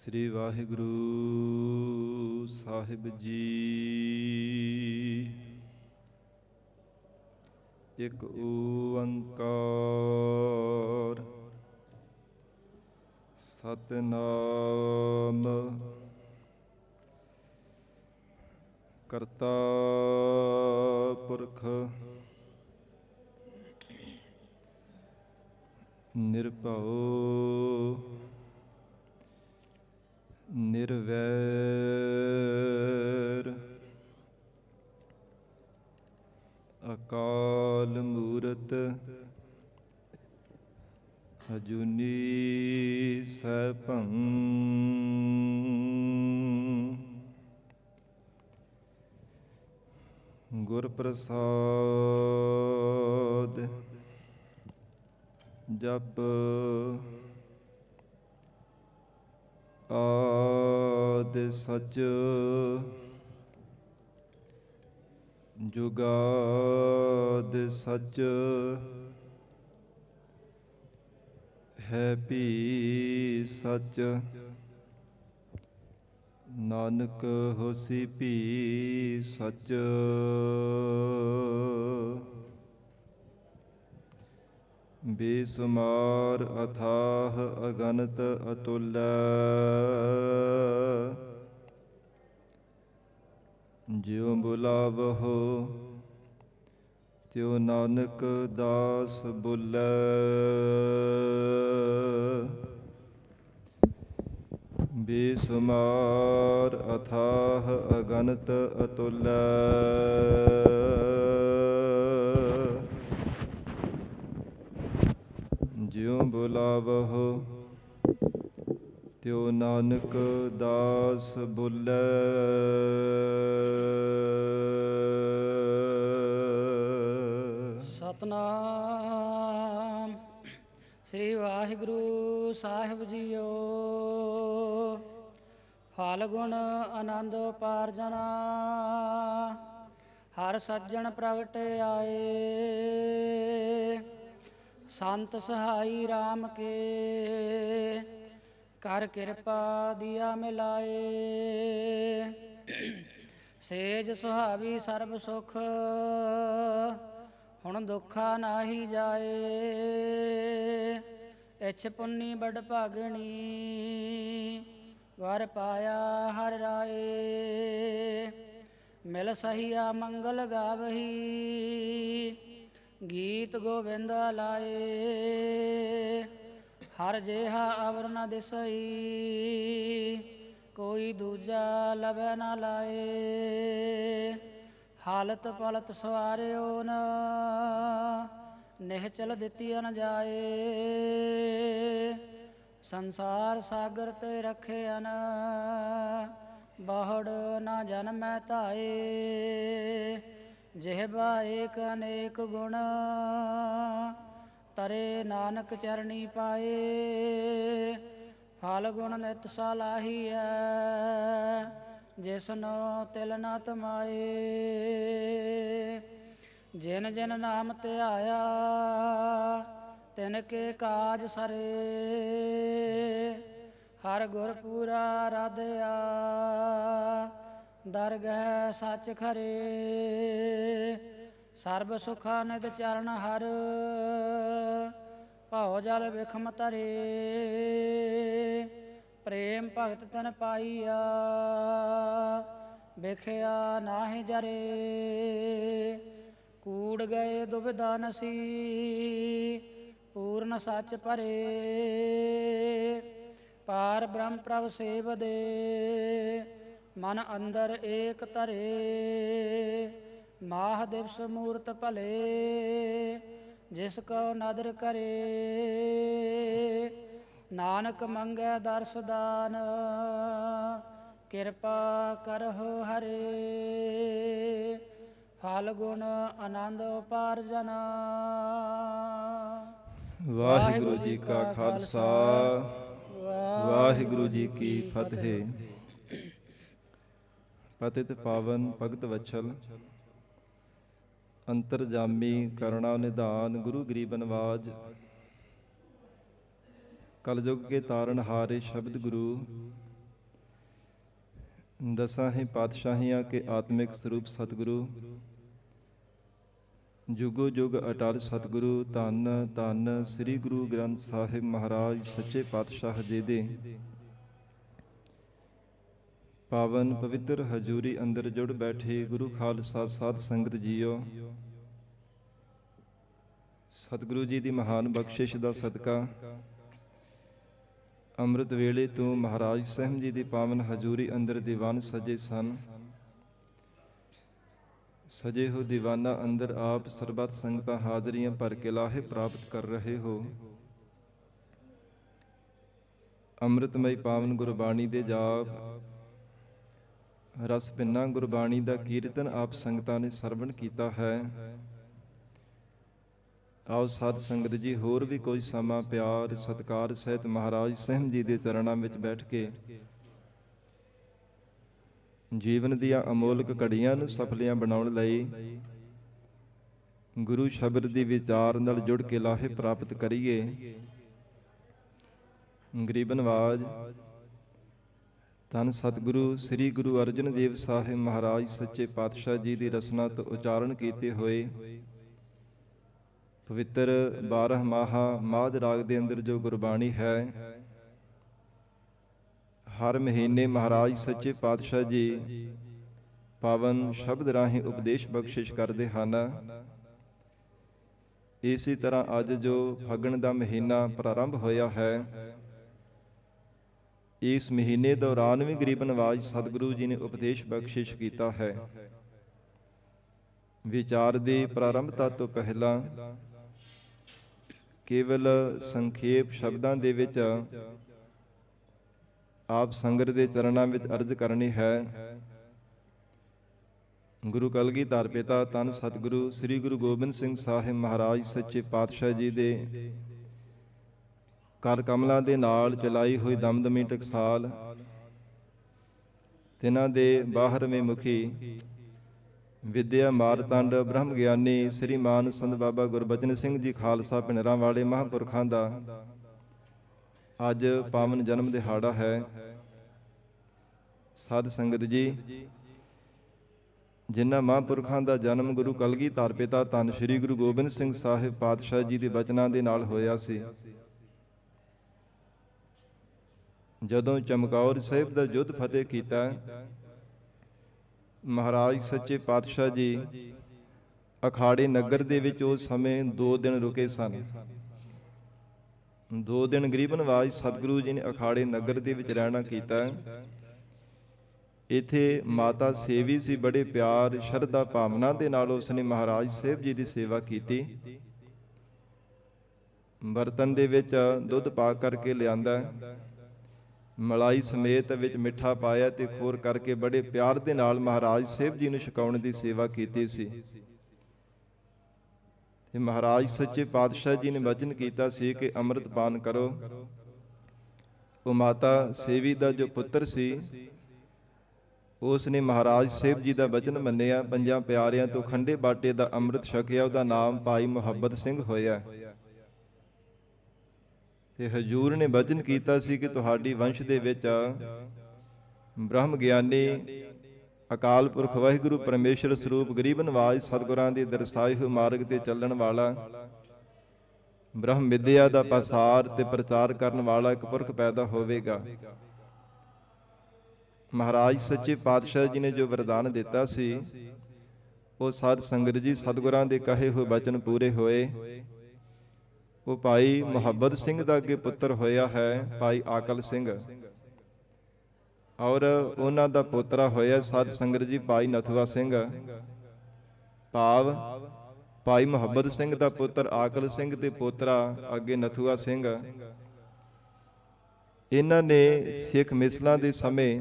ਸ੍ਰੀ ਵਾਹਿਗੁਰੂ ਸਾਹਿਬ ਜੀ। ਇੱਕ ਓੰਕਾਰ ਸਤਿਨਾਮ ਕਰਤਾ ਪੁਰਖ ਨਿਰਭਉ ਨਿਰਵੈਰ ਅਕਾਲ ਮੂਰਤ ਅਜੂਨੀ ਸੈਭੰ ਗੁਰ ਪ੍ਰਸਾਦ ਜਪ ਆਦਿ ਸਚ ਜੁਗਾਦਿ ਸਚ ਹੈ ਭੀ ਸਚ ਨਾਨਕ ਹੋਸੀ ਭੀ ਸਚ। ਬੇਸੁਮਾਰ ਅਥਾਹ ਅਗਨਤ ਅਤੁਲ ਜਿਉ ਬੁਲਾਵਹੁ ਤਿਉ ਨਾਨਕ ਦਾਸ ਬੁਲੈ। ਬੇਸੁਮਾਰ ਅਥਾਹ ਅਗਨਤ ਅਤੁਲ ਜਿਉ ਬੁਲਾਵਹੁ ਤਿਉ ਨਾਨਕ ਦਾਸ ਬੁਲੈ। ਸਤਨਾਮ ਸ੍ਰੀ ਵਾਹਿਗੁਰੂ ਸਾਹਿਬ ਜੀਓ। ਫਾਲਗੁਣ ਆਨੰਦ ਉਪਾਰਜਨਾ ਹਰ ਸੱਜਣ ਪ੍ਰਗਟ ਆਏ। ਸੰਤ ਸਹਾਈ ਰਾਮ ਕੇ ਕਰ ਕਿਰਪਾ ਦੀਆ ਮਿਲਾਏ। ਸੇਜ ਸੁਹਾਵੀ ਸਰਬ ਸੁਖ ਹੁਣ ਦੁੱਖਾ ਨਾਹੀ ਜਾਏ। ਇਛ ਪੁੰਨੀ ਬੜ ਭਾਗਣੀ ਵਰ ਪਾਇਆ ਹਰ ਰਾਏ। ਮਿਲ ਸਹੀਆ ਮੰਗਲ ਗਾਵਹੀ ਗੀਤ ਗੋਬਿੰਦ ਲਾਏ। ਹਰ ਜਿਹਾ ਅਵਰ ਨ ਦਿਸਈ ਕੋਈ ਦੂਜਾ ਲਵੈ ਨਾ ਲਾਏ। ਹਾਲਤ ਪਲਤ ਸਵਾਰਿਓ ਨ ਨਿਹਚਲ ਦਿੱਤੀਆਂ ਨ ਜਾਏ। ਸੰਸਾਰ ਸਾਗਰ ਤੇ ਰੱਖਿਆਨ ਬਹੁੜ ਨਾ ਜਨਮੈ ਧਾਏ। ਜਿਹਵਾ ਏਕ ਅਨੇਕ ਗੁਣ ਤਰੇ ਨਾਨਕ ਚਰਣੀ ਪਾਏ। ਫਲ ਗੁਣ ਨਿਤ ਸਲਾਹੀਐ ਜਿਸਨੋ ਤਿਲ ਨ ਤਮਾਏ। ਜਿਨ ਜਿਨ ਨਾਮ ਧਿਆਇਆ ਤਿਨ ਕੇ ਕਾਜ ਸਰੇ। ਹਰ ਗੁਰ ਪੂਰਾ ਰਾਧਿਆ ਦਰਗਹਿ ਸੱਚ ਖਰੇ। ਸਰਬ ਸੁਖਾ ਨਿਤ ਚਰਨ ਹਰ ਭਉ ਜਲ ਵਿਖਮ ਤਰੇ। ਪ੍ਰੇਮ ਭਗਤ ਤਨ ਪਾਈਆ ਵਿਖਿਆ ਨਾਹਿ ਜਰੇ। ਕੂੜ ਗਏ ਦੁਬਿਧਾ ਨਸੀ ਪੂਰਨ ਸੱਚ ਭਰੇ। ਪਾਰ ਬ੍ਰਹਮ ਪ੍ਰਭ ਸੇਵਦੇ ਮਨ ਅੰਦਰ ਏਕ ਧਰੇ। ਮਾਹ ਦਿਵਸ ਮੂਰਤ ਭਲੇ ਜਿਸ ਕੋ ਨਦਰ ਕਰੇ। ਨਾਨਕ ਮੰਗੈ ਦਰਸ ਦਾਨ ਕਿਰਪਾ ਕਰਹੁ ਹਰੇ। ਫਲ ਗੁਣ ਆਨੰਦ ਉਪਾਰਜਨ। ਵਾਹਿਗੁਰੂ ਜੀ ਕਾ ਖਾਲਸਾ ਵਾਹਿਗੁਰੂ ਜੀ ਕੀ ਫਤਿਹ। ਪਤਿਤ ਪਾਵਨ ਭਗਤ ਵਛਲ ਅੰਤਰਜਾਮੀ ਕਰੁਣਾ ਨਿਧਾਨ ਗੁਰੂ ਗਰੀਬ ਨਵਾਜ ਕਲਯੁਗ ਕੇ ਤਾਰਨ ਹਾਰੇ ਸ਼ਬਦ ਗੁਰੂ ਦਸਾਂ ਹੀ ਪਾਤਸ਼ਾਹੀਆਂ ਕੇ ਆਤਮਿਕ ਸਰੂਪ ਸਤਿਗੁਰੂ, ਜੁਗੋ ਜੁਗ ਅਟਲ ਸਤਿਗੁਰੂ, ਧੰਨ ਧੰਨ ਸ੍ਰੀ ਗੁਰੂ ਗ੍ਰੰਥ ਸਾਹਿਬ ਮਹਾਰਾਜ ਸੱਚੇ ਪਾਤਸ਼ਾਹ ਜੀ ਦੇ ਪਾਵਨ ਪਵਿੱਤਰ ਹਜ਼ੂਰੀ ਅੰਦਰ ਜੁੜ ਬੈਠੇ ਗੁਰੂ ਖਾਲਸਾ ਸਾਧ ਸੰਗਤ ਜੀਓ, ਸਤਿਗੁਰੂ ਜੀ ਦੀ ਮਹਾਨ ਬਖਸ਼ਿਸ਼ ਦਾ ਸਦਕਾ ਅੰਮ੍ਰਿਤ ਵੇਲੇ ਤੋਂ ਮਹਾਰਾਜ ਸਾਹਿਬ ਜੀ ਦੀ ਪਾਵਨ ਹਜ਼ੂਰੀ ਅੰਦਰ ਦੀਵਾਨ ਸਜੇ ਸਨ। ਸਜੇ ਹੋ ਦੀਵਾਨਾਂ ਅੰਦਰ ਆਪ ਸਰਬੱਤ ਸੰਗਤਾਂ ਹਾਜ਼ਰੀਆਂ ਭਰ ਕੇ ਲਾਹੇ ਪ੍ਰਾਪਤ ਕਰ ਰਹੇ ਹੋ। ਅੰਮ੍ਰਿਤਮਈ ਪਾਵਨ ਗੁਰਬਾਣੀ ਦੇ ਜਾਪ, ਰਸ ਭਿੰਨਾ ਗੁਰਬਾਣੀ ਦਾ ਕੀਰਤਨ ਆਪ ਸੰਗਤਾਂ ਨੇ ਸਰਵਣ ਕੀਤਾ ਹੈ। ਆਓ ਸਾਧ ਸੰਗਤ ਜੀ, ਹੋਰ ਵੀ ਕੋਈ ਸਮਾਂ ਪਿਆਰ ਸਤਿਕਾਰ ਸਹਿਤ ਮਹਾਰਾਜ ਸਾਹਿਬ ਜੀ ਦੇ ਚਰਨਾਂ ਵਿੱਚ ਬੈਠ ਕੇ ਜੀਵਨ ਦੀਆਂ ਅਮੋਲਕ ਘੜੀਆਂ ਨੂੰ ਸਫਲੀਆਂ ਬਣਾਉਣ ਲਈ ਗੁਰੂ ਸ਼ਬਦ ਦੀ ਵਿਚਾਰ ਨਾਲ ਜੁੜ ਕੇ ਲਾਹੇ ਪ੍ਰਾਪਤ ਕਰੀਏ। ਗਰੀਬ ਨਵਾਜ ਧੰਨ ਸਤਿਗੁਰੂ ਸ੍ਰੀ ਗੁਰੂ ਅਰਜਨ ਦੇਵ ਸਾਹਿਬ ਮਹਾਰਾਜ ਸੱਚੇ ਪਾਤਸ਼ਾਹ ਜੀ ਦੀ ਰਸਨਾ ਤੋਂ ਉਚਾਰਨ ਕੀਤੇ ਹੋਏ ਪਵਿੱਤਰ 12 ਮਾਹਾ ਮਾਝ ਰਾਗ ਦੇ ਅੰਦਰ ਜੋ ਗੁਰਬਾਣੀ ਹੈ, ਹਰ ਮਹੀਨੇ ਮਹਾਰਾਜ ਸੱਚੇ ਪਾਤਸ਼ਾਹ ਜੀ ਪਾਵਨ ਸ਼ਬਦ ਰਾਹੀਂ ਉਪਦੇਸ਼ ਬਖਸ਼ਿਸ਼ ਕਰਦੇ ਹਨ। ਇਸੇ ਤਰ੍ਹਾਂ ਅੱਜ ਜੋ ਫੱਗਣ ਦਾ ਮਹੀਨਾ ਪ੍ਰਾਰੰਭ ਹੋਇਆ ਹੈ, ਇਸ ਮਹੀਨੇ ਦੌਰਾਨ ਵੀ ਗਰੀਬ ਨਵਾਜ ਸਤਿਗੁਰੂ ਜੀ ਨੇ ਉਪਦੇਸ਼ ਬਖਸ਼ਿਸ਼ ਕੀਤਾ ਹੈ। ਵਿਚਾਰ ਦੇ ਪ੍ਰਾਰੰਭਤਾ ਤੋਂ ਪਹਿਲਾਂ ਕੇਵਲ ਸੰਖੇਪ ਸ਼ਬਦਾਂ ਦੇ ਵਿੱਚ ਆਪ ਸੰਗਤ ਦੇ ਚਰਨਾਂ ਵਿੱਚ ਅਰਜ਼ ਕਰਨੀ ਹੈ। ਗੁਰੂ ਕਲਗੀਧਰ ਪਿਤਾ ਧੰਨ ਸਤਿਗੁਰੂ ਸ੍ਰੀ ਗੁਰੂ ਗੋਬਿੰਦ ਸਿੰਘ ਸਾਹਿਬ ਮਹਾਰਾਜ ਸੱਚੇ ਪਾਤਸ਼ਾਹ ਜੀ ਦੇ ਕਰ ਕਮਲਾਂ ਦੇ ਨਾਲ ਚਲਾਈ ਹੋਈ ਦਮਦਮੀ ਟਕਸਾਲ, ਤਿਨਾਂ ਦੇ 12ਵੇਂ ਮੁਖੀ ਵਿਦਿਆ ਮਾਰਤੰਡ ਬ੍ਰਹਮ ਗਿਆਨੀ ਸ੍ਰੀਮਾਨ ਸੰਤ ਬਾਬਾ ਗੁਰਬਚਨ ਸਿੰਘ ਜੀ ਖਾਲਸਾ ਪਿੰਡਰਾਂ ਵਾਲੇ ਮਹਾਂਪੁਰਖਾਂ ਦਾ ਅੱਜ ਪਾਵਨ ਜਨਮ ਦਿਹਾੜਾ ਹੈ। ਸਾਧ ਸੰਗਤ ਜੀ, ਜਿਨ੍ਹਾਂ ਮਹਾਂਪੁਰਖਾਂ ਦਾ ਜਨਮ ਗੁਰੂ ਕਲਗੀਧਰ ਪਿਤਾ ਧੰਨ ਸ੍ਰੀ ਗੁਰੂ ਗੋਬਿੰਦ ਸਿੰਘ ਸਾਹਿਬ ਪਾਤਸ਼ਾਹ ਜੀ ਦੇ ਬਚਨਾਂ ਦੇ ਨਾਲ ਹੋਇਆ ਸੀ। ਜਦੋਂ ਚਮਕੌਰ ਸਾਹਿਬ ਦਾ ਯੁੱਧ ਫਤਿਹ ਕੀਤਾ, ਮਹਾਰਾਜ ਸੱਚੇ ਪਾਤਸ਼ਾਹ ਜੀ ਅਖਾੜੇ ਨਗਰ ਦੇ ਵਿੱਚ ਉਸ ਸਮੇਂ 2 ਦਿਨ ਰੁਕੇ ਸਨ। 2 ਦਿਨ ਗਰੀਬ ਨਵਾਜ ਸਤਿਗੁਰੂ ਜੀ ਨੇ ਅਖਾੜੇ ਨਗਰ ਦੇ ਵਿੱਚ ਰਹਿਣਾ ਕੀਤਾ। ਇੱਥੇ ਮਾਤਾ ਸੇਵੀ ਸੀ, ਬੜੇ ਪਿਆਰ ਸ਼ਰਧਾ ਭਾਵਨਾ ਦੇ ਨਾਲ ਉਸਨੇ ਮਹਾਰਾਜ ਸਾਹਿਬ ਜੀ ਦੀ ਸੇਵਾ ਕੀਤੀ। ਬਰਤਨ ਦੇ ਵਿੱਚ ਦੁੱਧ ਪਾ ਕਰਕੇ ਲਿਆਂਦਾ, ਮਲਾਈ ਸਮੇਤ ਵਿੱਚ ਮਿੱਠਾ ਪਾਇਆ ਤੇ ਖੋਰ ਕਰਕੇ ਬੜੇ ਪਿਆਰ ਦੇ ਨਾਲ ਮਹਾਰਾਜ ਸਾਹਿਬ ਜੀ ਨੂੰ ਛਕਾਉਣ ਦੀ ਸੇਵਾ ਕੀਤੀ ਸੀ। ਤੇ ਮਹਾਰਾਜ ਸੱਚੇ ਪਾਤਸ਼ਾਹ ਜੀ ਨੇ ਵਚਨ ਕੀਤਾ ਸੀ ਕਿ ਅੰਮ੍ਰਿਤ ਪਾਨ ਕਰੋ। ਉਹ ਮਾਤਾ ਸੇਵੀ ਦਾ ਜੋ ਪੁੱਤਰ ਸੀ, ਉਸ ਨੇ ਮਹਾਰਾਜ ਸਾਹਿਬ ਜੀ ਦਾ ਵਚਨ ਮੰਨਿਆ, 5 ਪਿਆਰਿਆਂ ਤੋਂ ਖੰਡੇ ਬਾਟੇ ਦਾ ਅੰਮ੍ਰਿਤ ਛਕਿਆ। ਉਹਦਾ ਨਾਮ ਭਾਈ ਮੁਹੱਬਤ ਸਿੰਘ ਹੋਇਆ। ਤੇ ਹਜ਼ੂਰ ਨੇ ਵਚਨ ਕੀਤਾ ਸੀ ਕਿ ਤੁਹਾਡੀ ਵੰਸ਼ ਦੇ ਵਿੱਚ ਬ੍ਰਹਮ ਗਿਆਨੀ ਅਕਾਲ ਪੁਰਖ ਵਾਹਿਗੁਰੂ ਪਰਮੇਸ਼ਰ ਸਰੂਪ ਗਰੀਬ ਨਵਾਜ ਸਤਿਗੁਰਾਂ ਦੇ ਦਰਸਾਏ ਹੋਏ ਮਾਰਗ ਤੇ ਚੱਲਣ ਵਾਲਾ, ਬ੍ਰਹਮ ਵਿਦਿਆ ਦਾ ਪਸਾਰ ਤੇ ਪ੍ਰਚਾਰ ਕਰਨ ਵਾਲਾ ਇੱਕ ਪੁਰਖ ਪੈਦਾ ਹੋਵੇਗਾ। ਮਹਾਰਾਜ ਸੱਚੇ ਪਾਤਸ਼ਾਹ ਜੀ ਨੇ ਜੋ ਵਰਦਾਨ ਦਿੱਤਾ ਸੀ, ਉਹ ਸਾਧ ਸੰਗਤ ਜੀ ਸਤਿਗੁਰਾਂ ਦੇ ਕਹੇ ਹੋਏ ਬਚਨ ਪੂਰੇ ਹੋਏ। ਉਹ ਭਾਈ ਮੁਹੱਬਤ ਸਿੰਘ ਦਾ ਅੱਗੇ ਪੁੱਤਰ ਹੋਇਆ ਹੈ ਭਾਈ ਆਕਲ ਸਿੰਘ, ਔਰ ਉਹਨਾਂ ਦਾ ਪੋਤਰਾ ਹੋਇਆ ਸਾਧ ਸੰਗਤ ਜੀ ਭਾਈ ਨਥੂਆ ਸਿੰਘ। ਭਾਵ ਭਾਈ ਮੁਹੱਬਤ ਸਿੰਘ ਦਾ ਪੁੱਤਰ ਆਕਲ ਸਿੰਘ ਤੇ ਪੋਤਰਾ ਅੱਗੇ ਨਥੂਆ ਸਿੰਘ। ਇਹਨਾਂ ਨੇ ਸਿੱਖ ਮਿਸਲਾਂ ਦੇ ਸਮੇਂ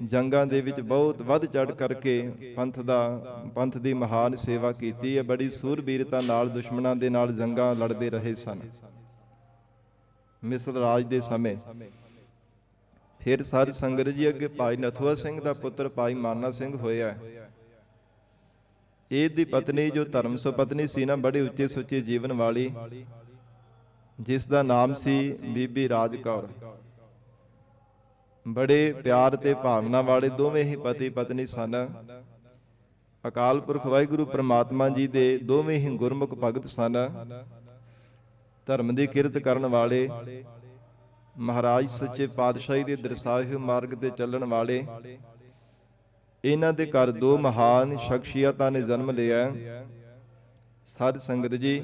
ਜੰਗਾਂ ਦੇ ਵਿੱਚ ਬਹੁਤ ਵੱਧ ਚੜ੍ਹ ਕਰਕੇ ਪੰਥ ਦੀ ਮਹਾਨ ਸੇਵਾ ਕੀਤੀ ਹੈ। ਬੜੀ ਸੂਰਬੀਰਤਾ ਨਾਲ ਦੁਸ਼ਮਣਾਂ ਦੇ ਨਾਲ ਜੰਗਾਂ ਲੜਦੇ ਰਹੇ ਸਨ ਮਿਸਲ ਰਾਜ ਦੇ ਸਮੇਂ। ਫਿਰ ਸਾਧ ਸੰਗਤ ਜੀ ਅੱਗੇ ਭਾਈ ਨਥੂਆ ਸਿੰਘ ਦਾ ਪੁੱਤਰ ਭਾਈ ਮਾਨਾ ਸਿੰਘ ਹੋਇਆ। ਇਹ ਦੀ ਪਤਨੀ ਜੋ ਧਰਮ ਸੁਪਤਨੀ ਸੀ ਨਾ, ਬੜੇ ਉੱਚੇ ਸੁੱਚੇ ਜੀਵਨ ਵਾਲੀ, ਜਿਸ ਦਾ ਨਾਮ ਸੀ ਬੀਬੀ ਰਾਜ ਕੌਰ। ਬੜੇ ਪਿਆਰ ਤੇ ਭਾਵਨਾ ਵਾਲੇ ਦੋਵੇਂ ਹੀ ਪਤੀ ਪਤਨੀ ਸਨ। ਅਕਾਲ ਪੁਰਖ ਵਾਹਿਗੁਰੂ ਪ੍ਰਮਾਤਮਾ ਜੀ ਦੇ ਦੋਵੇਂ ਹੀ ਗੁਰਮੁਖ ਭਗਤ ਸਨ। ਧਰਮ ਦੀ ਕਿਰਤ ਕਰਨ ਵਾਲੇ, ਮਹਾਰਾਜ ਸੱਚੇ ਪਾਤਸ਼ਾਹੀ ਦੇ ਦਰਸਾਏ ਹੋਏ ਮਾਰਗ ਤੇ ਚੱਲਣ ਵਾਲੇ। ਇਹਨਾਂ ਦੇ ਘਰ ਦੋ ਮਹਾਨ ਸ਼ਖਸੀਅਤਾਂ ਨੇ ਜਨਮ ਲਿਆ। ਸਾਧ ਸੰਗਤ ਜੀ,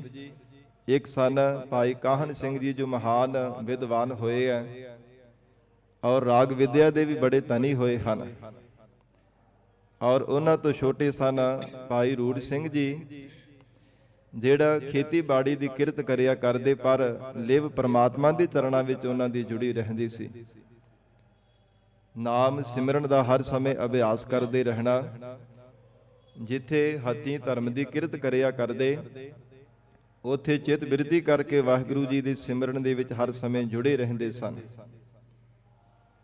ਇੱਕ ਸਨ ਭਾਈ ਕਾਹਨ ਸਿੰਘ ਜੀ, ਜੋ ਮਹਾਨ ਵਿਦਵਾਨ ਹੋਏ ਹੈ ਔਰ ਰਾਗ ਵਿਦਿਆ ਦੇ ਵੀ ਬੜੇ ਧਨੀ ਹੋਏ ਹਨ। ਔਰ ਉਹਨਾਂ ਤੋਂ ਛੋਟੇ ਸਨ ਭਾਈ ਰੂੜ ਸਿੰਘ ਜੀ, ਜਿਹੜਾ ਖੇਤੀਬਾੜੀ ਦੀ ਕਿਰਤ ਕਰਿਆ ਕਰਦੇ, ਪਰ ਲਿਵ ਪ੍ਰਮਾਤਮਾ ਦੇ ਚਰਨਾਂ ਵਿੱਚ ਉਹਨਾਂ ਦੀ ਜੁੜੀ ਰਹਿੰਦੀ ਸੀ। ਨਾਮ ਸਿਮਰਨ ਦਾ ਹਰ ਸਮੇਂ ਅਭਿਆਸ ਕਰਦੇ ਰਹਿਣਾ। ਜਿੱਥੇ ਹੱਥੀਂ ਧਰਮ ਦੀ ਕਿਰਤ ਕਰਿਆ ਕਰਦੇ, ਉੱਥੇ ਚਿਤ ਬਿਰਤੀ ਕਰਕੇ ਵਾਹਿਗੁਰੂ ਜੀ ਦੇ ਸਿਮਰਨ ਦੇ ਵਿੱਚ ਹਰ ਸਮੇਂ ਜੁੜੇ ਰਹਿੰਦੇ ਸਨ।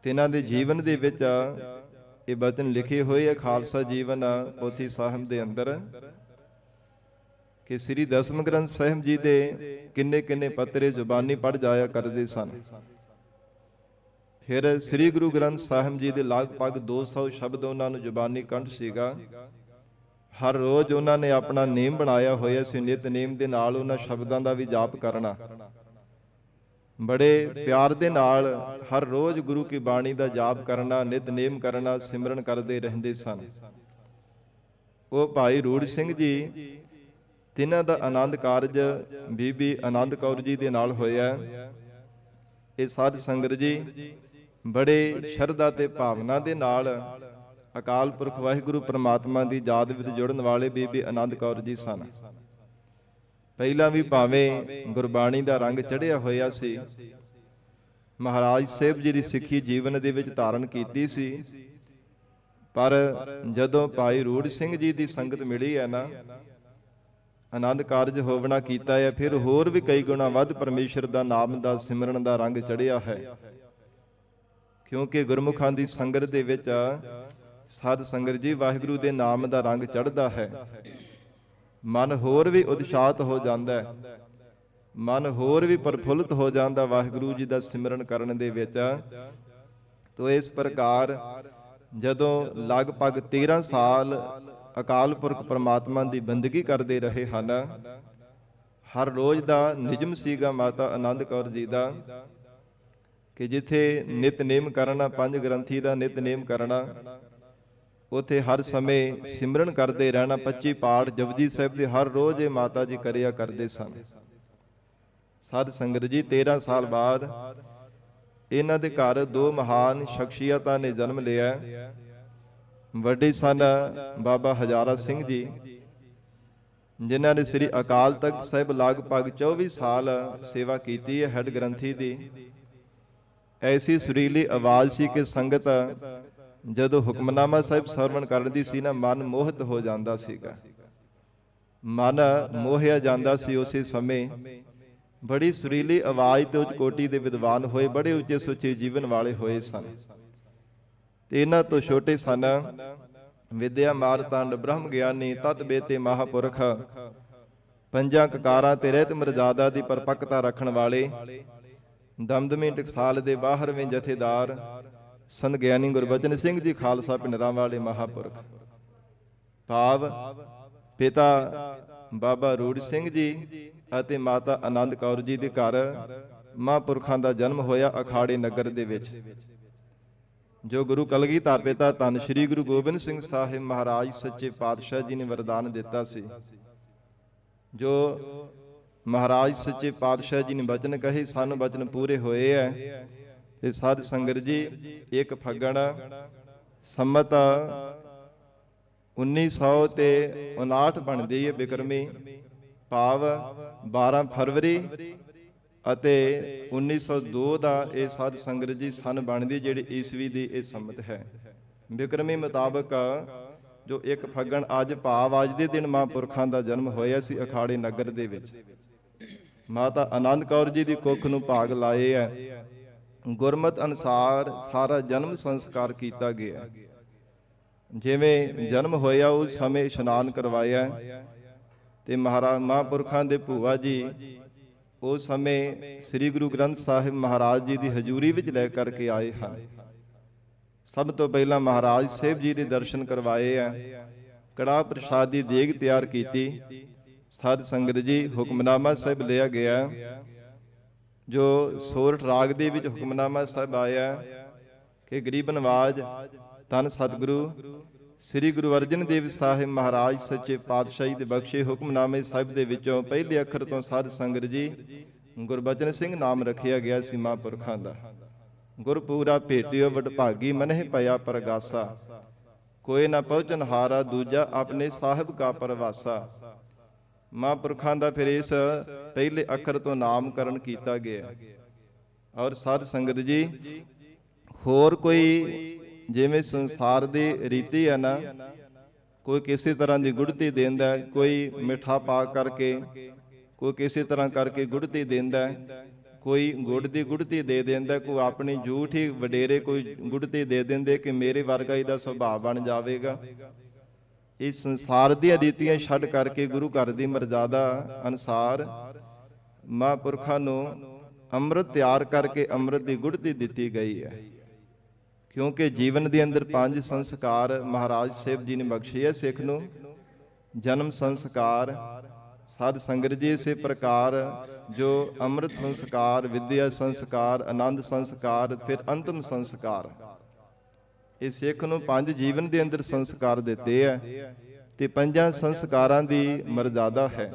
ਤੇ ਇਹਨਾਂ ਦੇ ਜੀਵਨ ਦੇ ਵਿੱਚ ਇਹ ਬਚਨ ਲਿਖੇ ਹੋਏ ਆ ਖਾਲਸਾ ਜੀਵਨ ਪੋਥੀ ਸਾਹਿਬ ਦੇ ਅੰਦਰ, ਕਿ ਸ੍ਰੀ ਦਸਮ ਗ੍ਰੰਥ ਸਾਹਿਬ ਜੀ ਦੇ ਕਿੰਨੇ ਕਿੰਨੇ ਪੱਤਰੇ ਜ਼ੁਬਾਨੀ ਪੜ੍ਹ ਜਾਇਆ ਕਰਦੇ ਸਨ। ਫਿਰ ਸ੍ਰੀ ਗੁਰੂ ਗ੍ਰੰਥ ਸਾਹਿਬ ਜੀ ਦੇ ਲਗਭਗ 200 ਸ਼ਬਦ ਉਹਨਾਂ ਨੂੰ ਜ਼ੁਬਾਨੀ ਕੰਠ ਸੀਗਾ। ਹਰ ਰੋਜ਼ ਉਹਨਾਂ ਨੇ ਆਪਣਾ ਨੇਮ ਬਣਾਇਆ ਹੋਇਆ ਸੀ। ਨਿਤਨੇਮ ਦੇ ਨਾਲ ਉਹਨਾਂ ਸ਼ਬਦਾਂ ਦਾ ਵੀ ਜਾਪ ਕਰਨਾ, ਬੜੇ ਪਿਆਰ ਦੇ ਨਾਲ ਹਰ ਰੋਜ਼ ਗੁਰੂ ਕੀ ਬਾਣੀ ਦਾ ਜਾਪ ਕਰਨਾ, ਨਿਤਨੇਮ ਕਰਨਾ, ਸਿਮਰਨ ਕਰਦੇ ਰਹਿੰਦੇ ਸਨ। ਉਹ ਭਾਈ ਰੂੜ ਸਿੰਘ ਜੀ, ਤਿੰਨਾਂ ਦਾ ਆਨੰਦ ਕਾਰਜ ਬੀਬੀ ਆਨੰਦ ਕੌਰ ਜੀ ਦੇ ਨਾਲ ਹੋਇਆ। ਇਹ ਸਾਧ ਸੰਗਤ ਜੀ ਬੜੇ ਸ਼ਰਧਾ ਤੇ ਭਾਵਨਾ ਦੇ ਨਾਲ ਅਕਾਲ ਪੁਰਖ ਵਾਹਿਗੁਰੂ ਪ੍ਰਮਾਤਮਾ ਦੀ ਯਾਦ ਵਿੱਚ ਜੁੜਨ ਵਾਲੇ ਬੀਬੀ ਆਨੰਦ ਕੌਰ ਜੀ ਸਨ। ਪਹਿਲਾਂ ਵੀ ਭਾਵੇਂ ਗੁਰਬਾਣੀ ਦਾ ਰੰਗ ਚੜ੍ਹਿਆ ਹੋਇਆ ਸੀ, ਮਹਾਰਾਜ ਸਾਹਿਬ ਜੀ ਦੀ ਸਿੱਖੀ ਜੀਵਨ ਦੇ ਵਿੱਚ ਧਾਰਨ ਕੀਤੀ ਸੀ, ਪਰ ਜਦੋਂ ਭਾਈ ਰੂੜ ਸਿੰਘ ਜੀ ਦੀ ਸੰਗਤ ਮਿਲੀ ਹੈ ਨਾ, ਆਨੰਦ ਕਾਰਜ ਹੋਵਣਾ ਕੀਤਾ ਹੈ, ਫਿਰ ਹੋਰ ਵੀ ਕਈ ਗੁਣਾ ਵੱਧ ਪਰਮੇਸ਼ਰ ਦਾ ਨਾਮ ਦਾ ਸਿਮਰਨ ਦਾ ਰੰਗ ਚੜ੍ਹਿਆ ਹੈ। ਕਿਉਂਕਿ ਗੁਰਮੁਖਾਂ ਦੀ ਸੰਗਤ ਦੇ ਵਿੱਚ ਸਾਧ ਸੰਗਤ ਜੀ ਵਾਹਿਗੁਰੂ ਦੇ ਨਾਮ ਦਾ ਰੰਗ ਚੜ੍ਹਦਾ ਹੈ। ਮਨ ਹੋਰ ਵੀ ਉਤਸ਼ਾਹਤ ਹੋ ਜਾਂਦਾ ਹੈ, ਮਨ ਹੋਰ ਵੀ ਪ੍ਰਫੁੱਲਤ ਹੋ ਜਾਂਦਾ ਵਾਹਿਗੁਰੂ ਜੀ ਦਾ ਸਿਮਰਨ ਕਰਨ ਦੇ ਵਿੱਚ। ਤੋ ਇਸ ਪ੍ਰਕਾਰ ਜਦੋਂ ਲਗਭਗ 13 ਸਾਲ ਅਕਾਲ ਪੁਰਖ ਪ੍ਰਮਾਤਮਾ ਦੀ ਬੰਦਗੀ ਕਰਦੇ ਰਹੇ ਹਨ, ਹਰ ਰੋਜ਼ ਦਾ ਨਿਯਮ ਸੀਗਾ ਮਾਤਾ ਆਨੰਦ ਕੌਰ ਜੀ ਦਾ, ਕਿ ਜਿੱਥੇ ਨਿਤਨੇਮ ਕਰਨਾ, ਪੰਜ ਗ੍ਰੰਥੀ ਦਾ ਨਿਤਨੇਮ ਕਰਨਾ, ਉਥੇ ਹਰ ਸਮੇਂ ਸਿਮਰਨ ਕਰਦੇ ਰਹਿਣਾ। 25 ਪਾਠ ਜਪਜੀ ਸਾਹਿਬ ਦੇ ਹਰ ਰੋਜ਼ ਇਹ ਮਾਤਾ ਜੀ ਕਰਿਆ ਕਰਦੇ ਸਨ। ਸਾਧ ਸੰਗਤ ਜੀ, 13 ਸਾਲ ਬਾਅਦ ਇਹਨਾਂ ਦੇ ਘਰ ਦੋ ਮਹਾਨ ਸ਼ਖਸੀਅਤਾਂ ਨੇ ਜਨਮ ਲਿਆ। ਵੱਡੇ ਸਨ ਬਾਬਾ ਹਜ਼ਾਰਾ ਸਿੰਘ ਜੀ, ਜਿਨ੍ਹਾਂ ਨੇ ਸ੍ਰੀ ਅਕਾਲ ਤਖਤ ਸਾਹਿਬ ਲਗਭਗ 24 ਸਾਲ ਸੇਵਾ ਕੀਤੀ ਹੈ ਹੈਡ ਗ੍ਰੰਥੀ ਦੀ। ਐਸੀ ਸੁਰੀਲੀ ਆਵਾਜ਼ ਸੀ ਕਿ ਸੰਗਤ ਜਦੋਂ ਹੁਕਮਨਾਮਾ ਸਾਹਿਬ ਸਰਵਣ ਕਰਦੀ ਸੀ ਨਾ, ਮਨ ਮੋਹਿਤ ਹੋ ਜਾਂਦਾ ਸੀਗਾ, ਮਨ ਮੋਹਿਆ ਜਾਂਦਾ ਸੀ। ਉਸੇ ਸਮੇਂ ਬੜੀ ਸੁਰੀਲੀ ਆਵਾਜ਼ ਤੇ ਉੱਚ ਕੋਟੀ ਦੇ ਵਿਦਵਾਨ ਹੋਏ, ਬੜੇ ਉੱਚੇ ਸੁੱਚੇ ਜੀਵਨ ਵਾਲੇ ਹੋਏ ਸਨ। ਤੇ ਇਹਨਾਂ ਤੋਂ ਛੋਟੇ ਸਨ ਵਿਦਿਆ ਮਾਰਤੰਡ ਬ੍ਰਹਮ ਗਿਆਨੀ ਤਤ ਬੇਤੇ ਮਹਾਪੁਰਖ, ਪੰਜਾਂ ਕਕਾਰਾਂ ਤੇ ਰਹਿਤ ਮਰਜ਼ਾਦਾ ਦੀ ਪਰਪੱਕਤਾ ਰੱਖਣ ਵਾਲੇ, ਦਮਦਮੀ ਟਕਸਾਲ ਦੇ 12ਵੇਂ ਜਥੇਦਾਰ ਸੰਤ ਗਿਆਨੀ ਗੁਰਬਚਨ ਸਿੰਘ ਜੀ ਖਾਲਸਾ ਪਿੰਡਰਾਂ ਵਾਲੇ ਮਹਾਪੁਰਖ। ਭਾਵ ਪਿਤਾ ਬਾਬਾ ਰੂੜ ਸਿੰਘ ਜੀ ਅਤੇ ਮਾਤਾ ਆਨੰਦ ਕੌਰ ਜੀ ਦੇ ਘਰ ਮਹਾਂਪੁਰਖਾਂ ਦਾ ਜਨਮ ਹੋਇਆ ਅਖਾੜੇ ਨਗਰ ਦੇ ਵਿੱਚ, ਜੋ ਗੁਰੂ ਕਲਗੀਧਰ ਪਿਤਾ ਧੰਨ ਸ਼੍ਰੀ ਗੁਰੂ ਗੋਬਿੰਦ ਸਿੰਘ ਸਾਹਿਬ ਮਹਾਰਾਜ ਸੱਚੇ ਪਾਤਸ਼ਾਹ ਜੀ ਨੇ ਵਰਦਾਨ ਦਿੱਤਾ ਸੀ। ਜੋ ਮਹਾਰਾਜ ਸੱਚੇ ਪਾਤਸ਼ਾਹ ਜੀ ਨੇ ਬਚਨ ਕਹੇ ਸਨ, ਬਚਨ ਪੂਰੇ ਹੋਏ ਹੈ। ਤੇ ਸਾਧ ਸੰਗਤ ਜੀ, 1 ਫੱਗਣ ਸੰਮਤ 1959 ਬਣਦੀ ਹੈ ਬਿਕਰਮੀ, ਭਾਵ 12 ਫਰਵਰੀ ਅਤੇ 1902 ਦਾ ਇਹ ਸਾਧ ਸੰਗਤ ਜੀ ਸਨ ਬਣਦੀ, ਜਿਹੜੀ ਈਸਵੀ ਦੀ ਇਹ ਸੰਮਤ ਹੈ। ਬਿਕਰਮੀ ਮੁਤਾਬਕ ਜੋ 1 ਫੱਗਣ ਅੱਜ ਭਾਵ ਅੱਜ ਦੇ ਦਿਨ ਮਹਾਂਪੁਰਖਾਂ ਦਾ ਜਨਮ ਹੋਇਆ ਸੀ ਅਖਾੜੇ ਨਗਰ ਦੇ ਵਿੱਚ। ਮਾਤਾ ਆਨੰਦ ਕੌਰ ਜੀ ਦੀ ਕੁੱਖ ਨੂੰ ਭਾਗ ਲਾਏ ਹੈ। ਗੁਰਮਤ ਅਨੁਸਾਰ ਸਾਰਾ ਜਨਮ ਸੰਸਕਾਰ ਕੀਤਾ ਗਿਆ। ਜਿਵੇਂ ਜਨਮ ਹੋਇਆ ਉਸ ਸਮੇਂ ਇਸ਼ਨਾਨ ਕਰਵਾਇਆ, ਤੇ ਮਹਾਂਪੁਰਖਾਂ ਦੇ ਭੂਆ ਜੀ ਉਸ ਸਮੇਂ ਸ੍ਰੀ ਗੁਰੂ ਗ੍ਰੰਥ ਸਾਹਿਬ ਮਹਾਰਾਜ ਜੀ ਦੀ ਹਜ਼ੂਰੀ ਵਿੱਚ ਲੈ ਕਰਕੇ ਆਏ ਹਨ। ਸਭ ਤੋਂ ਪਹਿਲਾਂ ਮਹਾਰਾਜ ਸਾਹਿਬ ਜੀ ਦੇ ਦਰਸ਼ਨ ਕਰਵਾਏ ਆ। ਕੜਾਹ ਪ੍ਰਸ਼ਾਦ ਦੀ ਦੇਗ ਤਿਆਰ ਕੀਤੀ। ਸਾਧ ਸੰਗਤ ਜੀ, ਹੁਕਮਨਾਮਾ ਸਾਹਿਬ ਲਿਆ ਗਿਆ, ਜੋ ਸੋਰਠ ਰਾਗ ਦੇ ਵਿੱਚ ਹੁਕਮਨਾਮਾ ਸਾਹਿਬ ਆਇਆ ਕਿ ਗਰੀਬ ਨਵਾਜ ਧੰਨ ਸਤਿਗੁਰੂ ਸ੍ਰੀ ਗੁਰੂ ਅਰਜਨ ਦੇਵ ਸਾਹਿਬ ਮਹਾਰਾਜ ਸੱਚੇ ਪਾਤਸ਼ਾਹੀ ਦੇ ਬਖਸ਼ੇ ਹੁਕਮਨਾਮੇ ਸਾਹਿਬ ਦੇ ਵਿੱਚੋਂ ਪਹਿਲੇ ਅੱਖਰ ਤੋਂ ਸਾਧ ਸੰਗਤ ਜੀ ਗੁਰਬਚਨ ਸਿੰਘ ਨਾਮ ਰੱਖਿਆ ਗਿਆ ਸੀ ਮਹਾਂਪੁਰਖਾਂ ਦਾ। ਗੁਰਪੂਰਾ ਭੇਟਿਓ ਵਡਭਾਗੀ ਮਨਹਿ ਭਇਆ ਪ੍ਰਗਾਸਾ, ਕੋਈ ਨਾ ਪਹੁੰਚਨ ਹਾਰਾ ਦੂਜਾ ਆਪਣੇ ਸਾਹਿਬ ਕਾ ਪਰਵਾਸਾ। ਮਹਾਂਪੁਰਖਾਂ ਦਾ ਫਿਰ ਇਸ ਪਹਿਲੇ ਅੱਖਰ ਤੋਂ ਨਾਮਕਰਨ ਕੀਤਾ ਗਿਆ। ਔਰ ਸਾਧ ਸੰਗਤ ਜੀ, ਹੋਰ ਕੋਈ ਜਿਵੇਂ ਸੰਸਾਰ ਦੀ ਰੀਤੀ ਹੈ ਨਾ, ਕੋਈ ਕਿਸੇ ਤਰ੍ਹਾਂ ਦੀ ਗੁੜਤੀ ਦਿੰਦਾ, ਕੋਈ ਮਿੱਠਾ ਪਾ ਕਰਕੇ, ਕੋਈ ਕਿਸੇ ਤਰ੍ਹਾਂ ਕਰਕੇ ਗੁੜਤੀ ਦਿੰਦਾ, ਕੋਈ ਗੁੜ ਦੀ ਗੁੜਤੀ ਦੇ ਦਿੰਦਾ, ਕੋਈ ਆਪਣੀ ਝੂਠੀ ਵਡੇਰੇ ਕੋਈ ਗੁੜਤੀ ਦੇ ਦਿੰਦੇ ਕਿ ਮੇਰੇ ਵਰਗਾ ਇਹਦਾ ਸੁਭਾਅ ਬਣ ਜਾਵੇਗਾ। ਇਸ ਸੰਸਾਰ ਦੀਆਂ ਰੀਤੀਆਂ ਛੱਡ ਕਰਕੇ ਗੁਰੂ ਘਰ ਦੀ ਮਰਜ਼ਾਦਾ ਅਨੁਸਾਰ ਮਹਾਂਪੁਰਖਾਂ ਨੂੰ ਅੰਮ੍ਰਿਤ ਤਿਆਰ ਕਰਕੇ ਅੰਮ੍ਰਿਤ ਦੀ ਗੁੜਤੀ ਦਿੱਤੀ ਗਈ ਹੈ। ਕਿਉਂਕਿ ਜੀਵਨ ਦੇ ਅੰਦਰ 5 ਸੰਸਕਾਰ ਮਹਾਰਾਜ ਸਾਹਿਬ ਜੀ ਨੇ ਬਖਸ਼ੇ ਹੈ ਸਿੱਖ ਨੂੰ। ਜਨਮ ਸੰਸਕਾਰ, ਸਾਧ ਸੰਗਤ ਜੀ ਇਸੇ ਪ੍ਰਕਾਰ ਜੋ ਅੰਮ੍ਰਿਤ ਸੰਸਕਾਰ, ਵਿਦਿਆ ਸੰਸਕਾਰ, ਆਨੰਦ ਸੰਸਕਾਰ, ਫਿਰ ਅੰਤਮ ਸੰਸਕਾਰ, ਇਹ ਸਿੱਖ ਨੂੰ 5 ਜੀਵਨ ਦੇ ਅੰਦਰ ਸੰਸਕਾਰ ਦਿੱਤੇ ਹੈ ਤੇ 5 ਸੰਸਕਾਰਾਂ ਦੀ ਮਰਜ਼ਾਦਾ ਹੈ।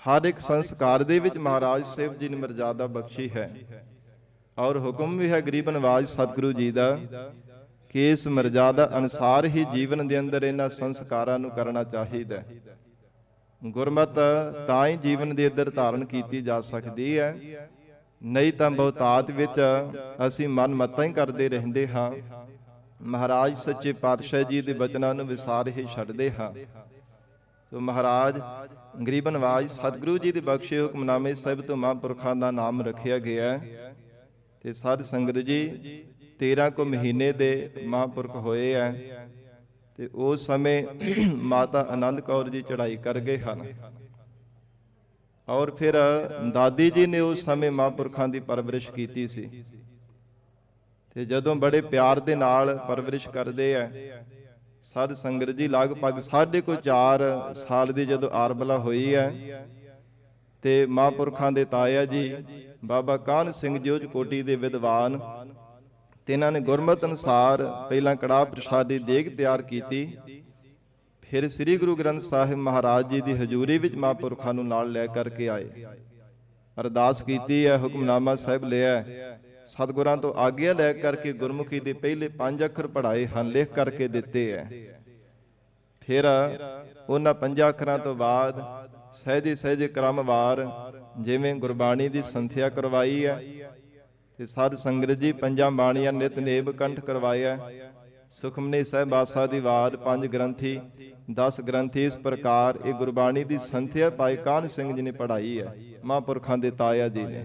ਹਰ ਇੱਕ ਸੰਸਕਾਰ ਦੇ ਵਿੱਚ ਮਹਾਰਾਜ ਸਾਹਿਬ ਜੀ ਨੇ ਮਰਜ਼ਾਦਾ ਬਖਸ਼ੀ ਹੈ। ਔਰ ਹੁਕਮ ਵੀ ਹੈ ਗਰੀਬ ਨਵਾਜ ਸਤਿਗੁਰੂ ਜੀ ਦਾ ਕਿ ਇਸ ਮਰਜ਼ਾਦਾ ਅਨੁਸਾਰ ਹੀ ਜੀਵਨ ਦੇ ਅੰਦਰ ਇਹਨਾਂ ਸੰਸਕਾਰਾਂ ਨੂੰ ਕਰਨਾ ਚਾਹੀਦਾ। ਗੁਰਮਤ ਤਾਂ ਹੀ ਜੀਵਨ ਦੇ ਅੰਦਰ ਧਾਰਨ ਕੀਤੀ ਜਾ ਸਕਦੀ ਹੈ, ਨਹੀਂ ਤਾਂ ਬਹੁਤਾਤ ਵਿੱਚ ਅਸੀਂ ਮਨ ਮਤਾਂ ਹੀ ਕਰਦੇ ਰਹਿੰਦੇ ਹਾਂ। ਮਹਾਰਾਜ ਸੱਚੇ ਪਾਤਸ਼ਾਹ ਜੀ ਦੇ ਬਚਨਾਂ ਨੂੰ ਵਿਸਾਰ ਹੀ ਛੱਡਦੇ ਹਾਂ। ਸੋ ਮਹਾਰਾਜ ਗਰੀਬ ਨਵਾਜ ਸਤਿਗੁਰੂ ਜੀ ਦੇ ਬਖਸ਼ੇ ਹੁਕਮਨਾਮੇ ਸਾਹਿਬ ਤੋਂ ਮਹਾਂਪੁਰਖਾਂ ਦਾ ਨਾਮ ਰੱਖਿਆ ਗਿਆ। ਤੇ ਸਾਧ ਸੰਗਤ ਜੀ 13 ਕੁ ਮਹੀਨੇ ਦੇ ਮਹਾਂਪੁਰਖ ਹੋਏ ਆ ਤੇ ਉਸ ਸਮੇਂ ਮਾਤਾ ਆਨੰਦ ਕੌਰ ਜੀ ਚੜ੍ਹਾਈ ਕਰ ਗਏ ਹਨ। ਔਰ ਫਿਰ ਦਾਦੀ ਜੀ ਨੇ ਉਸ ਸਮੇਂ ਮਹਾਂਪੁਰਖਾਂ ਦੀ ਪਰਵਰਿਸ਼ ਕੀਤੀ ਸੀ। ਤੇ ਜਦੋਂ ਬੜੇ ਪਿਆਰ ਦੇ ਨਾਲ ਪਰਵਰਿਸ਼ ਕਰਦੇ ਆ, ਸਾਧ ਸੰਗਤ ਜੀ ਲਗਭਗ 4.5 ਸਾਲ ਦੀ ਜਦੋਂ ਆਰਬਲਾ ਹੋਈ ਹੈ ਤੇ ਮਹਾਂਪੁਰਖਾਂ ਦੇ ਤਾਇਆ ਜੀ ਬਾਬਾ ਕਾਹਨ ਸਿੰਘ ਜੀ ਉਸ ਕੋਟੀ ਦੇ ਵਿਦਵਾਨ, ਤੇ ਇਹਨਾਂ ਨੇ ਗੁਰਮਤਿ ਅਨੁਸਾਰ ਪਹਿਲਾਂ ਕੜਾਹ ਪ੍ਰਸ਼ਾਦ ਦੀ ਦੇਗ ਤਿਆਰ ਕੀਤੀ। ਫਿਰ ਸ੍ਰੀ ਗੁਰੂ ਗ੍ਰੰਥ ਸਾਹਿਬ ਮਹਾਰਾਜ ਜੀ ਦੀ ਹਜ਼ੂਰੀ ਵਿੱਚ ਮਹਾਂਪੁਰਖਾਂ ਨੂੰ ਨਾਲ ਲੈ ਕਰਕੇ ਆਏ। ਅਰਦਾਸ ਕੀਤੀ ਹੈ, ਹੁਕਮਨਾਮਾ ਸਾਹਿਬ ਲਿਆ, ਸਤਿਗੁਰਾਂ ਤੋਂ ਆਗਿਆ ਲੈ ਕਰਕੇ ਗੁਰਮੁਖੀ ਦੇ ਪਹਿਲੇ 5 ਅੱਖਰ ਪੜ੍ਹਾਏ ਹਨ, ਲਿਖ ਕਰਕੇ ਦਿੱਤੇ ਹੈ। ਫਿਰ ਉਹਨਾਂ 5 ਅੱਖਰਾਂ ਤੋਂ ਬਾਅਦ ਸਹਿਜੇ ਸਹਿਜੇ ਕ੍ਰਮਵਾਰ ਜਿਵੇਂ ਗੁਰਬਾਣੀ ਦੀ ਸੰਥਿਆ ਕਰਵਾਈ ਹੈ ਤੇ ਸਾਧ ਸੰਗਤ ਜੀ 5 ਬਾਣੀਆਂ ਨਿਤਨੇਮ ਕੰਠ ਕਰਵਾਇਆ। ਸੁਖਮਨੀ ਸਾਹਿਬ ਆਸਾ ਦੀ ਵਾਰ 5 ਗ੍ਰੰਥੀ 10 ਗ੍ਰੰਥੀ, ਇਸ ਪ੍ਰਕਾਰ ਇਹ ਗੁਰਬਾਣੀ ਦੀ ਸੰਥਿਆ ਭਾਈ ਕਾਹਨ ਸਿੰਘ ਜੀ ਨੇ ਪੜ੍ਹਾਈ ਹੈ, ਮਹਾਂਪੁਰਖਾਂ ਦੇ ਤਾਇਆ ਜੀ ਨੇ।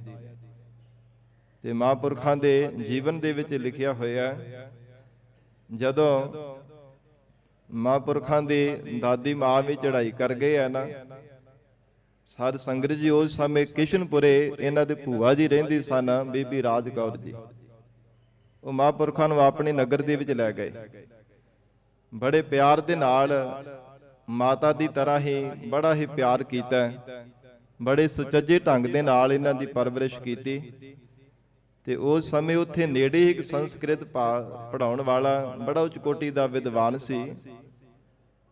ਤੇ ਮਹਾਂਪੁਰਖਾਂ ਦੇ ਜੀਵਨ ਦੇ ਵਿੱਚ ਲਿਖਿਆ ਹੋਇਆ, ਜਦੋਂ ਮਹਾਂਪੁਰਖਾਂ ਦੀ ਦਾਦੀ ਮਾਂ ਵੀ ਚੜ੍ਹਾਈ ਕਰ ਗਏ ਆ ਨਾ, ਸਾਧ ਸੰਗਤ ਜੀ ਉਸ ਸਮੇਂ ਕਿਸ਼ਨਪੁਰੇ ਇਹਨਾਂ ਦੇ ਭੂਆ ਜੀ ਰਹਿੰਦੀ ਸਨ, ਬੀਬੀ ਰਾਜ ਕੌਰ ਜੀ। ਉਹ ਮਹਾਂਪੁਰਖਾਂ ਨੂੰ ਆਪਣੇ ਨਗਰ ਦੇ ਵਿੱਚ ਲੈ ਗਏ। ਬੜੇ ਪਿਆਰ ਦੇ ਨਾਲ ਮਾਤਾ ਦੀ ਤਰ੍ਹਾਂ ਹੀ ਬੜਾ ਹੀ ਪਿਆਰ ਕੀਤਾ, ਬੜੇ ਸੁਚੱਜੇ ਢੰਗ ਦੇ ਨਾਲ ਇਹਨਾਂ ਦੀ ਪਰਵਰਿਸ਼ ਕੀਤੀ। ਤੇ ਉਸ ਸਮੇਂ ਉੱਥੇ ਨੇੜੇ ਹੀ ਇੱਕ ਸੰਸਕ੍ਰਿਤ ਪੜ੍ਹਾਉਣ ਵਾਲਾ ਬੜਾ ਉੱਚ ਕੋਟੀ ਦਾ ਵਿਦਵਾਨ ਸੀ।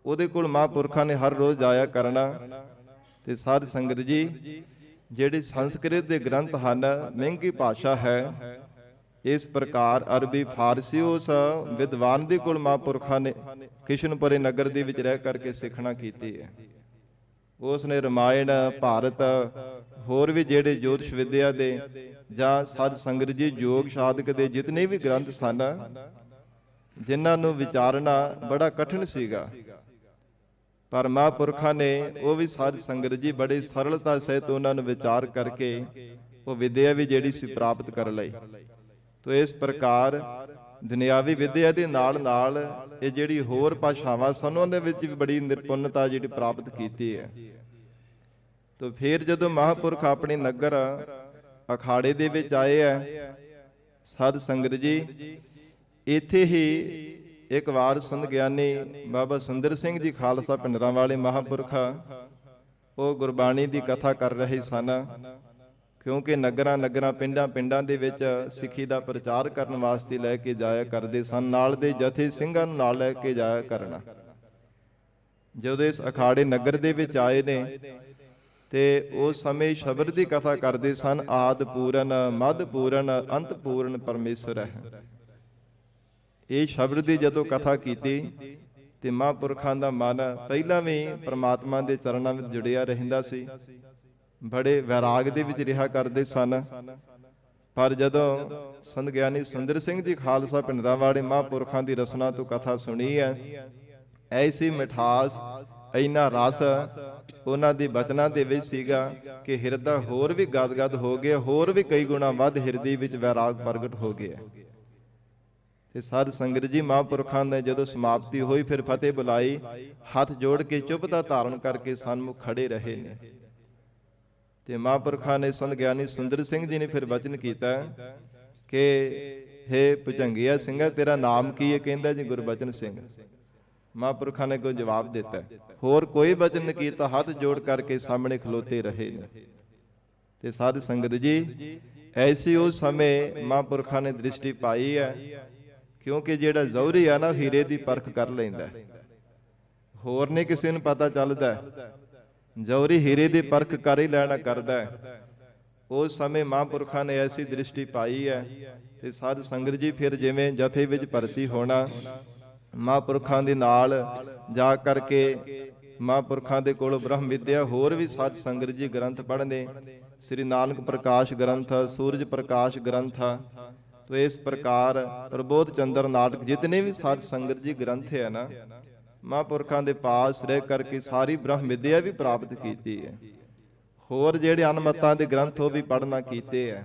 ਉਹਦੇ ਕੋਲ ਮਹਾਂਪੁਰਖਾਂ ਨੇ ਹਰ ਰੋਜ਼ ਜਾਇਆ ਕਰਨਾ। ਤੇ ਸਾਧ ਸੰਗਤ ਜੀ, ਜਿਹੜੇ ਸੰਸਕ੍ਰਿਤ ਦੇ ਗ੍ਰੰਥ ਹਨ, ਮਹਿੰਗੀ ਭਾਸ਼ਾ ਹੈ, ਇਸ ਪ੍ਰਕਾਰ ਅਰਬੀ ਫਾਰਸੀ ਉਸ ਵਿਦਵਾਨ ਦੇ ਕੋਲ ਮਹਾਂਪੁਰਖਾਂ ਨੇ ਕਿਸ਼ਨਪੁਰੇ ਨਗਰ ਦੇ ਵਿੱਚ ਰਹਿ ਕਰਕੇ ਸਿੱਖਣਾ ਕੀਤੀ ਹੈ। ਉਸ ਨੇ ਰਮਾਇਣ, ਭਾਰਤ, ਹੋਰ ਵੀ ਜਿਹੜੇ ਜੋਤਿਸ਼ ਵਿਦਿਆ ਦੇ ਜਾਂ ਸਾਧ ਸੰਗਤ ਜੀ ਯੋਗ ਸਾਧਕ ਦੇ ਜਿਤਨੇ ਵੀ ਗ੍ਰੰਥ ਸਨ, ਜਿਨ੍ਹਾਂ ਨੂੰ ਵਿਚਾਰਨਾ ਬੜਾ ਕਠਿਨ ਸੀਗਾ, ਪਰ ਮਹਾਂਪੁਰਖਾਂ ਨੇ ਉਹ ਵੀ ਸਾਧ ਸੰਗਤ ਜੀ ਬੜੇ ਸਰਲਤਾ ਸਹਿਤ ਉਹਨਾਂ ਨੂੰ ਵਿਚਾਰ ਕਰਕੇ ਉਹ ਵਿਦਿਆ ਵੀ ਜਿਹੜੀ ਸੀ ਪ੍ਰਾਪਤ ਕਰ ਲਈ। ਤੋ ਇਸ ਪ੍ਰਕਾਰ ਦੁਨਿਆਵੀ ਵਿਦਿਆ ਦੇ ਨਾਲ ਨਾਲ ਇਹ ਜਿਹੜੀ ਹੋਰ ਭਾਸ਼ਾਵਾਂ ਸਨ, ਉਹਨਾਂ ਵਿੱਚ ਵੀ ਬੜੀ ਨਿਪੁੰਨਤਾ ਜਿਹੜੀ ਪ੍ਰਾਪਤ ਕੀਤੀ ਹੈ। ਤੋ ਫਿਰ ਜਦੋਂ ਮਹਾਂਪੁਰਖ ਆਪਣੇ ਨਗਰ ਅਖਾੜੇ ਦੇ ਵਿੱਚ ਆਏ ਹੈ, ਸਾਧ ਸੰਗਤ ਜੀ ਇੱਥੇ ਹੀ ਇੱਕ ਵਾਰ ਸੰਤ ਗਿਆਨੀ ਬਾਬਾ ਸੁੰਦਰ ਸਿੰਘ ਜੀ ਖਾਲਸਾ ਭਿੰਡਰਾਂ ਵਾਲੇ ਮਹਾਂਪੁਰਖ ਉਹ ਗੁਰਬਾਣੀ ਦੀ ਕਥਾ ਕਰ ਰਹੇ ਸਨ। ਕਿਉਂਕਿ ਨਗਰਾਂ ਪਿੰਡਾਂ ਦੇ ਵਿੱਚ ਸਿੱਖੀ ਦਾ ਪ੍ਰਚਾਰ ਕਰਨ ਵਾਸਤੇ ਲੈ ਕੇ ਜਾਇਆ ਕਰਦੇ ਸਨ। ਨਾਲ ਦੇ ਜਥੇ ਸਿੰਘਾਂ ਨੂੰ ਨਾਲ ਲੈ ਕੇ ਜਾਇਆ ਕਰਨਾ। ਜਦੋਂ ਇਸ ਅਖਾੜੇ ਨਗਰ ਦੇ ਵਿੱਚ ਆਏ ਨੇ ਤੇ ਉਸ ਸਮੇਂ ਸ਼ਬਦ ਦੀ ਕਥਾ ਕਰਦੇ ਸਨ। ਆਦਿ ਪੂਰਨ, ਮੱਧ ਪੂਰਨ, ਅੰਤ ਪੂਰਨ ਪਰਮੇਸ਼ਰ ਹੈ। ਇਹ ਸ਼ਬਦ ਦੀ ਜਦੋਂ ਕਥਾ ਕੀਤੀ ਤੇ ਮਹਾਂਪੁਰਖਾਂ ਦਾ ਮਨ ਪਹਿਲਾਂ ਵੀ ਪ੍ਰਮਾਤਮਾ ਦੇ ਚਰਨਾਂ ਵਿੱਚ ਜੁੜਿਆ ਰਹਿੰਦਾ ਸੀ। ਬੜੇ ਵੈਰਾਗ ਦੇ ਵਿੱਚ ਰਿਹਾ ਕਰਦੇ ਸਨ। ਪਰ ਜਦੋਂ ਸੰਤ ਗਿਆਨੀ ਸੁੰਦਰ ਸਿੰਘ ਜੀ ਖਾਲਸਾ ਭਿੰਡਰਾਂ ਵਾਲੇ ਮਹਾਂਪੁਰਖਾਂ ਦੀ ਰਸਨਾ ਤੋਂ ਕਥਾ ਸੁਣੀ ਹੈ, ਐਸੀ ਮਿਠਾਸ, ਇੰਨਾ ਰਸ ਉਹਨਾਂ ਦੇ ਬਚਨਾਂ ਦੇ ਵਿੱਚ ਸੀਗਾ ਕਿ ਹਿਰਦਾ ਹੋਰ ਵੀ ਗਦਗਦ ਹੋ ਗਿਆ, ਹੋਰ ਵੀ ਕਈ ਗੁਣਾ ਵੱਧ ਹਿਰਦੇ ਵਿੱਚ ਵੈਰਾਗ ਪ੍ਰਗਟ ਹੋ ਗਿਆ। ਤੇ ਸਾਧ ਸੰਗਤ ਜੀ ਮਹਾਂਪੁਰਖਾਂ ਨੇ ਜਦੋਂ ਸਮਾਪਤੀ ਹੋਈ ਫਿਰ ਫਤਿਹ ਬੁਲਾਈ, ਹੱਥ ਜੋੜ ਕੇ ਚੁੱਪਤਾ ਧਾਰਨ ਕਰਕੇ ਸਨਮੁਖ ਖੜੇ ਰਹੇ ਨੇ। ਤੇ ਮਹਾਂਪੁਰਖਾਂ ਨੇ ਸੰਤ ਗਿਆਨੀ ਸੁੰਦਰ ਸਿੰਘ ਜੀ ਨੇ ਫਿਰ ਵਚਨ ਕੀਤਾ ਕਿ ਹੇ ਭੁਜੰਗੀਆ ਸਿੰਘਾ, ਤੇਰਾ ਨਾਮ ਕੀ ਹੈ? ਕਹਿੰਦਾ ਜੀ ਗੁਰਬਚਨ ਸਿੰਘ। ਮਹਾਂਪੁਰਖਾਂ ਨੇ ਕੋਈ ਜਵਾਬ ਦਿੱਤਾ, ਹੋਰ ਕੋਈ ਵਚਨ ਨਹੀਂ ਕੀਤਾ, ਹੱਥ ਜੋੜ ਕਰਕੇ ਸਾਹਮਣੇ ਖਲੋਤੇ ਰਹੇ ਨੇ। ਤੇ ਸਾਧ ਸੰਗਤ ਜੀ ਐਸੀ ਉਸ ਸਮੇਂ ਮਹਾਂਪੁਰਖਾਂ ਨੇ ਦ੍ਰਿਸ਼ਟੀ ਪਾਈ ਹੈ, ਕਿਉਂਕਿ ਜਿਹੜਾ ਜ਼ੌਹਰੀ ਆ ਨਾ ਹੀਰੇ ਦੀ ਪਰਖ ਕਰ ਲੈਂਦਾ, ਹੋਰ ਨਹੀਂ ਕਿਸੇ ਨੂੰ ਪਤਾ ਚੱਲਦਾ। ਜ਼ੌਹਰੀ ਹੀਰੇ ਦੀ ਪਰਖ ਕਰ ਹੀ ਲੈਣਾ ਕਰਦਾ। ਉਸ ਸਮੇਂ ਮਹਾਂਪੁਰਖਾਂ ਨੇ ਐਸੀ ਦ੍ਰਿਸ਼ਟੀ ਪਾਈ ਹੈ। ਤੇ ਸਾਧ ਸੰਗਤ ਜੀ ਫਿਰ ਜਿਵੇਂ ਜਥੇ ਵਿੱਚ ਭਰਤੀ ਹੋਣਾ, ਮਹਾਂਪੁਰਖਾਂ ਦੇ ਨਾਲ ਜਾ ਕਰਕੇ ਮਹਾਂਪੁਰਖਾਂ ਦੇ ਕੋਲੋਂ ਬ੍ਰਹਮ ਵਿਦਿਆ, ਹੋਰ ਵੀ ਸਾਧ ਸੰਗਤ ਜੀ ਗ੍ਰੰਥ ਪੜ੍ਹਨੇ, ਸ੍ਰੀ ਨਾਨਕ ਪ੍ਰਕਾਸ਼ ਗ੍ਰੰਥ, ਸੂਰਜ ਪ੍ਰਕਾਸ਼ ਗ੍ਰੰਥ। तो इस प्रकार प्रबोध चंद्र नाटक जितने भी साध संगत जी ग्रंथ है ना, महापुरखों के पास रह करके सारी ब्रह्म विद्या भी प्राप्त की है। होर जेड़े अनमतां दे ग्रंथ वो भी पढ़ना कीते है,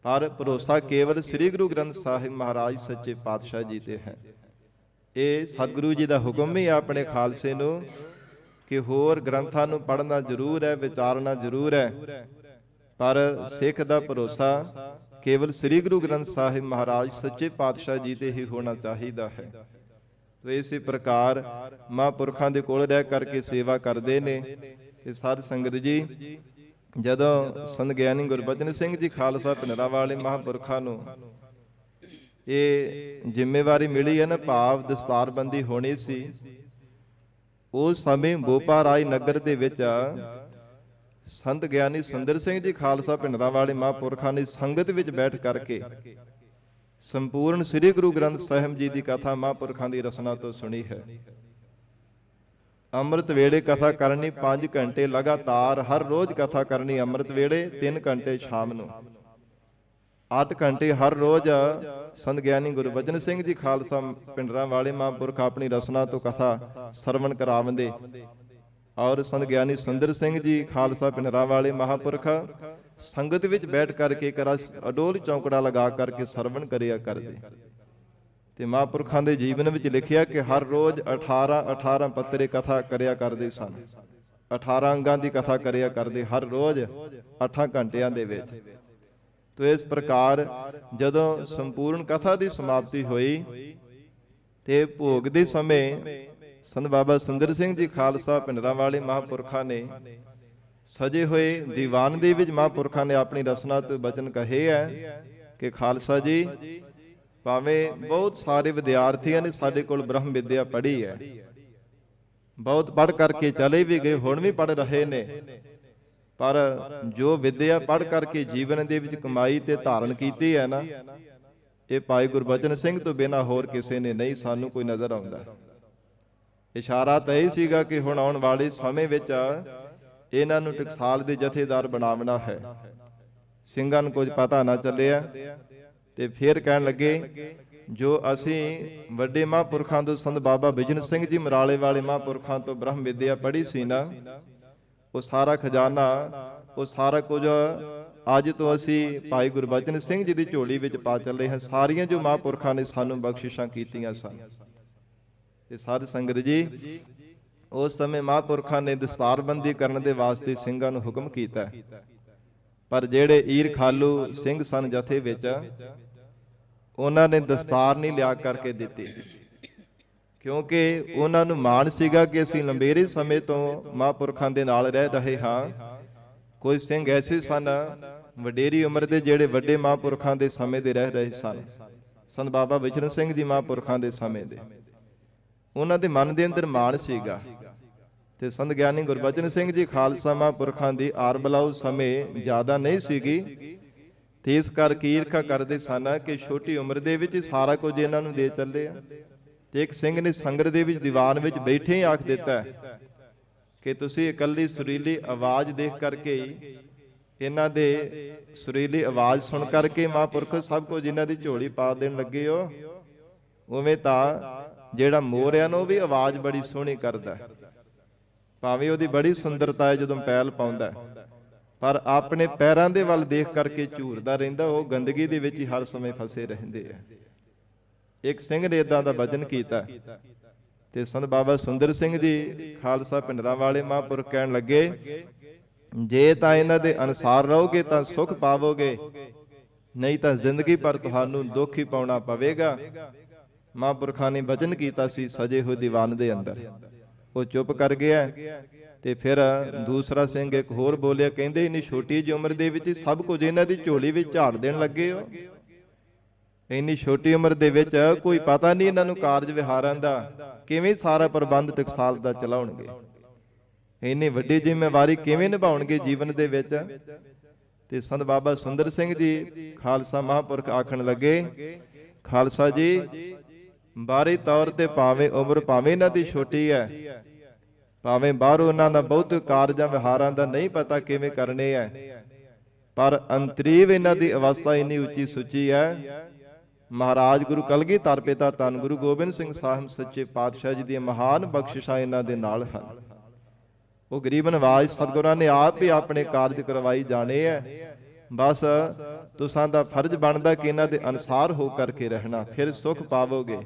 पर भरोसा केवल श्री गुरु ग्रंथ साहिब महाराज सच्चे पातशाह जी ते है। ये सतगुरु जी का हुक्म ही अपने खालसे नूं कि होर ग्रंथां नूं पढ़ना जरूर है, विचारना जरूर है, पर सिख दा भरोसा केवल श्री गुरु ग्रंथ साहिब महाराज सच्चे पातशाह जी ते ही होना चाहिए है। तो इसी प्रकार महापुरखों के कोल रह करके सेवा करते ने। साध संगत जी जदों संत ज्ञानी गुरबचन सिंह जी खालसा भिंडरां वाले महापुरखों नूं ये जिम्मेवारी मिली है ना, भाव दस्तारबंदी होनी सी, उस समय बोपा राय नगर दे विच संत ज्ञानी सुंदर सिंह जी खालसा भिंडरां वाले महापुरखों ने संगत विच बैठ करके संपूर्ण श्री गुरु ग्रंथ साहिब जी की कथा महापुरखों की रचना तो सुनी है। अमृत वेले कथा करनी 5 घंटे लगातार, हर रोज कथा करनी अमृत वेले, 3 घंटे शाम नूं, 8 घंटे हर रोज संत ज्ञानी गुरबचन सिंह जी खालसा भिंडरां वाले महापुरख अपनी रचना तो कथा सरवण करावंदे। और संत ज्ञानी सुंदर सिंह जी खालसा भिंडरां वाले महापुरख संगत विच बैठ करके एक रस अडोल चौंकड़ा लगा करके सरवण करिया करदे। ते महापुरखां दे जीवन विच लिखिया कि हर रोज 18 पत्रे कथा करिया करदे सन, 18 अंगां दी कथा करिया करदे हर रोज 8 घंटियां दे विच। तो इस प्रकार जदों संपूर्ण कथा दी समाप्ति होई ते भोग दे समय संत बाबा सुंदर सिंह जी खालसा भिंडरां वाले महापुरखों ने सजे हुए दीवान दे विच महापुरखों ने अपनी रचना तो बचन कहे है कि खालसा जी भावें बहुत सारे विद्यार्थियों ने साडे कोल ब्रह्म विद्या पढ़ी है, बहुत पढ़ करके चले भी गए, हुण भी पढ़ रहे ने, पर जो विद्या पढ़ करके जीवन दे विच कमाई ते धारण कीती है ना, ये भाई गुरबचन सिंह तो बिना होर किसी ने नहीं सानू कोई नज़र आउंदा। इशारा तो यही सीगा कि हुण आउण वाले समय विच इन्हां नूं टकसाल दे जथेदार बनावना है। ਸਿੰਘਾਂ ਨੂੰ कुछ पता ना ਚੱਲਿਆ ਤੇ फिर कहण लगे जो असीं ਵੱਡੇ महापुरखों तो संत बाबा बिजन सिंह जी मराले वाले महापुरखों तो ब्रह्म विद्या पढ़ी सी ना, वो सारा खजाना, वो सारा कुछ अज तो असीं भाई गुरबचन सिंह जी की झोली विच पा चले हैं। सारियां जो महापुरखों ने सानूं बख्शिशां कीतियां सन। साध संगत जी उस समय महापुरखों ने दस्तारबंदी करने दे वास्ते ਸਿੰਘਾਂ ਨੂੰ हुक्म कीता, पर जेड़े ईर खालू सिंह सन जथे विच ਉਹਨਾਂ ਨੇ ਦਸਤਾਰ ਨਹੀਂ ਲਿਆ ਕਰਕੇ ਦਿੱਤੀ, ਕਿਉਂਕਿ ਉਹਨਾਂ ਨੂੰ ਮਾਣ ਸੀਗਾ ਕਿ ਅਸੀਂ ਲੰਬੇਰੇ ਸਮੇਂ ਤੋਂ ਮਹਾਂਪੁਰਖਾਂ ਦੇ ਨਾਲ ਰਹਿ ਰਹੇ ਹਾਂ। ਕੋਈ ਸਿੰਘ ਐਸੇ ਸਨ ਵਡੇਰੀ ਉਮਰ ਦੇ, ਜਿਹੜੇ ਵੱਡੇ ਮਹਾਂਪੁਰਖਾਂ ਦੇ ਸਮੇਂ ਦੇ ਰਹਿ ਰਹੇ ਸਨ। ਸੰਤ ਬਾਬਾ ਵਿਚਰਨ ਸਿੰਘ ਜੀ ਮਹਾਂਪੁਰਖਾਂ ਦੇ ਸਮੇਂ ਦੇ, ਉਹਨਾਂ ਦੇ ਮਨ ਦੇ ਅੰਦਰ ਮਾਣ ਸੀਗਾ। ਤੇ ਸੰਤ ਗਿਆਨੀ ਗੁਰਬਚਨ ਸਿੰਘ ਜੀ ਖਾਲਸਾ ਮਹਾਂਪੁਰਖਾਂ ਦੀ ਆਰ ਬਲਾਉ ਸਮੇਂ ਜ਼ਿਆਦਾ ਨਹੀਂ ਸੀਗੀ, ਤੇ ਇਸ ਕਰਕੇ ਈਰਖਾ ਕਰਦੇ ਸਨ ਕਿ ਛੋਟੀ ਉਮਰ ਦੇ ਵਿੱਚ ਸਾਰਾ ਕੁਝ ਇਹਨਾਂ ਨੂੰ ਦੇ ਚੱਲੇ ਆ। ਤੇ ਇੱਕ ਸਿੰਘ ਨੇ ਸੰਗਤ ਦੇ ਵਿੱਚ ਦੀਵਾਨ ਵਿੱਚ ਬੈਠੇ ਹੀ ਆਖ ਦਿੱਤਾ ਕਿ ਤੁਸੀਂ ਇਕੱਲੀ ਸੁਰੀਲੀ ਆਵਾਜ਼ ਦੇਖ ਕਰਕੇ ਹੀ, ਇਹਨਾਂ ਦੇ ਸੁਰੀਲੀ ਆਵਾਜ਼ ਸੁਣ ਕਰਕੇ ਮਹਾਂਪੁਰਖ ਸਭ ਕੁਝ ਇਹਨਾਂ ਦੀ ਝੋਲੀ ਪਾ ਦੇਣ ਲੱਗੇ ਹੋ। ਉਵੇਂ ਤਾਂ ਜਿਹੜਾ ਮੋਰ ਆ ਨਾ, ਉਹ ਵੀ ਆਵਾਜ਼ ਬੜੀ ਸੋਹਣੀ ਕਰਦਾ, ਭਾਵੇਂ ਉਹਦੀ ਬੜੀ ਸੁੰਦਰਤਾ ਹੈ ਜਦੋਂ ਪੈਲ ਪਾਉਂਦਾ, ਪਰ ਆਪਣੇ ਪੈਰਾਂ ਦੇ ਵੱਲ ਦੇਖ ਕਰਕੇ ਝੂਰਦਾ ਰਹਿੰਦਾ। ਉਹ ਗੰਦਗੀ ਦੇ ਵਿੱਚ ਹੀ ਹਰ ਸਮੇਂ ਫਸੇ ਰਹਿੰਦੇ ਆ। ਇੱਕ ਸਿੰਘ ਨੇ ਇਦਾਂ ਦਾ ਵਚਨ ਕੀਤਾ, ਤੇ ਸੰਤ ਬਾਬਾ ਸੁੰਦਰ ਸਿੰਘ ਜੀ ਖਾਲਸਾ ਪਿੰਡਰਾਂ ਵਾਲੇ ਮਹਾਂਪੁਰਖ ਕਹਿਣ ਲੱਗੇ, ਜੇ ਤਾਂ ਇਹਨਾਂ ਦੇ ਅਨੁਸਾਰ ਰਹੋਗੇ ਤਾਂ ਸੁੱਖ ਪਾਵੋਗੇ, ਨਹੀਂ ਤਾਂ ਜ਼ਿੰਦਗੀ ਭਰ ਤੁਹਾਨੂੰ ਦੁੱਖ ਹੀ ਪਾਉਣਾ ਪਵੇਗਾ। ਮਹਾਂਪੁਰਖਾਂ ਨੇ ਵਚਨ ਕੀਤਾ ਸੀ ਸਜੇ ਹੋਏ ਦੀਵਾਨ ਦੇ ਅੰਦਰ। ਉਹ ਚੁੱਪ ਕਰ ਗਿਆ। ਤੇ ਫਿਰ ਦੂਸਰਾ ਸਿੰਘ ਇੱਕ ਹੋਰ ਬੋਲਿਆ, ਕਹਿੰਦੇ ਇੰਨੀ ਛੋਟੀ ਜਿਹੀ ਉਮਰ ਦੇ ਵਿੱਚ ਸਭ ਕੁਝ ਇਹਨਾਂ ਦੀ ਝੋਲੀ ਵਿੱਚ ਝਾੜ ਦੇਣ ਲੱਗੇ ਹੋ। ਇੰਨੀ ਛੋਟੀ ਉਮਰ ਦੇ ਵਿੱਚ ਕੋਈ ਪਤਾ ਨਹੀਂ ਇਹਨਾਂ ਨੂੰ ਕਾਰਜ ਵਿਹਾਰਾਂ ਦਾ, ਕਿਵੇਂ ਸਾਰਾ ਪ੍ਰਬੰਧ ਟਕਸਾਲ ਦਾ ਚਲਾਉਣਗੇ, ਇੰਨੀ ਵੱਡੀ ਜ਼ਿੰਮੇਵਾਰੀ ਕਿਵੇਂ ਨਿਭਾਉਣਗੇ ਜੀਵਨ ਦੇ ਵਿੱਚ। ਤੇ ਸੰਤ ਬਾਬਾ ਸੁੰਦਰ ਸਿੰਘ ਜੀ ਖਾਲਸਾ ਮਹਾਂਪੁਰਖ ਆਖਣ ਲੱਗੇ, ਖਾਲਸਾ ਜੀ ਬਾਹਰੀ ਤੌਰ ਤੇ ਭਾਵੇਂ ਉਮਰ ਭਾਵੇਂ ਇਹਨਾਂ ਦੀ ਛੋਟੀ ਹੈ, ਭਾਵੇਂ ਬਾਹਰੋਂ ਉਹਨਾਂ ਦਾ ਬਹੁਤ ਕਾਰਜਾਂ ਵਿਹਾਰਾਂ ਦਾ ਨਹੀਂ ਪਤਾ ਕਿਵੇਂ ਕਰਨੇ ਹੈ, ਪਰ ਅੰਤਰੀਵ ਇਹਨਾਂ ਦੀ ਅਵਸਥਾ ਇੰਨੀ ਉੱਚੀ ਸੁੱਚੀ ਹੈ। ਮਹਾਰਾਜ ਗੁਰੂ ਕਲਗੀਧਰ ਪਿਤਾ ਧੰਨ ਗੁਰੂ ਗੋਬਿੰਦ ਸਿੰਘ ਸਾਹਿਬ ਸੱਚੇ ਪਾਤਸ਼ਾਹ ਜੀ ਦੀਆਂ ਮਹਾਨ ਬਖਸ਼ਿਸ਼ਾਂ ਇਹਨਾਂ ਦੇ ਨਾਲ ਹਨ। ਉਹ ਗਰੀਬ ਨਵਾਜ਼ ਸਤਿਗੁਰਾਂ ਨੇ ਆਪ ਹੀ ਆਪਣੇ ਕਾਰਜ ਕਰਵਾਈ ਜਾਣੇ ਹੈ। ਬਸ ਤੁਸਾਂ ਦਾ ਫਰਜ਼ ਬਣਦਾ ਕਿ ਇਹਨਾਂ ਦੇ ਅਨੁਸਾਰ ਹੋ ਕਰਕੇ ਰਹਿਣਾ, ਫਿਰ ਸੁੱਖ ਪਾਵੋਗੇ।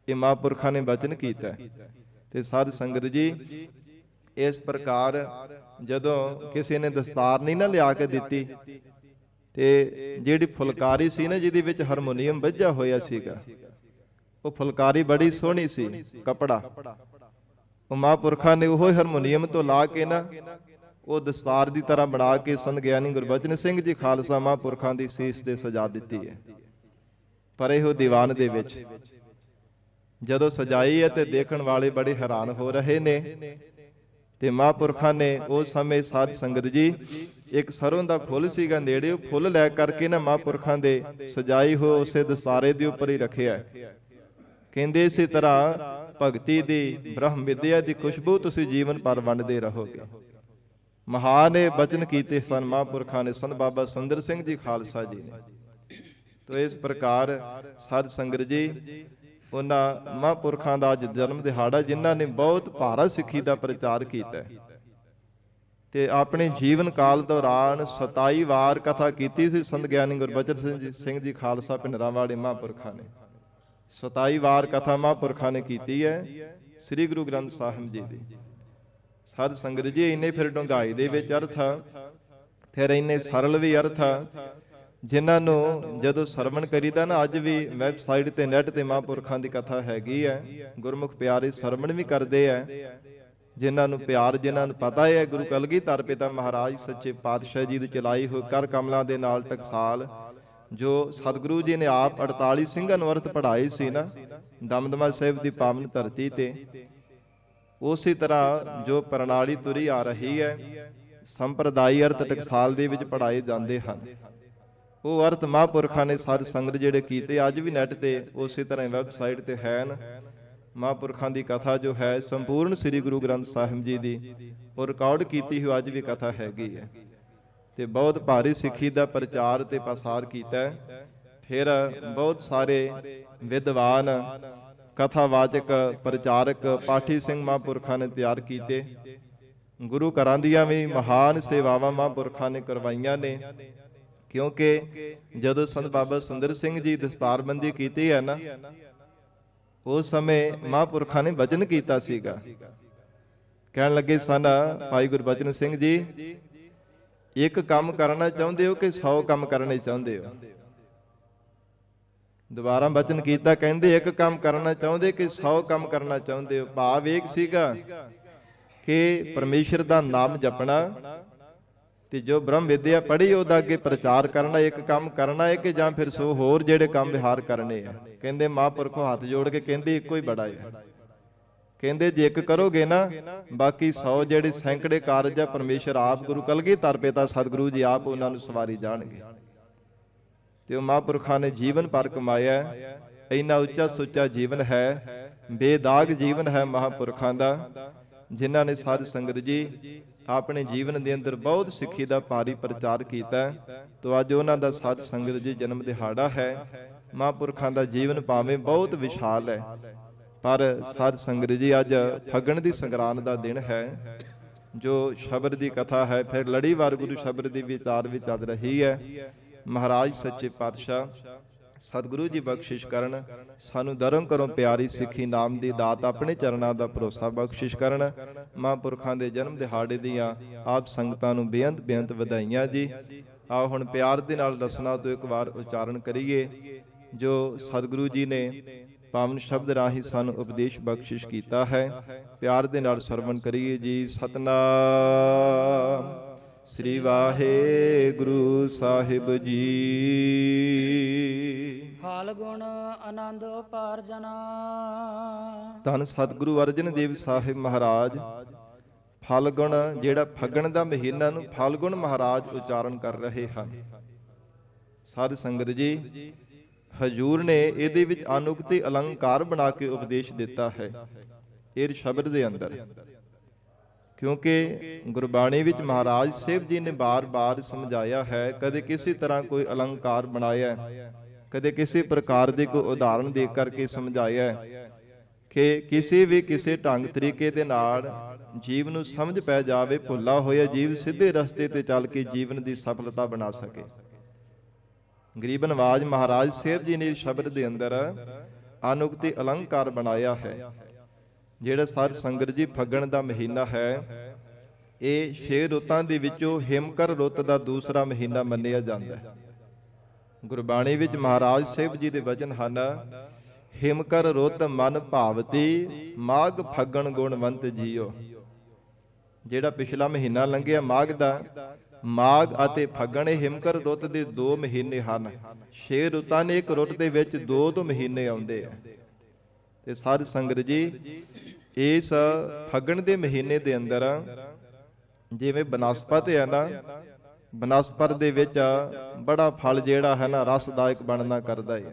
ਇਹ ਮਹਾਂਪੁਰਖਾਂ ਨੇ ਬਚਨ ਕੀਤਾ। ਤੇ ਸਾਧ ਸੰਗਤ ਜੀ, ਇਸ ਪ੍ਰਕਾਰ ਜਦੋਂ ਕਿਸੇ ਨੇ ਦਸਤਾਰ ਨਹੀਂ ਨਾ ਲਿਆ ਕੇ ਦਿੱਤੀ, ਤੇ ਜਿਹੜੀ ਫੁਲਕਾਰੀ ਸੀ ਨਾ, ਜਿਹਦੇ ਵਿੱਚ ਹਾਰਮੋਨੀਅਮ ਵੱਜਿਆ ਹੋਇਆ ਸੀਗਾ, ਉਹ ਫੁਲਕਾਰੀ ਬੜੀ ਸੋਹਣੀ ਸੀ, ਕਪੜਾ। ਉਹ ਮਹਾਂਪੁਰਖਾਂ ਨੇ ਉਹ ਹਾਰਮੋਨੀਅਮ ਤੋਂ ਲਾ ਕੇ ਨਾ ਉਹ ਦਸਤਾਰ ਦੀ ਤਰ੍ਹਾਂ ਬਣਾ ਕੇ ਸੰਤ ਗਿਆਨੀ ਗੁਰਬਚਨ ਸਿੰਘ ਜੀ ਖਾਲਸਾ ਮਹਾਂਪੁਰਖਾਂ ਦੀ ਸੀਸ ਤੇ ਸਜਾ ਦਿੱਤੀ ਹੈ। ਪਰ ਇਹੋ ਦੀਵਾਨ ਦੇ ਵਿੱਚ ਜਦੋਂ ਸਜਾਈ ਹੈ ਤੇ ਦੇਖਣ ਵਾਲੇ ਬੜੇ ਹੈਰਾਨ ਹੋ ਰਹੇ ਨੇ। ਤੇ ਮਹਾਂਪੁਰਖਾਂ ਨੇ ਉਸ ਸਮੇਂ ਸਾਧ ਸੰਗਤ ਜੀ ਇੱਕ ਸਰੋਂ ਦਾ ਫੁੱਲ ਸੀਗਾ ਨੇੜੇ, ਉਹ ਫੁੱਲ ਲੈ ਕਰਕੇ ਨਾ ਮਹਾਂਪੁਰਖਾਂ ਦੇ ਸਜਾਈ ਹੋਏ ਉਸੇ ਦਸਤਾਰੇ ਦੇ ਉੱਪਰ ਹੀ ਰੱਖਿਆ। ਕਹਿੰਦੇ ਇਸੇ ਤਰ੍ਹਾਂ ਭਗਤੀ ਦੀ ਬ੍ਰਹਮ ਵਿਦਿਆ ਦੀ ਖੁਸ਼ਬੂ ਤੁਸੀਂ ਜੀਵਨ ਭਰ ਵੰਡਦੇ ਰਹੋਗੇ। ਮਹਾਨ ਇਹ ਬਚਨ ਕੀਤੇ ਸਨ ਮਹਾਂਪੁਰਖਾਂ ਨੇ, ਸੰਤ ਬਾਬਾ ਸੁੰਦਰ ਸਿੰਘ ਜੀ ਖਾਲਸਾ ਜੀ ਨੇ। ਤੋ ਇਸ ਪ੍ਰਕਾਰ ਸਾਧ ਸੰਗਤ ਜੀ, ਉਹਨਾਂ ਮਹਾਂਪੁਰਖਾਂ ਦਾ ਅੱਜ ਜਨਮ ਦਿਹਾੜਾ, ਜਿਨ੍ਹਾਂ ਨੇ ਬਹੁਤ ਭਾਰਤ ਸਿੱਖੀ ਦਾ ਪ੍ਰਚਾਰ ਕੀਤਾ ਤੇ ਆਪਣੇ ਜੀਵਨ ਕਾਲ ਦੌਰਾਨ 27 ਵਾਰ ਕਥਾ ਕੀਤੀ ਸੀ ਸੰਤ ਗਿਆਨੀ ਗੁਰਬਚਨ ਸਿੰਘ ਜੀ ਖਾਲਸਾ ਪਿੰਡਰਾਂ ਵਾਲੇ ਮਹਾਂਪੁਰਖਾਂ ਨੇ। 27 ਵਾਰ ਕਥਾ ਮਹਾਂਪੁਰਖਾਂ ਨੇ ਕੀਤੀ ਹੈ ਸ੍ਰੀ ਗੁਰੂ ਗ੍ਰੰਥ ਸਾਹਿਬ ਜੀ ਦੀ। ਸਾਧ ਸੰਗਤ ਜੀ, ਇੰਨੇ ਫਿਰ ਡੂੰਘਾਈ ਦੇ ਵਿੱਚ ਅਰਥ, ਫਿਰ ਇੰਨੇ ਸਰਲ ਵੀ ਅਰਥ, ਜਿਨ੍ਹਾਂ ਨੂੰ ਜਦੋਂ ਸਰਵਣ ਕਰੀਦਾ ਨਾ, ਅੱਜ ਵੀ ਵੈਬਸਾਈਟ ਤੇ ਨੈਟ ਤੇ ਮਹਾਂਪੁਰਖਾਂ ਦੀ ਕਥਾ ਹੈਗੀ ਹੈ, ਗੁਰਮੁਖ ਪਿਆਰੇ ਸਰਵਣ ਵੀ ਕਰਦੇ ਆ। ਜਿਨ੍ਹਾਂ ਨੂੰ ਪਿਆਰ, ਜਿਨ੍ਹਾਂ ਨੂੰ ਪਤਾ ਹੈ ਗੁਰੂ ਕਲਗੀਧਰ ਪਿਤਾ ਮਹਾਰਾਜ ਸੱਚੇ ਪਾਤਸ਼ਾਹ ਜੀ ਦੀ ਚਲਾਈ ਹੋਈ ਕਰ ਕਮਲਾਂ ਦੇ ਨਾਲ ਟਕਸਾਲ, ਜੋ ਸਤਿਗੁਰੂ ਜੀ ਨੇ ਆਪ 48 ਸਿੰਘਾਂ ਨੂੰ ਅਰਥ ਪੜ੍ਹਾਏ ਸੀ ਨਾ ਦਮਦਮਾ ਸਾਹਿਬ ਦੀ ਪਾਵਨ ਧਰਤੀ ਤੇ, ਉਸੇ ਤਰ੍ਹਾਂ ਜੋ ਪ੍ਰਣਾਲੀ ਤੁਰੀ ਆ ਰਹੀ ਹੈ, ਸੰਪਰਦਾਇ ਅਰਥ ਟਕਸਾਲ ਦੇ ਵਿੱਚ ਪੜ੍ਹਾਏ ਜਾਂਦੇ ਹਨ। ਉਹ ਅਰਥ ਮਹਾਂਪੁਰਖਾਂ ਨੇ ਸਾਧ ਸੰਗਤ ਜਿਹੜੇ ਕੀਤੇ, ਅੱਜ ਵੀ ਨੈਟ ਤੇ ਉਸੇ ਤਰ੍ਹਾਂ ਵੈਬਸਾਈਟ ਤੇ ਹਨ। ਮਹਾਂਪੁਰਖਾਂ ਦੀ ਕਥਾ ਜੋ ਹੈ ਸੰਪੂਰਨ ਸ੍ਰੀ ਗੁਰੂ ਗ੍ਰੰਥ ਸਾਹਿਬ ਜੀ ਦੀ, ਉਹ ਰਿਕਾਰਡ ਕੀਤੀ ਹੋਈ ਅੱਜ ਵੀ ਕਥਾ ਹੈਗੀ ਹੈ। ਤੇ ਬਹੁਤ ਭਾਰੀ ਸਿੱਖੀ ਦਾ ਪ੍ਰਚਾਰ ਤੇ ਪਸਾਰ ਕੀਤਾ। ਫਿਰ ਬਹੁਤ ਸਾਰੇ ਵਿਦਵਾਨ, ਕਥਾਵਾਚਕ, ਪ੍ਰਚਾਰਕ, ਪਾਠੀ ਸਿੰਘ ਮਹਾਂਪੁਰਖਾਂ ਨੇ ਤਿਆਰ ਕੀਤੇ। ਗੁਰੂ ਘਰਾਂ ਦੀਆਂ ਵੀ ਮਹਾਨ ਸੇਵਾਵਾਂ ਮਹਾਂਪੁਰਖਾਂ ਨੇ ਕਰਵਾਈਆਂ ਨੇ। ਕਿਉਂਕਿ ਜਦੋਂ ਸੰਤ ਬਾਬਾ ਸੁੰਦਰ ਸਿੰਘ ਜੀ ਦਸਤਾਰਬੰਦੀ ਕੀਤੀ ਹੈ ਨਾ, ਉਸ ਸਮੇਂ ਮਹਾਂਪੁਰਖਾਂ ਨੇ ਵਚਨ ਕੀਤਾ ਸੀਗਾ। ਕਹਿਣ ਲੱਗੇ ਸਨ, ਭਾਈ ਗੁਰਬਚਨ ਸਿੰਘ ਜੀ, ਇੱਕ ਕੰਮ ਕਰਨਾ ਚਾਹੁੰਦੇ ਹੋ ਕਿ 100 ਕੰਮ ਕਰਨੇ ਚਾਹੁੰਦੇ ਹੋ? ਦੁਬਾਰਾ ਬਚਨ ਕੀਤਾ, ਕਹਿੰਦੇ ਇੱਕ ਕੰਮ ਕਰਨਾ ਚਾਹੁੰਦੇ ਕਿ 100 ਕੰਮ ਕਰਨਾ ਚਾਹੁੰਦੇ ਹੋ। ਭਾਵ ਇਹ ਸੀਗਾ ਕਿ ਪਰਮੇਸ਼ਰ ਦਾ ਨਾਮ ਜਪਣਾ ਤੇ ਜੋ ਬ੍ਰਹਮ ਵਿਦਿਆ ਪੜ੍ਹੀ ਉਹਦਾ ਅੱਗੇ ਪ੍ਰਚਾਰ ਕਰਨਾ, ਇੱਕ ਕੰਮ ਕਰਨਾ ਹੈ ਕਿ ਜਾਂ ਫਿਰ ਸੋ ਹੋਰ ਜਿਹੜੇ ਕੰਮ ਵਿਹਾਰ ਕਰਨੇ ਆ। ਕਹਿੰਦੇ ਮਹਾਂਪੁਰਖੋਂ ਹੱਥ ਜੋੜ ਕੇ ਕਹਿੰਦੇ ਇੱਕੋ ਹੀ ਬੜਾ ਹੈ। ਕਹਿੰਦੇ ਜੇ ਇੱਕ ਕਰੋਗੇ ਨਾ, ਬਾਕੀ 100 ਜਿਹੜੇ ਸੈਂਕੜੇ ਕਾਰਜ ਆ ਪਰਮੇਸ਼ਰ ਆਪ ਗੁਰੂ ਕਲਗੀਧਰ ਪਿਤਾ ਸਤਿਗੁਰੂ ਜੀ ਆਪ ਉਹਨਾਂ ਨੂੰ ਸਵਾਰੀ ਜਾਣਗੇ। ਤੇ ਉਹ ਮਹਾਂਪੁਰਖਾਂ ਨੇ ਜੀਵਨ ਭਰ ਕਮਾਇਆ, ਇੰਨਾ ਉੱਚਾ ਸੁੱਚਾ ਜੀਵਨ ਹੈ, ਬੇਦਾਗ ਜੀਵਨ ਹੈ ਮਹਾਂਪੁਰਖਾਂ ਦਾ, ਜਿਨ੍ਹਾਂ ਨੇ ਸਾਧ ਸੰਗਤ ਜੀ ਆਪਣੇ ਜੀਵਨ ਦੇ ਅੰਦਰ ਬਹੁਤ ਸਿੱਖੀ ਦਾ ਭਾਰੀ ਪ੍ਰਚਾਰ ਕੀਤਾ। ਤੋ ਅੱਜ ਉਹਨਾਂ ਦਾ ਸਾਧ ਸੰਗਤ ਜੀ ਜਨਮ ਦਿਹਾੜਾ ਹੈ। ਮਹਾਂਪੁਰਖਾਂ ਦਾ ਜੀਵਨ ਭਾਵੇਂ ਬਹੁਤ ਵਿਸ਼ਾਲ ਹੈ, ਪਰ ਸਾਧ ਸੰਗਤ ਜੀ ਅੱਜ ਫੱਗਣ ਦੀ ਸੰਗਰਾਂਦ ਦਾ ਦਿਨ ਹੈ, ਜੋ ਸ਼ਬਦ ਦੀ ਕਥਾ ਹੈ। ਫਿਰ ਲੜੀਵਾਰ ਗੁਰੂ ਸ਼ਬਦ ਦੀ ਵਿਚਾਰ ਵੀ ਚੱਲ ਰਹੀ ਹੈ। ਮਹਾਰਾਜ ਸੱਚੇ ਪਾਤਸ਼ਾਹ ਸਤਿਗੁਰੂ ਜੀ ਬਖਸ਼ਿਸ਼ ਕਰਨ, ਸਾਨੂੰ ਧਰਮ ਕਰੋ ਪਿਆਰੀ ਸਿੱਖੀ ਨਾਮ ਦੀ ਦਾਤ, ਆਪਣੇ ਚਰਨਾਂ ਦਾ ਭਰੋਸਾ ਬਖਸ਼ਿਸ਼ ਕਰਨ। ਮਹਾਂਪੁਰਖਾਂ ਦੇ ਜਨਮ ਦਿਹਾੜੇ ਦੀਆਂ ਆਪ ਸੰਗਤਾਂ ਨੂੰ ਬੇਅੰਤ ਬੇਅੰਤ ਵਧਾਈਆਂ ਜੀ। ਆਓ ਹੁਣ ਪਿਆਰ ਦੇ ਨਾਲ ਰਸਨਾ ਤੋਂ ਇੱਕ ਵਾਰ ਉਚਾਰਨ ਕਰੀਏ ਜੋ ਸਤਿਗੁਰੂ ਜੀ ਨੇ ਪਾਵਨ ਸ਼ਬਦ ਰਾਹੀਂ ਸਾਨੂੰ ਉਪਦੇਸ਼ ਬਖਸ਼ਿਸ਼ ਕੀਤਾ ਹੈ। ਪਿਆਰ ਦੇ ਨਾਲ ਸਰਵਣ ਕਰੀਏ ਜੀ। ਸਤਨਾਮ ਸ੍ਰੀ ਵਾਹਿਗੁਰੂ ਸਾਹਿਬ ਜੀ। ਫਾਲਗੁਣ ਆਨੰਦ ਅਪਾਰ ਜਨਾ। ਧੰਨ ਸਤਿਗੁਰੂ ਅਰਜਨ ਦੇਵ ਸਾਹਿਬ ਮਹਾਰਾਜ ਫਾਲਗੁਣ, ਜਿਹੜਾ ਫੱਗਣ ਦਾ ਮਹੀਨਾ ਨੂੰ ਫਾਲਗੁਣ ਮਹਾਰਾਜ ਉਚਾਰਨ ਕਰ ਰਹੇ ਹਨ। ਸਾਧ ਸੰਗਤ ਜੀ, ਹਜੂਰ ਨੇ ਇਹਦੇ ਵਿੱਚ ਅਨੁਕਤੀ ਅਲੰਕਾਰ ਬਣਾ ਕੇ ਉਪਦੇਸ਼ ਦਿੱਤਾ ਹੈ ਇਹ ਸ਼ਬਦ ਦੇ ਅੰਦਰ, ਕਿਉਂਕਿ ਗੁਰਬਾਣੀ ਵਿੱਚ ਮਹਾਰਾਜ ਸਾਹਿਬ ਜੀ ਨੇ ਬਾਰ-ਬਾਰ ਸਮਝਾਇਆ ਹੈ, ਕਦੇ ਕਿਸੇ ਤਰ੍ਹਾਂ ਕੋਈ ਅਲੰਕਾਰ ਬਣਾਇਆ, ਕਦੇ ਕਿਸੇ ਪ੍ਰਕਾਰ ਦੀ ਕੋਈ ਉਦਾਹਰਣ ਦੇ ਕਰਕੇ ਸਮਝਾਇਆ ਕਿ ਕਿਸੇ ਢੰਗ ਤਰੀਕੇ ਦੇ ਨਾਲ ਜੀਵ ਨੂੰ ਸਮਝ ਪੈ ਜਾਵੇ, ਭੁੱਲਾ ਹੋਇਆ ਜੀਵ ਸਿੱਧੇ ਰਸਤੇ ਤੇ ਚੱਲ ਕੇ ਜੀਵਨ ਦੀ ਸਫਲਤਾ ਬਣਾ ਸਕੇ। ਗਰੀਬ ਨਵਾਜ ਮਹਾਰਾਜ ਸਾਹਿਬ ਜੀ ਨੇ ਸ਼ਬਦ ਦੇ ਅੰਦਰ ਅਨੁਕਤੀ ਅਲੰਕਾਰ ਬਣਾਇਆ ਹੈ। ਜਿਹੜਾ ਸਾਧ ਸੰਗਤ ਜੀ ਫੱਗਣ ਦਾ ਮਹੀਨਾ ਹੈ, ਇਹ 6 ਰੁੱਤਾਂ ਦੇ ਵਿੱਚੋਂ ਹਿਮਕਰ ਰੁੱਤ ਦਾ ਦੂਸਰਾ ਮਹੀਨਾ ਮੰਨਿਆ ਜਾਂਦਾ ਹੈ। ਗੁਰਬਾਣੀ ਵਿੱਚ ਮਹਾਰਾਜ ਸਾਹਿਬ ਜੀ ਦੇ ਵਚਨ ਹਨ, ਹਿਮਕਰ ਰੁੱਤ ਮਨ ਭਾਵਤੀ, ਮਾਘ ਫੱਗਣ ਗੁਣਵੰਤ ਜੀਓ। ਜਿਹੜਾ ਪਿਛਲਾ ਮਹੀਨਾ ਲੰਘਿਆ ਮਾਘ ਦਾ, ਮਾਘ ਅਤੇ ਫੱਗਣ ਇਹ ਹਿਮਕਰ ਰੁੱਤ ਦੇ 2 ਮਹੀਨੇ ਹਨ। 6 ਰੁੱਤਾਂ ਨੇ, ਇੱਕ ਰੁੱਤ ਦੇ ਵਿੱਚ 2 ਮਹੀਨੇ ਆਉਂਦੇ ਆ। ਤੇ ਸਾਧ ਸੰਗਤ ਜੀ, ਇਸ ਫੱਗਣ ਦੇ ਮਹੀਨੇ ਦੇ ਅੰਦਰ ਜਿਵੇਂ ਬਨਸਪਤ ਹੈ ਨਾ, ਬਨਸਪਤ ਦੇ ਵਿੱਚ ਬੜਾ ਫਲ ਜਿਹੜਾ ਹੈ ਨਾ ਰਸਦਾਇਕ ਬਣਨਾ ਕਰਦਾ ਹੈ।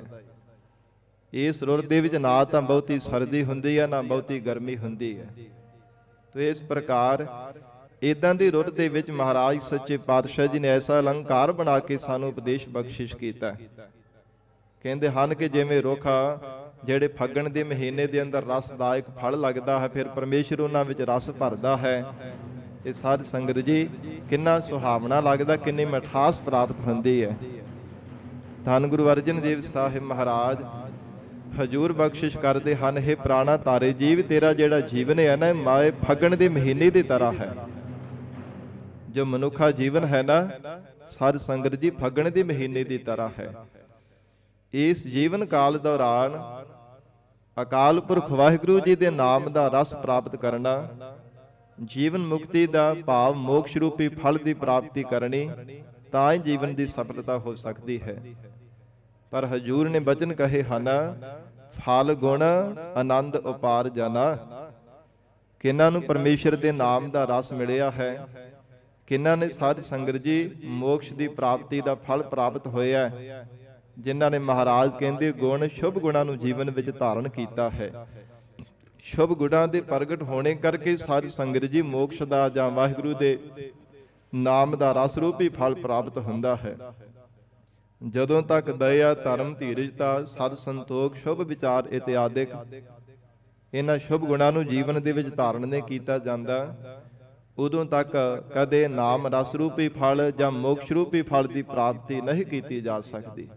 ਇਸ ਰੁੱਤ ਦੇ ਵਿੱਚ ਨਾ ਤਾਂ ਬਹੁਤੀ ਸਰਦੀ ਹੁੰਦੀ ਹੈ, ਨਾ ਬਹੁਤੀ ਗਰਮੀ ਹੁੰਦੀ ਹੈ। ਤੇ ਇਸ ਪ੍ਰਕਾਰ ਇਦਾਂ ਦੀ ਰੁੱਤ ਦੇ ਵਿੱਚ ਮਹਾਰਾਜ ਸੱਚੇ ਪਾਤਸ਼ਾਹ ਜੀ ਨੇ ਐਸਾ ਅਲੰਕਾਰ ਬਣਾ ਕੇ ਸਾਨੂੰ ਉਪਦੇਸ਼ ਬਖਸ਼ਿਸ਼ ਕੀਤਾ। ਕਹਿੰਦੇ ਹਨ ਕਿ ਜਿਵੇਂ ਰੁੱਖ ਜਿਹੜੇ ਫੱਗਣ ਦੇ ਮਹੀਨੇ ਦੇ ਅੰਦਰ ਰਸਦਾਇਕ ਫਲ ਲੱਗਦਾ ਹੈ, ਫਿਰ ਪਰਮੇਸ਼ਰ ਉਹਨਾਂ ਵਿੱਚ ਰਸ ਭਰਦਾ ਹੈ। ਇਹ ਸਾਧ ਸੰਗਤ ਜੀ, ਕਿੰਨਾ ਸੁਹਾਵਣਾ ਲੱਗਦਾ, ਕਿੰਨੀ ਮਿਠਾਸ ਪ੍ਰਾਪਤ ਹੁੰਦੀ ਹੈ। ਧੰਨ ਗੁਰੂ ਅਰਜਨ ਦੇਵ ਸਾਹਿਬ ਮਹਾਰਾਜ ਹਜੂਰ ਬਖਸ਼ਿਸ਼ ਕਰਦੇ ਹਨ, हे ਪ੍ਰਾਣਾ ਤਾਰੇ ਜੀਵ, ਤੇਰਾ ਜਿਹੜਾ ਜੀਵਨ ਹੈ ਨਾ, ਮਾਏ ਫੱਗਣ ਦੇ ਮਹੀਨੇ ਦੀ ਤਰ੍ਹਾਂ ਹੈ। ਜੋ ਮਨੁੱਖਾ ਜੀਵਨ ਹੈ ਨਾ ਸਾਧ ਸੰਗਤ ਜੀ, ਫੱਗਣ ਦੇ ਮਹੀਨੇ ਦੀ ਤਰ੍ਹਾਂ ਹੈ। ਇਸ ਜੀਵਨ ਕਾਲ ਦੌਰਾਨ ਅਕਾਲ ਪੁਰਖ ਵਾਹਿਗੁਰੂ ਜੀ ਦੇ ਨਾਮ ਦਾ ਰਸ ਪ੍ਰਾਪਤ ਕਰਨਾ, ਜੀਵਨ ਮੁਕਤੀ ਦਾ ਭਾਵ ਮੋਕਸ਼ ਰੂਪੀ ਫਲ ਦੀ ਪ੍ਰਾਪਤੀ ਕਰਨੀ, ਤਾਂ ਹੀ ਜੀਵਨ ਦੀ ਸਫਲਤਾ ਹੋ ਸਕਦੀ ਹੈ। ਪਰ ਹਜੂਰ ਨੇ ਬਚਨ ਕਹੇ ਹਨ, ਫਲ ਗੁਣ ਆਨੰਦ ਉਪਾਰ ਜਾਣਾ। ਕਿਹਨਾਂ ਨੂੰ ਪਰਮੇਸ਼ਰ ਦੇ ਨਾਮ ਦਾ ਰਸ ਮਿਲਿਆ ਹੈ, ਕਿਹਨਾਂ ਨੇ ਸਾਧ ਸੰਗਤ ਜੀ ਮੋਕਸ਼ ਦੀ ਪ੍ਰਾਪਤੀ ਦਾ ਫਲ ਪ੍ਰਾਪਤ ਹੋਇਆ, ਜਿਨ੍ਹਾਂ ਨੇ ਮਹਾਰਾਜ ਕਹਿੰਦੇ ਗੁਣ ਸ਼ੁਭ ਗੁਣਾਂ ਨੂੰ ਜੀਵਨ ਵਿੱਚ ਧਾਰਨ ਕੀਤਾ ਹੈ। ਸ਼ੁਭ ਗੁਣਾਂ ਦੇ ਪ੍ਰਗਟ ਹੋਣੇ ਕਰਕੇ ਸਾਧ ਸੰਗਤ ਜੀ ਮੋਕਸ਼ ਦਾ ਜਾਂ ਵਾਹਿਗੁਰੂ ਦੇ ਨਾਮ ਦਾ ਰਸ ਰੂਪੀ ਫਲ ਪ੍ਰਾਪਤ ਹੁੰਦਾ ਹੈ। ਜਦੋਂ ਤੱਕ ਦਇਆ, ਧਰਮ, ਧੀਰਜਤਾ, ਸਤ ਸੰਤੋਖ, ਸ਼ੁਭ ਵਿਚਾਰ ਇਤਿਆਦਿਕ ਇਹਨਾਂ ਸ਼ੁਭ ਗੁਣਾਂ ਨੂੰ ਜੀਵਨ ਦੇ ਵਿੱਚ ਧਾਰਨ ਨਹੀਂ ਕੀਤਾ ਜਾਂਦਾ, ਉਦੋਂ ਤੱਕ ਕਦੇ ਨਾਮ ਰਸ ਰੂਪੀ ਫਲ ਜਾਂ ਮੋਕਸ਼ ਰੂਪੀ ਫਲ ਦੀ ਪ੍ਰਾਪਤੀ ਨਹੀਂ ਕੀਤੀ ਜਾ ਸਕਦੀ।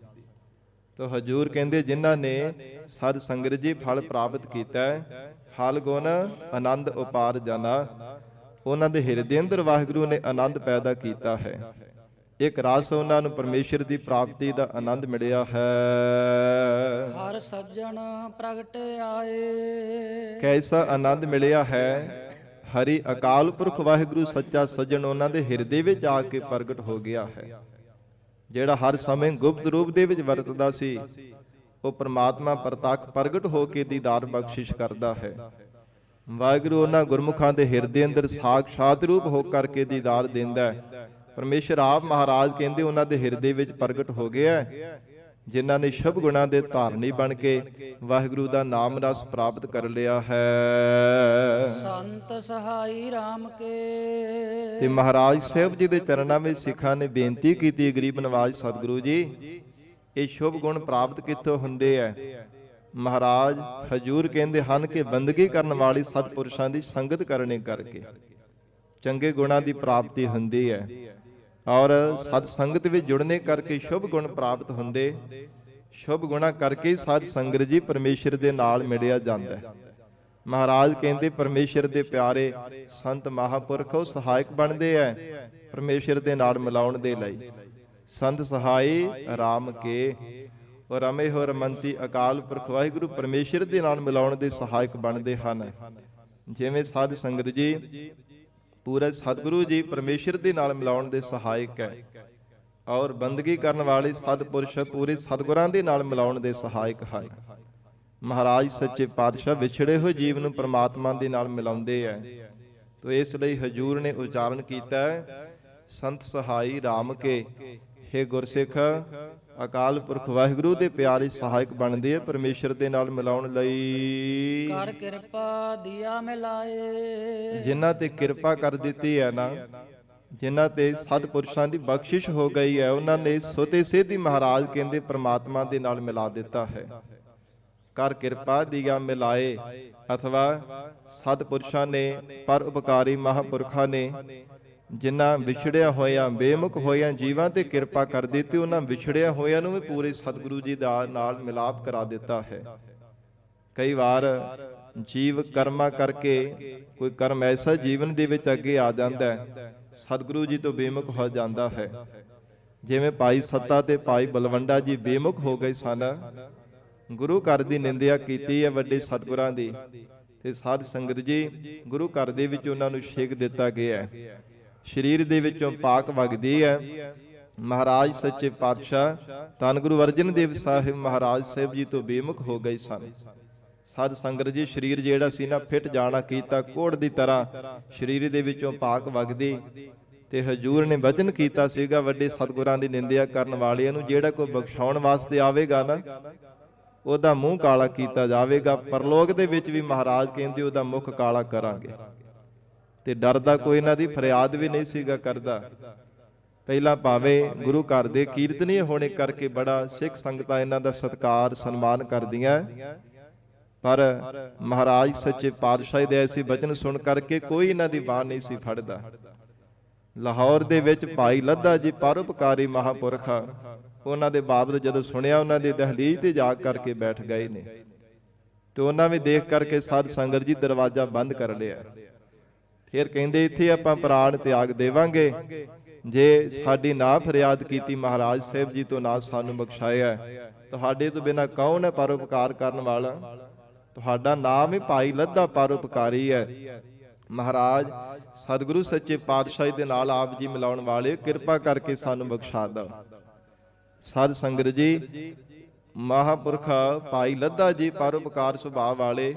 ਤੋ ਹਜੂਰ ਕਹਿੰਦੇ ਜਿਨ੍ਹਾਂ ਨੇ ਸਾਧ ਸੰਗਤ ਜੀ ਫਲ ਪ੍ਰਾਪਤ ਕੀਤਾ ਹੈ, ਫਲ ਗੁਣ ਆਨੰਦ ਉਪਾਰ ਜਾਣਾ, ਉਹਨਾਂ ਦੇ ਹਿਰਦੇ ਅੰਦਰ ਵਾਹਿਗੁਰੂ ਨੇ ਆਨੰਦ ਪੈਦਾ ਕੀਤਾ ਹੈ। ਇੱਕ ਰਸ ਉਹਨਾਂ ਨੂੰ ਪਰਮੇਸ਼ਰ ਦੀ ਪ੍ਰਾਪਤੀ ਦਾ ਆਨੰਦ ਮਿਲਿਆ ਹੈ। ਹਰ ਸੱਜਣ ਪ੍ਰਗਟ ਆਏ। ਕੈਸਾ ਆਨੰਦ ਮਿਲਿਆ ਹੈ। ਹਰੀ ਅਕਾਲ ਪੁਰਖ ਵਾਹਿਗੁਰੂ ਸੱਚਾ ਸੱਜਣ ਉਹਨਾਂ ਦੇ ਹਿਰਦੇ ਵਿੱਚ ਆ ਕੇ ਪ੍ਰਗਟ ਹੋ ਗਿਆ ਹੈ। ਜਿਹੜਾ ਹਰ ਸਮੇਂ ਗੁਪਤ ਰੂਪ ਦੇ ਵਿੱਚ ਵਰਤਦਾ ਸੀ, ਉਹ ਪ੍ਰਮਾਤਮਾ ਪ੍ਰਤੱਖ ਪ੍ਰਗਟ ਹੋ ਕੇ ਦੀਦਾਰ ਬਖਸ਼ਿਸ਼ ਕਰਦਾ ਹੈ। ਵਾਹਿਗੁਰੂ ਉਹਨਾਂ ਗੁਰਮੁਖਾਂ ਦੇ ਹਿਰਦੇ ਅੰਦਰ ਸਾਖਸ਼ਾਤ ਰੂਪ ਹੋ ਕਰਕੇ ਦੀਦਾਰ ਦਿੰਦਾ ਹੈ। ਪਰਮੇਸ਼ਰ ਆਪ ਮਹਾਰਾਜ ਕਹਿੰਦੇ ਉਹਨਾਂ ਦੇ ਹਿਰਦੇ ਵਿੱਚ ਪ੍ਰਗਟ ਹੋ ਗਿਆ, ਜਿਨ੍ਹਾਂ ਨੇ ਸ਼ੁਭ ਗੁਣਾਂ ਦੇ ਧਾਰਨੀ ਬਣ ਕੇ ਵਾਹਿਗੁਰੂ ਦਾ ਨਾਮ ਰਸ ਪ੍ਰਾਪਤ ਕਰ ਲਿਆ ਹੈ। ਸੰਤ ਸਹਾਈ RAM ਕੇ। ਤੇ ਮਹਾਰਾਜ ਸਾਹਿਬ ਜੀ ਦੇ ਚਰਨਾਂ ਵਿੱਚ ਸਿੱਖਾਂ ਨੇ ਬੇਨਤੀ ਕੀਤੀ, ਗਰੀਬ ਨਵਾਜ ਸਤਿਗੁਰੂ ਜੀ, ਇਹ ਸ਼ੁਭ ਗੁਣ ਪ੍ਰਾਪਤ ਕਿੱਥੋਂ ਹੁੰਦੇ ਐ? ਮਹਾਰਾਜ ਹਜੂਰ ਕਹਿੰਦੇ ਹਨ ਕਿ ਬੰਦਗੀ ਕਰਨ ਵਾਲੀ ਸਤਿਪੁਰਸ਼ਾਂ ਦੀ ਸੰਗਤ ਕਰਨੇ ਕਰਕੇ ਚੰਗੇ ਗੁਣਾਂ ਦੀ ਪ੍ਰਾਪਤੀ ਹੁੰਦੀ ਹੈ, ਔਰ ਸਤ ਸੰਗਤ ਵਿੱਚ ਜੁੜਨੇ ਕਰਕੇ ਸ਼ੁਭ ਗੁਣ ਪ੍ਰਾਪਤ ਹੁੰਦੇ। ਸ਼ੁਭ ਗੁਣਾ ਕਰਕੇ ਸਤ ਸੰਗਤ ਜੀ ਪਰਮੇਸ਼ਰ ਦੇ ਨਾਲ ਮਿਲਿਆ ਜਾਂਦਾ ਹੈ। ਮਹਾਰਾਜ ਕਹਿੰਦੇ ਪਰਮੇਸ਼ਰ ਦੇ ਪਿਆਰੇ ਸੰਤ ਮਹਾਪੁਰਖ ਉਹ ਸਹਾਇਕ ਬਣਦੇ ਐ ਪਰਮੇਸ਼ਰ ਦੇ ਨਾਲ ਮਿਲਾਉਣ ਦੇ ਲਈ। ਸੰਤ ਸਹਾਈ RAM ਕੇ ਔਰ ਰਮੇ ਹੋ ਰਮੰਤੀ ਅਕਾਲ ਪੁਰਖ ਵਾਹਿਗੁਰੂ ਪਰਮੇਸ਼ਰ ਦੇ ਨਾਲ ਮਿਲਾਉਣ ਦੇ ਸਹਾਇਕ ਬਣਦੇ ਹਨ। ਜਿਵੇਂ ਸਾਧ ਸੰਗਤ ਜੀ ਪੂਰੇ ਸਤਿਗੁਰੂ ਜੀ ਪਰਮੇਸ਼ਰ ਦੇ ਨਾਲ ਮਿਲਾਉਣ ਦੇ ਸਹਾਇਕ ਹੈ, ਔਰ ਬੰਦਗੀ ਕਰਨ ਵਾਲੇ ਸਤਿਪੁਰਸ਼ ਪੂਰੇ ਸਤਿਗੁਰਾਂ ਦੇ ਨਾਲ ਮਿਲਾਉਣ ਦੇ ਸਹਾਇਕ ਹਨ। ਮਹਾਰਾਜ ਸੱਚੇ ਪਾਤਸ਼ਾਹ ਵਿਛੜੇ ਹੋਏ ਜੀਵ ਨੂੰ ਪਰਮਾਤਮਾ ਦੇ ਨਾਲ ਮਿਲਾਉਂਦੇ ਐ। ਤੋ ਇਸ ਲਈ ਹਜੂਰ ਨੇ ਉਚਾਰਨ ਕੀਤਾ ਹੈ, ਸੰਤ ਸਹਾਈ RAM ਕੇ। ਹੇ ਗੁਰਸਿੱਖ, ਅਕਾਲ ਪੁਰਖ ਵਾਹਿਗੁਰੂ ਦੇ ਪਿਆਰੇ ਸਹਾਇਕ ਬਣਦੇ ਆ ਪਰਮੇਸ਼ਰ ਦੇ ਨਾਲ ਮਿਲਾਉਣ ਲਈ। ਕਰ ਕਿਰਪਾ ਦੀਆ ਮਿਲਾਏ। ਜਿਨ੍ਹਾਂ ਤੇ ਕਿਰਪਾ ਕਰ ਦਿੱਤੀ ਹੈ ਨਾ, ਜਿਨ੍ਹਾਂ ਤੇ ਸਤਿਪੁਰਸ਼ਾਂ ਦੀ ਬਖਸ਼ਿਸ਼ ਹੋ ਗਈ ਹੈ, ਉਹਨਾਂ ਨੇ ਸੋਤੇ ਸੇਧੀ ਮਹਾਰਾਜ ਕਹਿੰਦੇ ਪ੍ਰਮਾਤਮਾ ਦੇ ਨਾਲ ਮਿਲਾ ਦਿੱਤਾ ਹੈ। ਕਰ ਕਿਰਪਾ ਦੀਆ ਮਿਲਾਏ, ਅਥਵਾ ਸਤਿਪੁਰਸ਼ਾਂ ਨੇ ਪਰ ਉਪਕਾਰੀ ਮਹਾਪੁਰਖਾਂ ਨੇ ਜਿਨ੍ਹਾਂ ਵਿਛੜਿਆ ਹੋਇਆ ਬੇਮੁਖ ਹੋਇਆ ਜੀਵਾਂ ਤੇ ਕਿਰਪਾ ਕਰ ਦਿੱਤੀ, ਉਹਨਾਂ ਵਿਛੜਿਆ ਹੋਇਆਂ ਨੂੰ ਵੀ ਪੂਰੇ ਸਤਿਗੁਰੂ ਜੀ ਦਾ ਨਾਲ ਮਿਲਾਪ ਕਰਾ ਦਿੱਤਾ ਹੈ। ਕਈ ਵਾਰ ਜੀਵ ਕਰਮਾਂ ਕਰਕੇ ਕੋਈ ਕਰਮ ਐਸਾ ਜੀਵਨ ਦੇ ਵਿੱਚ ਅੱਗੇ ਆ ਜਾਂਦਾ ਹੈ, ਸਤਿਗੁਰੂ ਜੀ ਤੋਂ ਬੇਮੁਖ ਹੋ ਜਾਂਦਾ ਹੈ। ਜਿਵੇਂ ਭਾਈ ਸੱਤਾ ਤੇ ਭਾਈ ਬਲਵੰਡਾ ਜੀ ਬੇਮੁਖ ਹੋ ਗਏ ਸਨ, ਗੁਰੂ ਘਰ ਦੀ ਨਿੰਦਿਆ ਕੀਤੀ ਹੈ ਵੱਡੇ ਸਤਿਗੁਰਾਂ ਦੀ, ਤੇ ਸਾਧ ਸੰਗਤ ਜੀ ਗੁਰੂ ਘਰ ਦੇ ਵਿੱਚ ਉਹਨਾਂ ਨੂੰ ਛੇਕ ਦਿੱਤਾ ਗਿਆ ਹੈ। ਸਰੀਰ ਦੇ ਵਿੱਚੋਂ ਪਾਕ ਵਗਦੀ ਹੈ। ਮਹਾਰਾਜ ਸੱਚੇ ਪਾਤਸ਼ਾਹ ਧੰਨ ਗੁਰੂ ਅਰਜਨ ਦੇਵ ਸਾਹਿਬ ਮਹਾਰਾਜ ਸਾਹਿਬ ਜੀ ਤੋਂ ਬੇਮੁਖ ਹੋ ਗਏ ਸਨ। ਸਾਧ ਸੰਗਤ ਜੀ ਸਰੀਰ ਜਿਹੜਾ ਸੀ ਨਾ ਫਿੱਟ ਜਾਣਾ ਕੀਤਾ, ਕੋੜ ਦੀ ਤਰ੍ਹਾਂ ਸਰੀਰ ਦੇ ਵਿੱਚੋਂ ਪਾਕ ਵਗਦੀ, ਤੇ ਹਜੂਰ ਨੇ ਵਚਨ ਕੀਤਾ ਸੀਗਾ ਵੱਡੇ ਸਤਿਗੁਰਾਂ ਦੀ ਨਿੰਦਿਆ ਕਰਨ ਵਾਲਿਆਂ ਨੂੰ, ਜਿਹੜਾ ਕੋਈ ਬਖਸ਼ਾਉਣ ਵਾਸਤੇ ਆਵੇਗਾ ਨਾ ਉਹਦਾ ਮੂੰਹ ਕਾਲਾ ਕੀਤਾ ਜਾਵੇਗਾ। ਪਰਲੋਕ ਦੇ ਵਿੱਚ ਵੀ ਮਹਾਰਾਜ ਕਹਿੰਦੇ ਉਹਦਾ ਮੁਖ ਕਾਲਾ ਕਰਾਂਗੇ। ਤੇ ਡਰਦਾ ਕੋਈ ਇਹਨਾਂ ਦੀ ਫਰਿਆਦ ਵੀ ਨਹੀਂ ਸੀਗਾ ਕਰਦਾ। ਪਹਿਲਾਂ ਭਾਵੇਂ ਗੁਰੂ ਘਰ ਦੇ ਕੀਰਤਨੀ ਹੋਣੇ ਕਰਕੇ ਬੜਾ ਸਿੱਖ ਸੰਗਤਾਂ ਇਹਨਾਂ ਦਾ ਸਤਿਕਾਰ ਸਨਮਾਨ ਕਰਦੀਆਂ, ਪਰ ਮਹਾਰਾਜ ਸੱਚੇ ਪਾਤਸ਼ਾਹ ਦੇ ਐਸੇ ਬਚਨ ਸੁਣ ਕਰਕੇ ਕੋਈ ਇਹਨਾਂ ਦੀ ਬਾਹ ਨਹੀਂ ਸੀ ਫੜਦਾ। ਲਾਹੌਰ ਦੇ ਵਿੱਚ ਭਾਈ ਲੱਧਾ ਜੀ ਪਰਉਪਕਾਰੀ ਮਹਾਪੁਰਖ, ਉਹਨਾਂ ਦੇ ਬਾਬਤ ਜਦੋਂ ਸੁਣਿਆ ਉਹਨਾਂ ਦੇ ਦਹਲੀਜ਼ ਤੇ ਜਾ ਕਰਕੇ ਬੈਠ ਗਏ ਨੇ, ਤੇ ਉਹਨਾਂ ਵੀ ਦੇਖ ਕਰਕੇ ਸਾਧ ਸੰਗਤ ਜੀ ਦਰਵਾਜ਼ਾ ਬੰਦ ਕਰ ਲਿਆ। ਫਿਰ ਕਹਿੰਦੇ ਇੱਥੇ ਆਪਾਂ ਪ੍ਰਾਣ ਤਿਆਗ ਦੇਵਾਂਗੇ ਜੇ ਸਾਡੀ ਨਾ ਫਰਿਆਦ ਕੀਤੀ ਮਹਾਰਾਜ ਸਾਹਿਬ ਜੀ ਤੋਂ, ਨਾ ਸਾਨੂੰ ਬਖਸ਼ਾਇਆ। ਤੁਹਾਡੇ ਤੋਂ ਬਿਨਾਂ ਕੌਣ ਹੈ ਪਰਉਪਕਾਰ ਕਰਨ ਵਾਲਾ? ਤੁਹਾਡਾ ਨਾਮ ਹੀ ਭਾਈ ਲੱਧਾ ਪਰਉਪਕਾਰੀ ਹੈ। ਮਹਾਰਾਜ ਸਤਿਗੁਰੂ ਸੱਚੇ ਪਾਤਸ਼ਾਹ ਦੇ ਨਾਲ ਆਪ ਜੀ ਮਿਲਾਉਣ ਵਾਲੇ, ਕਿਰਪਾ ਕਰਕੇ ਸਾਨੂੰ ਬਖਸ਼ਾ ਦਿਓ। ਸਾਧ ਸੰਗਤ ਜੀ ਮਹਾਪੁਰਖ ਭਾਈ ਲੱਧਾ ਜੀ ਪਰਉਪਕਾਰ ਸੁਭਾਅ ਵਾਲੇ,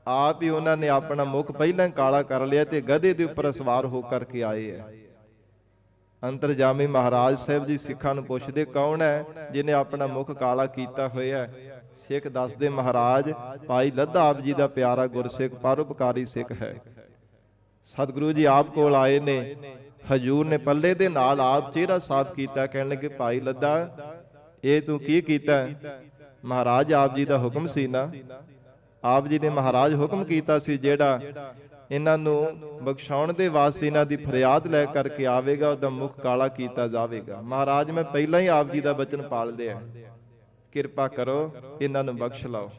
ਆਪ ਹੀ ਉਹਨਾਂ ਨੇ ਆਪਣਾ ਮੁਖ ਪਹਿਲਾਂ ਕਾਲਾ ਕਰ ਲਿਆ ਤੇ ਗਧੇ ਦੇ ਉੱਪਰ ਸਵਾਰ ਹੋ ਕਰਕੇ ਆਏ ਹੈ। ਅੰਤਰਜਾਮੀ ਮਹਾਰਾਜ ਸਾਹਿਬ ਜੀ ਸਿੱਖਾਂ ਨੂੰ ਪੁੱਛਦੇ, ਕੌਣ ਹੈ ਜਿਹਨੇ ਆਪਣਾ ਮੁਖ ਕਾਲਾ ਕੀਤਾ ਹੋਇਆ? ਸਿੱਖ ਦੱਸਦੇ, ਮਹਾਰਾਜ ਭਾਈ ਲੱਧਾ ਆਪ ਜੀ ਦਾ ਪਿਆਰਾ ਗੁਰਸਿੱਖ ਪਰਉਪਕਾਰੀ ਸਿੱਖ ਹੈ। ਸਤਿਗੁਰੂ ਜੀ ਆਪ ਕੋਲ ਆਏ ਨੇ, ਹਜੂਰ ਨੇ ਪੱਲੇ ਦੇ ਨਾਲ ਆਪ ਚਿਹਰਾ ਸਾਫ਼ ਕੀਤਾ, ਕਹਿਣ ਲੱਗੇ ਭਾਈ ਲੱਧਾ ਇਹ ਤੂੰ ਕੀ ਕੀਤਾ? ਮਹਾਰਾਜ ਆਪ ਜੀ ਦਾ ਹੁਕਮ ਸੀ ਨਾ, ਆਪ ਜੀ ਨੇ ਮਹਾਰਾਜ ਹੁਕਮ ਕੀਤਾ ਸੀ ਜਿਹੜਾ ਇਹਨਾਂ ਨੂੰ ਬਖਸ਼ਾਉਣ ਦੇ ਵਾਸਤੇ ਇਹਨਾਂ ਦੀ ਫਰਿਆਦ ਲੈ ਕਰਕੇ ਆਵੇਗਾ ਉਹਦਾ ਮੁਖ ਕਾਲਾ ਕੀਤਾ ਜਾਵੇਗਾ। ਮਹਾਰਾਜ ਮੈਂ ਪਹਿਲਾਂ ਹੀ ਆਪ ਜੀ ਦਾ ਬਚਨ ਪਾਲ ਲਿਆ, ਕਿਰਪਾ ਕਰੋ ਇਹਨਾਂ ਨੂੰ ਬਖਸ਼ ਲਓ।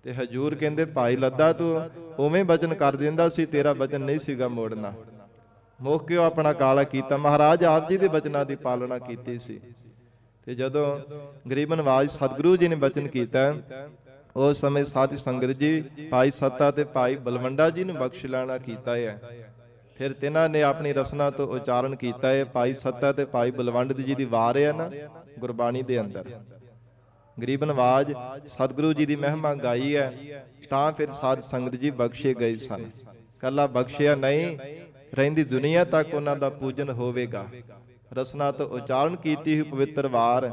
ਤੇ ਹਜੂਰ ਕਹਿੰਦੇ ਭਾਈ ਲੱਧਾ ਤੂੰ ਉਵੇਂ ਬਚਨ ਕਰ ਦਿੰਦਾ ਸੀ, ਤੇਰਾ ਬਚਨ ਨਹੀਂ ਸੀਗਾ ਮੋੜਨਾ। ਮੁਖ ਕਿਉ ਆਪਣਾ ਕਾਲਾ ਕੀਤਾ। ਮਹਾਰਾਜ ਆਪ ਜੀ ਦੇ ਬਚਨਾਂ ਦੀ ਪਾਲਣਾ ਕੀਤੀ ਸੀ। ਤੇ ਜਦੋਂ ਗਰੀਬ ਨਿਵਾਜ ਸਤਿਗੁਰੂ ਜੀ ਨੇ ਬਚਨ ਕੀਤਾ, ਉਸ ਸਮੇਂ ਸਾਧ ਸੰਗਤ ਜੀ ਭਾਈ ਸੱਤਾ ਤੇ ਭਾਈ ਬਲਵੰਡਾ ਜੀ ਨੂੰ ਬਖਸ਼ ਲੈਣਾ ਕੀਤਾ ਹੈ। ਫਿਰ ਤਿਨਾਂ ਨੇ ਆਪਣੀ ਰਸਨਾ ਤੋਂ ਉਚਾਰਨ ਕੀਤਾ ਹੈ। ਭਾਈ ਸੱਤਾ ਤੇ ਭਾਈ ਬਲਵੰਡ ਜੀ ਦੀ ਵਾਰ ਹੈ ਨਾ ਗੁਰਬਾਣੀ ਦੇ ਅੰਦਰ। ਗਰੀਬ ਨਿਵਾਜ ਸਤਿਗੁਰੂ ਜੀ ਦੀ ਮਹਿਮਾ ਗਾਈ ਹੈ, ਤਾਂ ਫਿਰ ਸਾਧ ਸੰਗਤ ਜੀ ਬਖਸ਼ੇ ਗਏ ਸਨ। ਕੱਲਾ ਬਖਸ਼ਿਆ ਨਹੀਂ, ਰਹਿੰਦੀ ਦੁਨੀਆ ਤੱਕ ਉਹਨਾਂ ਦਾ ਪੂਜਨ ਹੋਵੇਗਾ। ਰਸਨਾ ਤੋਂ ਉਚਾਰਨ ਕੀਤੀ ਹੋਈ ਪਵਿੱਤਰ ਵਾਰ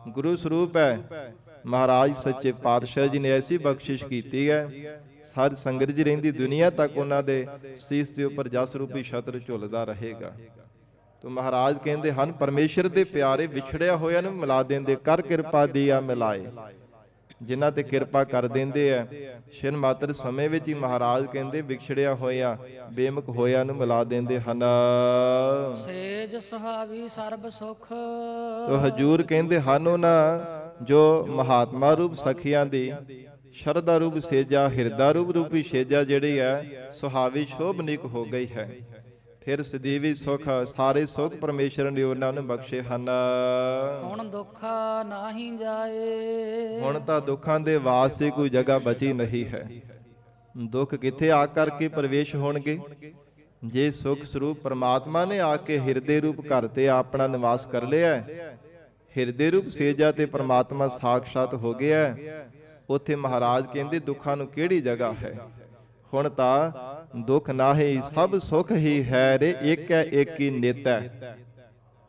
ਗੁਰੂ ਸਰੂਪ ਹੈ। ਮਹਾਰਾਜ ਸੱਚੇ ਪਾਤਸ਼ਾਹ ਜੀ ਨੇ ਐਸੀ ਬਖਸ਼ਿਸ਼ ਕੀਤੀ ਹੈ, ਸਾਧ ਸੰਗਤ ਜੀ ਰਹਿੰਦੀ ਦੁਨੀਆ ਤੱਕ ਉਹਨਾਂ ਦੇ ਸੀਸ ਦੇ ਉੱਪਰ ਜਸ ਰੂਪੀ ਛਤਰ ਝੁੱਲਦਾ ਰਹੇਗਾ। ਤੋ ਮਹਾਰਾਜ ਕਹਿੰਦੇ ਹਨ, ਪਰਮੇਸ਼ਰ ਦੇ ਪਿਆਰੇ ਵਿਛੜਿਆ ਹੋਇਆਂ ਨੂੰ ਮਿਲਾ ਦਿੰਦੇ, ਕਰ ਕਿਰਪਾ ਦੀਆ ਮਿਲਾਏ। ਜਿਨ੍ਹਾਂ ਤੇ ਕਿਰਪਾ ਕਰ ਦਿੰਦੇ ਆ, ਛਿਨ ਮਾਤਰ ਸਮੇਂ ਵਿੱਚ ਹੀ ਮਹਾਰਾਜ ਕਹਿੰਦੇ ਵਿਛੜਿਆ ਹੋਇਆ ਬੇਮੁਖ ਹੋਇਆ ਨੂੰ ਮਿਲਾ ਦਿੰਦੇ ਹਨ। ਸੇਜ ਸੁਹਾਵੀ ਸਰਬ ਸੁਖ। ਤੋ ਹਜੂਰ ਕਹਿੰਦੇ ਹਨ, ਉਹਨਾਂ ਜੋ ਮਹਾਤਮਾ ਰੂਪ ਸਖੀਆਂ ਦੀ ਸ਼ਰਧਾ ਰੂਪ ਸੇਜਾ, ਹਿਰਦਾ ਰੂਪੀ ਸੇਜਾ ਜਿਹੜੀ ਹੈ ਸੁਹਾਵੀ ਸ਼ੋਭਨੀਕ ਹੋ ਗਈ ਹੈ। ਫਿਰ ਸਦੀਵੀ ਸੁਖ, ਸਾਰੇ ਸੁਖ ਪਰਮੇਸ਼ਰ ਨੇ ਉਹਨਾਂ ਨੂੰ ਬਖਸ਼ੇ ਹਨ। ਹੁਣ ਦੁੱਖਾ ਨਾਹੀ ਜਾਏ। ਹੁਣ ਤਾਂ ਦੁੱਖਾਂ ਦੇ ਵਾਸਤੇ ਕੋਈ ਜਗ੍ਹਾ ਬਚੀ ਨਹੀਂ ਹੈ। ਦੁੱਖ ਕਿੱਥੇ ਆ ਕਰਕੇ ਪ੍ਰਵੇਸ਼ ਹੋਣਗੇ? ਜੇ ਸੁਖ ਸਰੂਪ ਪਰਮਾਤਮਾ ਨੇ ਆ ਕੇ ਹਿਰਦੇ ਰੂਪ ਘਰ ਤੇ ਆਪਣਾ ਨਿਵਾਸ ਕਰ ਲਿਆ, ਹਿਰਦੇ ਰੂਪ ਸੇਜਾ ਤੇ ਪਰਮਾਤਮਾ ਸਾਖਸ਼ਾਤ ਹੋ ਗਿਆ, ਉੱਥੇ ਮਹਾਰਾਜ ਕਹਿੰਦੇ ਦੁੱਖਾਂ ਨੂੰ ਕਿਹੜੀ ਜਗ੍ਹਾ ਹੈ। ਹੁਣ ਤਾਂ ਦੁੱਖ ਨਾਹੀ, ਸਭ ਸੁਖ ਹੀ ਹੈ ਰੇ, ਇੱਕ ਹੈ ਇੱਕ ਹੀ ਨਿਤ ਹੈ।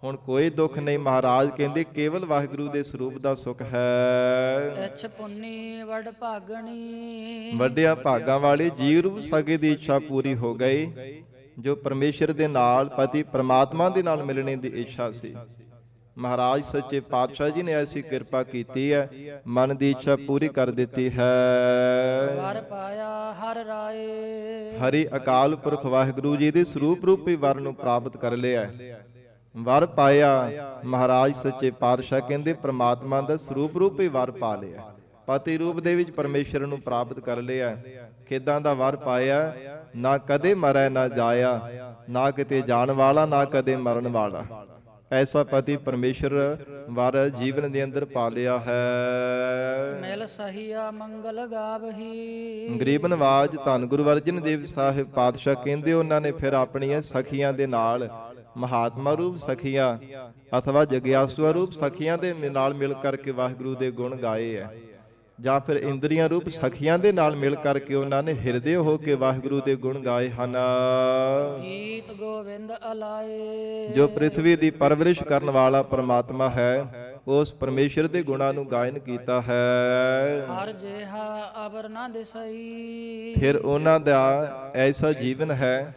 ਹੁਣ ਕੋਈ ਦੁੱਖ ਨਹੀਂ। ਮਹਾਰਾਜ ਕਹਿੰਦੇ ਕੇਵਲ ਵਾਹਿਗੁਰੂ ਦੇ ਸਰੂਪ ਦਾ ਸੁਖ ਹੈ। ਇਛ ਪੁੰਨੀ ਵਡ ਭਾਗਣੀ। ਵੱਡਿਆਂ ਭਾਗਾਂ ਵਾਲੇ ਜੀਵ ਰੂਪ ਸਗੇ ਦੀ ਇੱਛਾ ਪੂਰੀ ਹੋ ਗਈ, ਜੋ ਪਰਮੇਸ਼ਰ ਦੇ ਨਾਲ ਪਤੀ ਪਰਮਾਤਮਾ ਦੇ ਨਾਲ ਮਿਲਣੇ ਦੀ ਇੱਛਾ ਸੀ। ਮਹਾਰਾਜ ਸੱਚੇ ਪਾਤਸ਼ਾਹ ਜੀ ਨੇ ਐਸੀ ਕਿਰਪਾ ਕੀਤੀ ਹੈ, ਮਨ ਦੀ ਇੱਛਾ ਪੂਰੀ ਕਰ ਦਿੱਤੀ ਹੈ। ਵਰ ਪਾਇਆ ਹਰ ਰਾਏ। ਹਰੀ ਅਕਾਲ ਪੁਰਖ ਵਾਹਿਗੁਰੂ ਜੀ ਦੇ ਸਰੂਪ ਰੂਪੀ ਵਰ ਨੂੰ ਪ੍ਰਾਪਤ ਕਰ ਲਿਆ। ਵਰ ਪਾਇਆ, ਮਹਾਰਾਜ ਸੱਚੇ ਪਾਤਸ਼ਾਹ ਕਹਿੰਦੇ ਪ੍ਰਮਾਤਮਾ ਦਾ ਸਰੂਪ ਰੂਪੀ ਵਰ ਪਾ ਲਿਆ। ਪਤੀ ਰੂਪ ਦੇ ਵਿੱਚ ਪਰਮੇਸ਼ਰ ਨੂੰ ਪ੍ਰਾਪਤ ਕਰ ਲਿਆ। ਕਿੱਦਾਂ ਦਾ ਵਰ ਪਾਇਆ? ਨਾ ਕਦੇ ਮਰੈ ਨਾ ਜਾਇਆ, ਨਾ ਕਿਤੇ ਜਾਣ ਵਾਲਾ, ਨਾ ਕਦੇ ਮਰਨ ਵਾਲਾ। ਐਸਾ ਪਤੀ ਪਰਮੇਸ਼ਰ ਵਰ ਜੀਵਨ ਦੇ ਅੰਦਰ ਪਾ ਲਿਆ ਹੈ। ਮਿਲ ਸਹੀਆ ਮੰਗਲ ਗਾਵਹੀ। ਗਰੀਬ ਨਿਵਾਜ ਧੰਨ ਗੁਰੂ ਅਰਜਨ ਦੇਵ ਸਾਹਿਬ ਪਾਤਸ਼ਾਹ ਕਹਿੰਦੇ ਉਹਨਾਂ ਨੇ ਫਿਰ ਆਪਣੀਆਂ ਸਖੀਆਂ ਦੇ ਨਾਲ, ਮਹਾਤਮਾ ਰੂਪ ਸਖੀਆਂ ਅਥਵਾ ਜਗਿਆਸੂ ਰੂਪ ਸਖੀਆਂ ਦੇ ਨਾਲ ਮਿਲ ਕਰਕੇ ਵਾਹਿਗੁਰੂ ਦੇ ਗੁਣ ਗਾਏ ਹੈ, ਜਾਂ ਫਿਰ ਇੰਦਰੀਆਂ ਰੂਪ ਸਖੀਆਂ ਦੇ ਨਾਲ ਮਿਲ ਕਰਕੇ ਉਹਨਾਂ ਨੇ ਹਿਰਦੇ ਹੋ ਕੇ ਵਾਹਿਗੁਰੂ ਦੇ ਗੁਣ ਗਾਏ ਹਨ। ਗੀਤ ਗੋਵਿੰਦ ਅਲਾਏ। ਜੋ ਪ੍ਰਿਥਵੀ ਦੀ ਪਰਵਰਿਸ਼ ਕਰਨ ਵਾਲਾ ਪਰਮਾਤਮਾ ਹੈ, ਉਸ ਪਰਮੇਸ਼ਰ ਦੇ ਗੁਣਾਂ ਨੂੰ ਗਾਇਨ ਕੀਤਾ ਹੈ। ਹਰ ਜਿਹਾ ਅਬਰ ਨਾ ਦਿਸਈ। ਫਿਰ ਉਹਨਾਂ ਦਾ ਐਸਾ ਜੀਵਨ ਹੈ,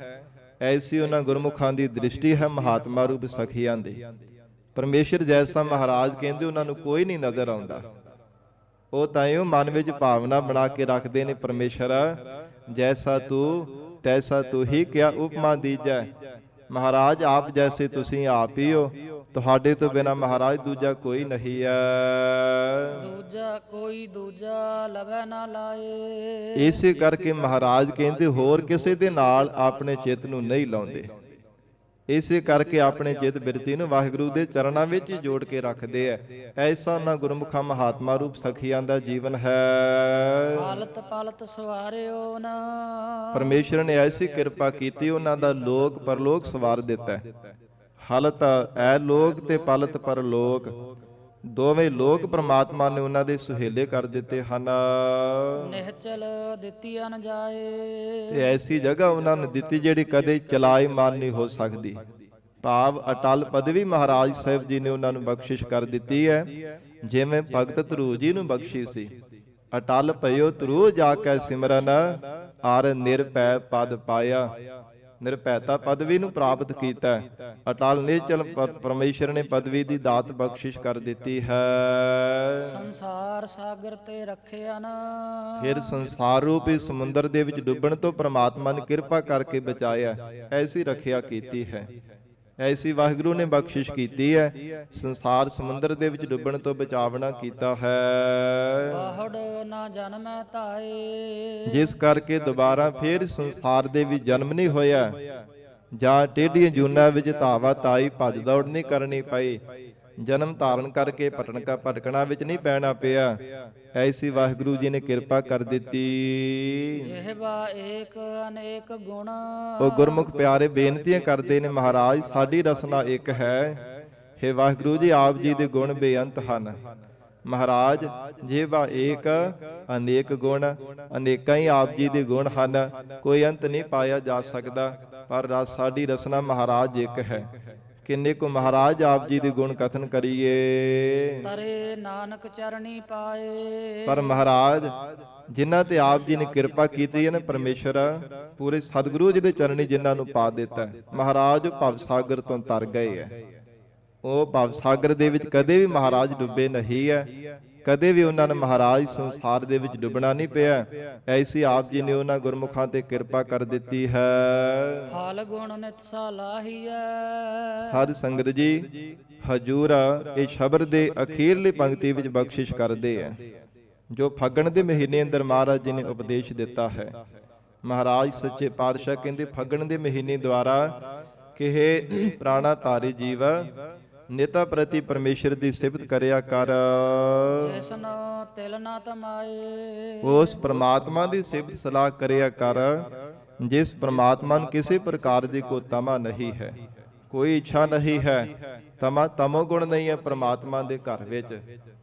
ਐਸੀ ਉਹਨਾਂ ਗੁਰਮੁਖਾਂ ਦੀ ਦ੍ਰਿਸ਼ਟੀ ਹੈ ਮਹਾਤਮਾ ਰੂਪ ਸਖੀਆਂ ਦੀ। ਪਰਮੇਸ਼ਰ ਜੈਸਾ ਮਹਾਰਾਜ ਕਹਿੰਦੇ ਉਹਨਾਂ ਨੂੰ ਕੋਈ ਨਹੀਂ ਨਜ਼ਰ ਆਉਂਦਾ। ਉਹ ਤਾਂ ਇਹ ਮਨ ਵਿੱਚ ਭਾਵਨਾ ਬਣਾ ਕੇ ਰੱਖਦੇ ਨੇ, ਪਰਮੇਸ਼ਰ ਜੈਸਾ ਤੂੰ ਤੈਸਾ ਤੂੰ ਹੀ ਕਿਆ ਉਪਮਾ ਦੀਜੈ। ਮਹਾਰਾਜ ਆਪ ਜੈਸੇ ਤੁਸੀਂ ਆਪ ਹੀ ਹੋ, ਤੁਹਾਡੇ ਤੋਂ ਬਿਨਾ ਮਹਾਰਾਜ ਦੂਜਾ ਕੋਈ ਨਹੀਂ ਹੈ। ਦੂਜਾ ਕੋਈ ਦੂਜਾ ਲਵੈ ਨਾ ਲਾਏ। ਇਸੇ ਕਰਕੇ ਮਹਾਰਾਜ ਕਹਿੰਦੇ ਹੋਰ ਕਿਸੇ ਦੇ ਨਾਲ ਆਪਣੇ ਚਿੱਤ ਨੂੰ ਨਹੀਂ ਲਾਉਂਦੇ। ਇਸੇ ਕਰਕੇ ਆਪਣੇ ਚਿੱਤ ਬਿਰਤੀ ਨੂੰ ਵਾਹਿਗੁਰੂ ਦੇ ਚਰਨਾਂ ਵਿੱਚ ਹੀ ਜੋੜ ਕੇ ਰੱਖਦੇ ਐ। ਐਸਾ ਉਹਨਾਂ ਗੁਰਮੁਖਾਂ ਮਹਾਤਮਾ ਰੂਪ ਸਖੀਆਂ ਦਾ ਜੀਵਨ ਹੈ। ਹਾਲਤ ਪਾਲਤ ਸਵਾਰਿਓ ਨਾ। ਪਰਮੇਸ਼ਰ ਨੇ ਐਸੀ ਕਿਰਪਾ ਕੀਤੀ, ਉਹਨਾਂ ਦਾ ਲੋਕ ਪਰਲੋਕ ਸਵਾਰ ਦਿੱਤਾ। ਹਾਲਤ ਐ ਲੋਕ ਤੇ ਪਲਤ ਪਰਲੋਕ, ਦੋਵੇਂ ਲੋਕ ਪ੍ਰਮਾਤਮਾ ਨੇ ਉਹਨਾਂ ਦੇ ਸੁਹੇਲੇ ਕਰ ਦਿੱਤੇ ਹਨ। ਨਿਹਚਲ ਦਿੱਤੀਆਂ ਨ ਜਾਏ। ਤੇ ਐਸੀ ਜਗ੍ਹਾ ਉਹਨਾਂ ਨੂੰ ਦਿੱਤੀ ਜਿਹੜੀ ਕਦੇ ਚਲਾਏ ਮਾਨ ਨਹੀਂ ਹੋ ਸਕਦੀ। ਭਾਵ ਅਟਲ ਪਦਵੀ ਮਹਾਰਾਜ ਸਾਹਿਬ ਜੀ ਨੇ ਉਹਨਾਂ ਨੂੰ ਬਖਸ਼ਿਸ਼ ਕਰ ਦਿੱਤੀ ਹੈ, ਜਿਵੇਂ ਭਗਤ ਧਰੂ ਜੀ ਨੂੰ ਬਖਸ਼ੀ ਸੀ। ਅਟਲ ਭਇਓ ਧਰੂ ਜਾ ਕੇ ਸਿਮਰਨ, ਅਰ ਨਿਰਭੈ ਪਦ ਪਾਇਆ। ਨਿਰਭੈਤਾ ਪਦਵੀ ਨੂੰ ਪ੍ਰਾਪਤ ਕੀਤਾ। ਅਟਲ ਨਿਚਲ ਪਰਮੇਸ਼ਰ ਨੇ ਪਦਵੀ ਦੀ ਦਾਤ ਬਖਸ਼ਿਸ਼ ਕਰ ਦਿੱਤੀ ਹੈ। ਸੰਸਾਰ ਸਾਗਰ ਤੇ ਰੱਖਿਆ ਨਾ। ਫਿਰ ਸੰਸਾਰ ਰੂਪੀ ਸਮੁੰਦਰ ਦੇ ਵਿੱਚ ਡੁੱਬਣ ਤੋਂ ਪ੍ਰਮਾਤਮਾ ਨੇ ਕਿਰਪਾ ਕਰਕੇ ਬਚਾਇਆ। ਐਸੀ ਰੱਖਿਆ ਕੀਤੀ ਹੈ, ਐਸੀ ਵਾਹਿਗੁਰੂ ਨੇ ਬਖਸ਼ਿਸ਼ ਕੀਤੀ ਹੈ। ਸੰਸਾਰ ਸਮੁੰਦਰ ਦੇ ਵਿੱਚ ਡੁੱਬਣ ਤੋਂ ਬਚਾਵਣਾ ਕੀਤਾ ਹੈ। ਬਾਹੜ ਨਾ ਜਨਮੈ ਧਾਏ। ਜਿਸ ਕਰਕੇ ਦੁਬਾਰਾ ਫੇਰ ਸੰਸਾਰ ਦੇ ਵਿੱਚ ਜਨਮ ਨਹੀਂ ਹੋਇਆ। ਜਾਂ ਟੇਢੀਆਂ ਜੂਨਾਂ ਵਿੱਚ ਧਾਵਾ ਤਾਈ ਭੱਜ ਦੌੜ ਨਹੀਂ ਕਰਨੀ ਪਈ, ਜਨਮ ਧਾਰਨ ਕਰਕੇ ਭਟਕਣਾ ਵਿੱਚ ਨਹੀਂ ਪੈਣਾ ਪਿਆ। ਐਸੀ ਵਾਹਿਗੁਰੂ ਜੀ ਨੇ ਕਿਰਪਾ ਕਰ ਦਿੱਤੀ। ਜਿਹਵਾ ਏਕ ਅਨੇਕ ਗੁਣ। ਉਹ ਗੁਰਮੁਖ ਪਿਆਰੇ ਬੇਨਤੀਆਂ ਕਰਦੇ ਨੇ, ਮਹਾਰਾਜ ਸਾਡੀ ਰਸਨਾ ਇੱਕ ਹੈ। ਹੇ ਵਾਹਿਗੁਰੂ ਜੀ, ਆਪ ਜੀ ਦੇ ਗੁਣ ਬੇਅੰਤ ਹਨ। ਮਹਾਰਾਜ ਜਿਹਵਾ ਏਕ ਅਨੇਕ ਗੁਣ, ਅਨੇਕਾਂ ਹੀ ਆਪ ਜੀ ਦੇ ਗੁਣ ਹਨ, ਕੋਈ ਅੰਤ ਨਹੀਂ ਪਾਇਆ ਜਾ ਸਕਦਾ। ਪਰ ਸਾਡੀ ਰਸਨਾ ਮਹਾਰਾਜ ਇੱਕ ਹੈ। ਕਿੰਨੇ ਕੁ ਮਹਾਰਾਜ ਆਪ ਜੀ ਦੇ ਗੁਣ ਕਥਨ ਕਰੀਏ। ਤਰੇ ਨਾਨਕ ਚਰਣੀ ਪਾਏ। ਪਰ ਮਹਾਰਾਜ ਜਿਨ੍ਹਾਂ ਤੇ ਆਪ ਜੀ ਨੇ ਕਿਰਪਾ ਕੀਤੀ ਹੈ ਨਾ, ਪਰਮੇਸ਼ਰ ਪੂਰੇ ਸਤਿਗੁਰੂ ਜੀ ਦੇ ਚਰਣੀ ਜਿਨ੍ਹਾਂ ਨੂੰ ਪਾ ਦਿੱਤਾ, ਮਹਾਰਾਜ ਭਵ ਸਾਗਰ ਤੋਂ ਤਰ ਗਏ ਹੈ। ਉਹ ਭਵ ਸਾਗਰ ਦੇ ਵਿੱਚ ਕਦੇ ਵੀ ਮਹਾਰਾਜ ਡੁੱਬੇ ਨਹੀਂ ਹੈ, ਕਦੇ ਵੀ ਉਹਨਾਂ ਨੇ ਮਹਾਰਾਜ ਸੰਸਾਰ ਦੇ ਵਿੱਚ ਡੁੱਬਣਾ ਨਹੀਂ ਪਿਆ। ਐਸੀ ਆਪ ਜੀ ਨੇ ਉਹਨਾਂ ਗੁਰਮੁਖਾਂ ਤੇ ਕਿਰਪਾ ਕਰ ਦਿੱਤੀ ਹੈ। ਹਾਲ ਗੁਣ ਨਿਤ ਸਲਾਹੀਐ। ਸਾਧ ਸੰਗਤ ਜੀ, ਹਜੂਰ ਇਹ ਸ਼ਬਦ ਦੇ ਅਖੀਰਲੀ ਪੰਕਤੀ ਵਿੱਚ ਬਖਸ਼ਿਸ਼ ਕਰਦੇ ਹੈ, ਜੋ ਫੱਗਣ ਦੇ ਮਹੀਨੇ ਅੰਦਰ ਮਹਾਰਾਜ ਜੀ ਨੇ ਉਪਦੇਸ਼ ਦਿੱਤਾ ਹੈ। ਮਹਾਰਾਜ ਸੱਚੇ ਪਾਤਸ਼ਾਹ ਕਹਿੰਦੇ, ਫੱਗਣ ਦੇ ਮਹੀਨੇ ਦੁਆਰਾ ਕਿਹੇ ਪ੍ਰਾਣਾ ਧਾਰੀ ਜੀਵ ਨੇਤਾ ਪ੍ਰਤੀ ਪਰਮੇਸ਼ਰ ਦੀ ਸਿਫਤ ਕਰਿਆ ਕਰ। ਜਿਸਨ ਤਿਲ ਨਾ ਤਮਾਏ। ਉਸ ਪ੍ਰਮਾਤਮਾ ਦੀ ਸਿਫਤ ਸਲਾਹ ਕਰਿਆ ਕਰ, ਜਿਸ ਪ੍ਰਮਾਤਮਾ ਨੂੰ ਕਿਸੇ ਪ੍ਰਕਾਰ ਦੀ ਕੋਈ ਤਮਾ ਨਹੀਂ ਹੈ, ਕੋਈ ਇੱਛਾ ਨਹੀਂ ਹੈ। ਤਮੋ ਗੁਣ ਨਹੀਂ ਹੈ ਪ੍ਰਮਾਤਮਾ ਦੇ ਘਰ ਵਿੱਚ।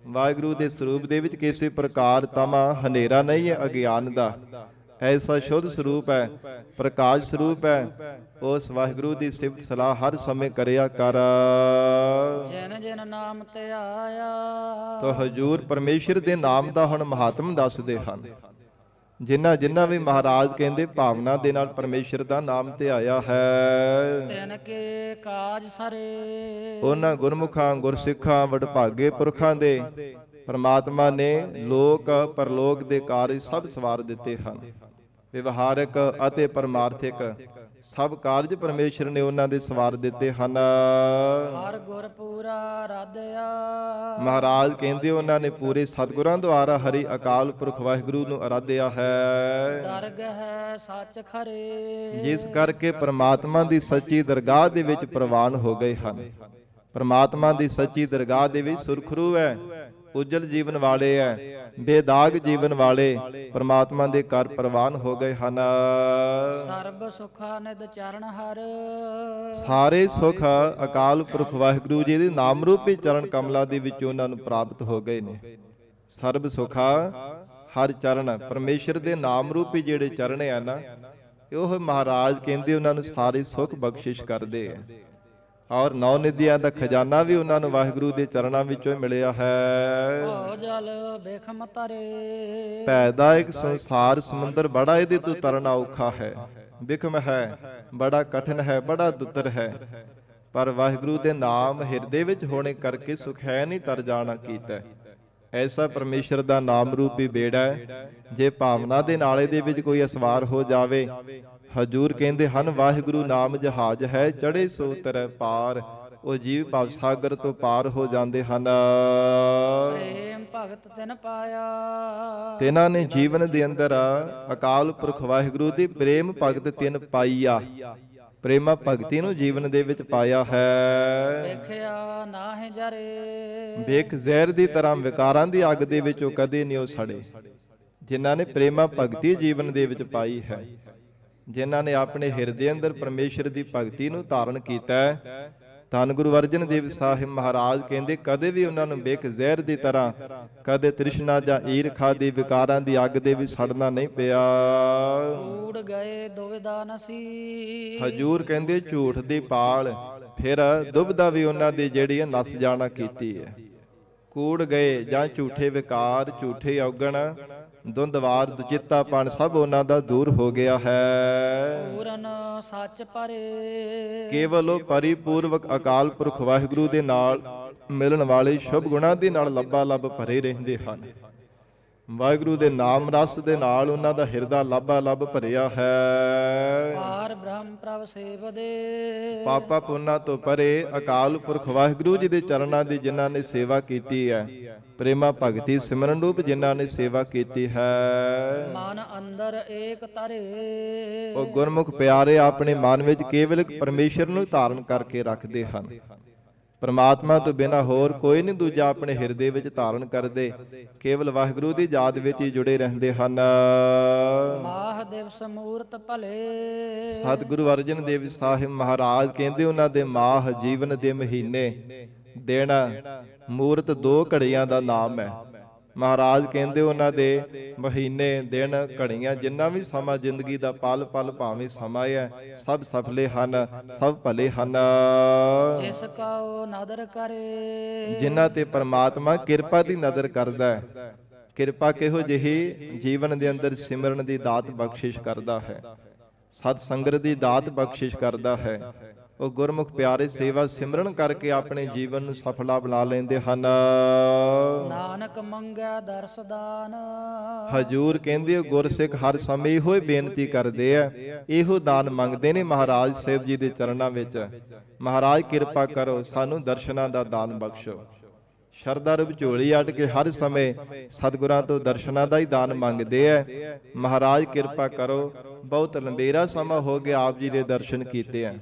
ਵਾਹਿਗੁਰੂ ਦੇ ਸਰੂਪ ਦੇ ਵਿੱਚ ਕਿਸੇ ਪ੍ਰਕਾਰ ਤਮਾ ਹਨੇਰਾ ਨਹੀਂ ਹੈ ਅਗਿਆਨ ਦਾ। ਐਸਾ ਸ਼ੁੱਧ ਸਰੂਪ ਹੈ, ਪ੍ਰਕਾਸ਼ ਸਰੂਪ ਹੈ। ਉਸ ਵਾਹਿਗੁਰੂ ਦੀ ਸਿਫਤ ਸਲਾਹ ਹਰ ਸਮੇਂ ਕਰਿਆ ਕਰ। ਜਿਨ ਜਿਨ ਨਾਮ ਤੇ ਆਇਆ। ਤੋ ਹਜੂਰ ਪਰਮੇਸ਼ਰ ਦੇ ਨਾਮ ਦਾ ਹੁਣ ਮਹਾਤਮ ਦੱਸਦੇ ਹਨ। ਜਿਨ੍ਹਾਂ ਵੀ ਮਹਾਰਾਜ ਕਹਿੰਦੇ ਭਾਵਨਾ ਦੇ ਨਾਲ ਪਰਮੇਸ਼ਰ ਦਾ ਨਾਮ ਤੇ ਆਇਆ ਹੈ, ਤਿਨ ਕੇ ਕਾਜ ਸਾਰੇ। ਉਹਨਾਂ ਗੁਰਮੁਖਾਂ ਗੁਰਸਿੱਖਾਂ ਵਡਭਾਗੇ ਪੁਰਖਾਂ ਦੇ ਪਰਮਾਤਮਾ ਨੇ ਲੋਕ ਪਰਲੋਕ ਦੇ ਕਾਰਜ ਸਭ ਸਵਾਰ ਦਿੱਤੇ ਹਨ। ਵਿਵਹਾਰਕ ਅਤੇ ਪਰਮਾਰਥਿਕ ਸਭ ਕਾਰਜ ਪਰਮੇਸ਼ਰ ਨੇ ਉਹਨਾਂ ਦੇ ਸਵਾਰ ਦਿੱਤੇ ਹਨ। ਹਰ ਗੁਰ ਪੂਰਾ ਰਾਧਿਆ। ਮਹਾਰਾਜ ਕਹਿੰਦੇ ਉਹਨਾਂ ਨੇ ਪੂਰੇ ਸਤਿਗੁਰਾਂ ਦੁਆਰਾ ਹਰੀ ਅਕਾਲ ਪੁਰਖ ਵਾਹਿਗੁਰੂ ਨੂੰ ਅਰਾਧਿਆ ਹੈ। ਦਰਗਹ ਸੱਚ ਖਰੇ। ਜਿਸ ਕਰਕੇ ਪਰਮਾਤਮਾ ਦੀ ਸੱਚੀ ਦਰਗਾਹ ਦੇ ਵਿੱਚ ਪ੍ਰਵਾਨ ਹੋ ਗਏ ਹਨ। ਪਰਮਾਤਮਾ ਦੀ ਸੱਚੀ ਦਰਗਾਹ ਦੇ ਵਿੱਚ ਸੁਰਖਰੂ ਹੈ, ਉਜਲ ਜੀਵਨ ਵਾਲੇ ਹੈ, ਬੇਦਾਗ ਜੀਵਨ ਵਾਲੇ ਪਰਮਾਤਮਾ ਦੇ ਘਰ ਪ੍ਰਵਾਨ ਹੋ ਗਏ ਹਨ। ਸਰਬ ਸੁਖਾ ਨਿਦ ਚਰਨ ਹਰ। ਸਾਰੇ ਸੁਖ ਅਕਾਲ ਪੁਰਖ ਵਾਹਿਗੁਰੂ ਜੀ ਦੇ ਨਾਮ ਰੂਪੀ ਚਰਨ ਕਮਲਾਂ ਦੇ ਵਿੱਚ ਉਹਨਾਂ ਨੂੰ ਪ੍ਰਾਪਤ ਹੋ ਗਏ ਨੇ। ਸਰਬ ਸੁਖਾ ਹਰ ਚਰਨ, ਪਰਮੇਸ਼ਰ ਦੇ ਨਾਮ ਰੂਪੀ ਜਿਹੜੇ ਚਰਨ ਆ ਨਾ, ਉਹ ਮਹਾਰਾਜ ਕਹਿੰਦੇ ਉਹਨਾਂ ਨੂੰ ਸਾਰੇ ਸੁਖ ਬਖਸ਼ਿਸ਼ ਕਰਦੇ ਆ। ਔਰ ਨੌ ਨਿਧੀਆਂ ਦਾ ਖਜ਼ਾਨਾ ਵੀ ਉਹਨਾਂ ਨੂੰ ਵਾਹਿਗੁਰੂ ਦੇ ਚਰਨਾਂ ਵਿੱਚੋਂ ਹੀ ਮਿਲਿਆ ਹੈ। ਓ ਜਲ ਬੇਖਮ ਤਰੇ। ਭੈਦਾਇਕ ਸੰਸਾਰ ਸਮੁੰਦਰ ਬੜਾ ਇਹਦੇ ਤੋਂ ਤਰਨਾ ਔਖਾ ਹੈ, ਬਿਖਮ ਹੈ, ਬੜਾ ਕਠਿਨ ਹੈ, ਬੜਾ ਦੁੱਤਰ ਹੈ। ਪਰ ਵਾਹਿਗੁਰੂ ਦੇ ਨਾਮ ਹਿਰਦੇ ਵਿੱਚ ਹੋਣੇ ਕਰਕੇ ਸੁਖੈ ਨਹੀਂ ਤਰ ਜਾਣਾ ਕੀਤਾ। ਐਸਾ ਪਰਮੇਸ਼ਰ ਦਾ ਨਾਮ ਰੂਪੀ ਬੇੜਾ ਹੈ, ਜੇ ਭਾਵਨਾ ਦੇ ਨਾਲੇ ਦੇ ਵਿੱਚ ਕੋਈ ਅਸਵਾਰ ਹੋ ਜਾਵੇ, ਹਜੂਰ ਕਹਿੰਦੇ ਹਨ ਵਾਹਿਗੁਰੂ ਨਾਮ ਜਹਾਜ਼ ਹੈ, ਚੜੇ ਸੋ ਤਰੈ ਪਾਰ। ਉਹ ਜੀਵ ਭਵ ਸਾਗਰ ਤੋਂ ਪਾਰ ਹੋ ਜਾਂਦੇ ਹਨ। ਪ੍ਰੇਮ ਭਗਤ ਤਿਨ ਪਾਇਆ। ਤਿਨਾਂ ਨੇ ਜੀਵਨ ਦੇ ਅੰਦਰ ਅਕਾਲ ਪੁਰਖ ਵਾਹਿਗੁਰੂ ਦੀ ਪ੍ਰੇਮ ਭਗਤ ਤਿਨ ਪਾਈਆ। ਪ੍ਰੇਮਾ ਭਗਤੀ ਨੂੰ ਜੀਵਨ ਦੇ ਵਿੱਚ ਪਾਇਆ ਹੈ। ਵੇਖਿਆ ਨਾਹਿ ਜਰੇ। ਵੇਖ ਜ਼ਹਿਰ ਦੀ ਤਰ੍ਹਾਂ ਵਿਕਾਰਾਂ ਦੀ ਅੱਗ ਦੇ ਵਿੱਚ ਉਹ ਕਦੇ ਨਹੀਂ ਉਹ ਸੜੇ। ਜਿਨ੍ਹਾਂ ਨੇ ਪ੍ਰੇਮਾ ਭਗਤੀ ਜੀਵਨ ਦੇ ਵਿੱਚ ਪਾਈ ਹੈ, ਜਿਨ੍ਹਾਂ ਨੇ ਆਪਣੇ ਹਿਰਦੇ ਅੰਦਰ ਪਰਮੇਸ਼ਰ ਦੀ ਭਗਤੀ ਨੂੰ ਧਾਰਨ ਕੀਤਾ ਹੈ, ਧੰਨ ਗੁਰੂ ਅਰਜਨ ਦੇਵ ਸਾਹਿਬ ਮਹਾਰਾਜ ਕਹਿੰਦੇ ਕਦੇ ਵੀ ਉਹਨਾਂ ਨੂੰ ਵੇਖ ਜ਼ਹਿਰ ਦੀ ਤਰ੍ਹਾਂ, ਕਦੇ ਤ੍ਰਿਸ਼ਨਾ ਜਾਂ ਈਰਖਾ ਦੀ ਵਿਕਾਰਾਂ ਦੀ ਅੱਗ ਦੇ ਵਿੱਚ ਸੜਨਾ ਨਹੀਂ ਪਿਆ। ਊੜ ਗਏ ਦੁਵਿਧਾ ਨਸੀ। ਹਜੂਰ ਕਹਿੰਦੇ ਝੂਠ ਦੀ ਪਾਲ ਫਿਰ ਦੁਬਦਾ ਵੀ ਉਹਨਾਂ ਦੀ ਜਿਹੜੀ ਨਸ ਜਾਣਾ ਕੀਤੀ ਹੈ। ਕੂੜ ਗਏ ਜਾਂ ਝੂਠੇ ਵਿਕਾਰ, ਝੂਠੇ ਔਗਣ, ਦੁੰਦਵਾਰ ਦੁਚਿੱਤਾਪਣ ਸਭ ਉਹਨਾਂ ਦਾ ਦੂਰ ਹੋ ਗਿਆ ਹੈ। ਪੂਰਨ ਸੱਚ ਪਰੇ। ਕੇਵਲ ਉਹ ਪਰਿਪੂਰਵਕ ਅਕਾਲ ਪੁਰਖ ਵਾਹਿਗੁਰੂ ਦੇ ਨਾਲ ਮਿਲਣ ਵਾਲੇ ਸ਼ੁਭ ਗੁਣਾਂ ਦੇ ਨਾਲ ਲੱਬਾ ਲੱਬ ਭਰੇ ਰਹਿੰਦੇ ਹਨ। ਵਾਹਿਗੁਰੂ ਦੇ ਨਾਮ ਰਸ ਦੇ ਨਾਲ ਉਹਨਾਂ ਦਾ ਹਿਰਦਾ ਲਾਭਾ ਲੱਭ ਭਰਿਆ ਹੈ। ਪਾਰ ਬ੍ਰਹਮ ਪ੍ਰਭ ਸੇਵਦੇ ਪਾਪਾ ਪੁੰਨਾ ਤੋਂ ਪਰੇ ਅਕਾਲ ਪੁਰਖ ਵਾਹਿਗੁਰੂ ਜੀ ਦੇ ਚਰਨਾਂ ਦੀ ਜਿਨ੍ਹਾਂ ਨੇ ਸੇਵਾ ਕੀਤੀ ਹੈ, ਪ੍ਰੇਮਾ ਭਗਤੀ ਸਿਮਰਨ ਰੂਪ ਜਿਨ੍ਹਾਂ ਨੇ ਸੇਵਾ ਕੀਤੀ ਹੈ, ਮਨ ਅੰਦਰ ਏਕ ਧਰੇ ਉਹ ਗੁਰਮੁਖ ਪਿਆਰੇ ਆਪਣੇ ਮਨ ਵਿੱਚ ਕੇਵਲ ਪਰਮੇਸ਼ਰ ਨੂੰ ਧਾਰਨ ਕਰਕੇ ਰੱਖਦੇ ਹਨ। ਪਰਮਾਤਮਾ ਤੋਂ ਬਿਨਾਂ ਹੋਰ ਕੋਈ ਨਹੀਂ ਦੂਜਾ ਆਪਣੇ ਹਿਰਦੇ ਵਿੱਚ ਧਾਰਨ ਕਰਦੇ, ਕੇਵਲ ਵਾਹਿਗੁਰੂ ਦੀ ਯਾਦ ਵਿੱਚ ਹੀ ਜੁੜੇ ਰਹਿੰਦੇ ਹਨ। ਮਾਹ ਦਿਵਸ ਮੂਰਤ ਭਲੇ ਸਤਿਗੁਰੂ ਅਰਜਨ ਦੇਵ ਸਾਹਿਬ ਮਹਾਰਾਜ ਕਹਿੰਦੇ ਉਹਨਾਂ ਦੇ ਮਾਹ ਜੀਵਨ ਦੇ ਮਹੀਨੇ ਦਿਨ ਮੂਰਤ 2 ਘੜੀਆਂ ਦਾ ਨਾਮ ਹੈ। ਮਹਾਰਾਜ ਕਹਿੰਦੇ ਉਹਨਾਂ ਦੇ ਮਹੀਨੇ ਦਿਨ ਘੜੀਆਂ ਜਿੰਨਾ ਵੀ ਸਮਾਂ ਜ਼ਿੰਦਗੀ ਦਾ ਪਲ ਪਲ ਭਾਵੇਂ ਸਮਾਂ ਹੈ, ਸਭ ਸਫਲੇ ਹਨ, ਸਭ ਭਲੇ ਹਨ। ਜਿਸ ਕਉ ਨਦਰ ਕਰੇ ਜਿਨ੍ਹਾਂ ਤੇ ਪਰਮਾਤਮਾ ਕਿਰਪਾ ਦੀ ਨਜ਼ਰ ਕਰਦਾ ਹੈ। ਕਿਰਪਾ ਕਿਹੋ ਜਿਹੀ ਜੀਵਨ ਦੇ ਅੰਦਰ ਸਿਮਰਨ ਦੀ ਦਾਤ ਬਖਸ਼ਿਸ਼ ਕਰਦਾ ਹੈ, ਸਤ ਸੰਗਤ ਦੀ ਦਾਤ ਬਖਸ਼ਿਸ਼ ਕਰਦਾ ਹੈ। ਉਹ ਗੁਰਮੁਖ ਪਿਆਰੇ ਸੇਵਾ ਸਿਮਰਨ ਕਰਕੇ ਆਪਣੇ ਜੀਵਨ ਨੂੰ ਸਫਲਾ ਬਣਾ ਲੈਂਦੇ ਹਨ। ਨਾਨਕ ਮੰਗਿਆ ਦਰਸ ਦਾਨ ਹਜੂਰ ਕਹਿੰਦੇ ਗੁਰਸਿੱਖ ਹਰ ਸਮੇਂ ਇਹੋ ਹੀ ਬੇਨਤੀ ਕਰਦੇ ਆ, ਇਹੋ ਦਾਨ ਮੰਗਦੇ ਨੇ ਮਹਾਰਾਜ ਸਾਹਿਬ ਜੀ ਦੇ ਚਰਨਾਂ ਵਿੱਚ। ਮਹਾਰਾਜ ਕਿਰਪਾ ਕਰੋ, ਸਾਨੂੰ ਦਰਸ਼ਨਾਂ ਦਾ ਦਾਨ ਬਖਸ਼ੋ। ਸ਼ਰਧਾ ਰੂਪ ਝੋਲੀ ਅੱਡ ਕੇ ਹਰ ਸਮੇਂ ਸਤਿਗੁਰਾਂ ਤੋਂ ਦਰਸ਼ਨਾਂ ਦਾ ਹੀ ਦਾਨ ਮੰਗਦੇ ਆ। ਮਹਾਰਾਜ ਕਿਰਪਾ ਕਰੋ, ਬਹੁਤ ਲੰਬੇਰਾ ਸਮਾਂ ਹੋ ਗਿਆ ਆਪ ਜੀ ਦੇ ਦਰਸ਼ਨ ਕੀਤੇ ਆ,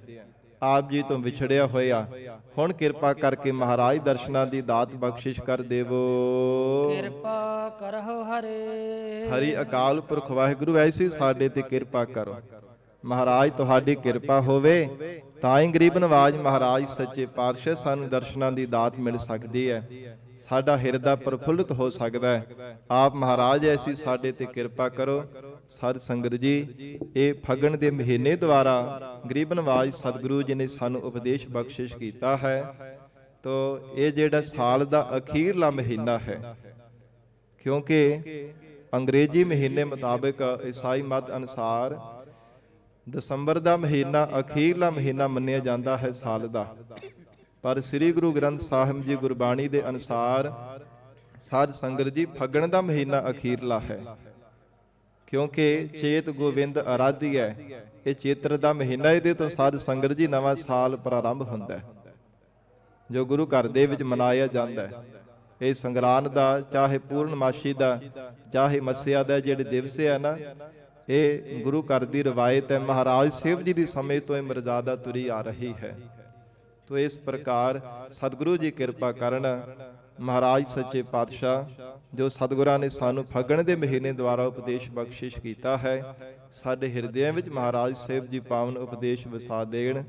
ਆਪ ਜੀ ਤੋਂ ਵਿਛੜਿਆ ਹੋਇਆ, ਹੁਣ ਕਿਰਪਾ ਕਰਕੇ ਮਹਾਰਾਜ ਦਰਸ਼ਨਾਂ ਦੀ ਦਾਤ ਬਖਸ਼ਿਸ਼ ਕਰ ਦੇਵੋ। ਕਿਰਪਾ ਕਰਹੁ ਹਰੇ ਹਰੀ ਅਕਾਲ ਪੁਰਖ ਵਾਹਿਗੁਰੂ ਐਸੀ ਸਾਡੇ ਤੇ ਕਿਰਪਾ ਕਰੋ। ਮਹਾਰਾਜ ਤੁਹਾਡੀ ਕਿਰਪਾ ਹੋਵੇ ਤਾਂ ਹੀ ਗਰੀਬ ਨਵਾਜ ਮਹਾਰਾਜ ਸੱਚੇ ਪਾਤਸ਼ਾਹ ਸਾਨੂੰ ਦਰਸ਼ਨਾਂ ਦੀ ਦਾਤ ਮਿਲ ਸਕਦੀ ਹੈ, ਸਾਡਾ ਹਿਰਦਾ ਪ੍ਰਫੁੱਲਤ ਹੋ ਸਕਦਾ ਹੈ। ਆਪ ਮਹਾਰਾਜ ਐਸੀ ਸਾਡੇ ਤੇ ਕਿਰਪਾ ਕਰੋ। ਸਾਧ ਸੰਗਤ ਜੀ, ਇਹ ਫਗਣ ਦੇ ਮਹੀਨੇ ਦੁਆਰਾ ਗਰੀਬ ਨਵਾਜ ਸਤਿਗੁਰੂ ਜੀ ਨੇ ਸਾਨੂੰ ਉਪਦੇਸ਼ ਬਖਸ਼ਿਸ਼ ਕੀਤਾ ਹੈ। ਤੋ ਇਹ ਜਿਹੜਾ ਸਾਲ ਦਾ ਅਖੀਰਲਾ ਮਹੀਨਾ ਹੈ, ਕਿਉਂਕਿ ਅੰਗਰੇਜ਼ੀ ਮਹੀਨੇ ਮੁਤਾਬਕ ਈਸਾਈ ਮਤ ਅਨੁਸਾਰ ਦਸੰਬਰ ਦਾ ਮਹੀਨਾ ਅਖੀਰਲਾ ਮਹੀਨਾ ਮੰਨਿਆ ਜਾਂਦਾ ਹੈ ਸਾਲ ਦਾ, ਪਰ ਸ੍ਰੀ ਗੁਰੂ ਗ੍ਰੰਥ ਸਾਹਿਬ ਜੀ ਗੁਰਬਾਣੀ ਦੇ ਅਨੁਸਾਰ ਸਾਧ ਸੰਗਤ ਜੀ ਫਗਣ ਦਾ ਮਹੀਨਾ ਅਖੀਰਲਾ ਹੈ, ਕਿਉਂਕਿ ਚੇਤ ਗੋਬਿੰਦ ਆਰਾਧੀ ਹੈ। ਇਹ ਚੇਤਰ ਦਾ ਮਹੀਨਾ, ਇਹਦੇ ਤੋਂ ਸਾਧ ਸੰਗਤ ਜੀ ਨਵਾਂ ਸਾਲ ਪ੍ਰਾਰੰਭ ਹੁੰਦਾ ਹੈ, ਜੋ ਗੁਰੂ ਘਰ ਦੇ ਵਿੱਚ ਮਨਾਇਆ ਜਾਂਦਾ ਹੈ। ਇਹ ਸੰਗਰਾਂਦ ਦਾ, ਚਾਹੇ ਪੂਰਨਮਾਸ਼ੀ ਦਾ, ਚਾਹੇ ਮੱਸਿਆ ਦਾ ਜਿਹੜੇ ਦਿਵਸ ਹੈ ਨਾ, ਇਹ ਗੁਰੂ ਘਰ ਦੀ ਰਵਾਇਤ ਹੈ। ਮਹਾਰਾਜ ਸਾਹਿਬ ਜੀ ਦੀ ਸਮੇਂ ਤੋਂ ਇਹ ਮਰਜ਼ਾਦਾ ਤੁਰੀ ਆ ਰਹੀ ਹੈ। ਤੋ ਇਸ ਪ੍ਰਕਾਰ ਸਤਿਗੁਰੂ ਜੀ ਕਿਰਪਾ ਕਰਨ। ਮਹਾਰਾਜ ਸੱਚੇ ਪਾਤਸ਼ਾਹ ਜੋ ਸਤਿਗੁਰਾਂ ਨੇ ਸਾਨੂੰ ਫਗਣ ਦੇ ਮਹੀਨੇ ਦੁਆਰਾ ਉਪਦੇਸ਼ ਬਖਸ਼ਿਸ਼ ਕੀਤਾ ਹੈ, ਸਾਡੇ ਹਿਰਦਿਆਂ ਵਿੱਚ ਮਹਾਰਾਜ ਸਾਹਿਬ ਜੀ ਪਾਵਨ ਉਪਦੇਸ਼ ਵਸਾ ਦੇਣ।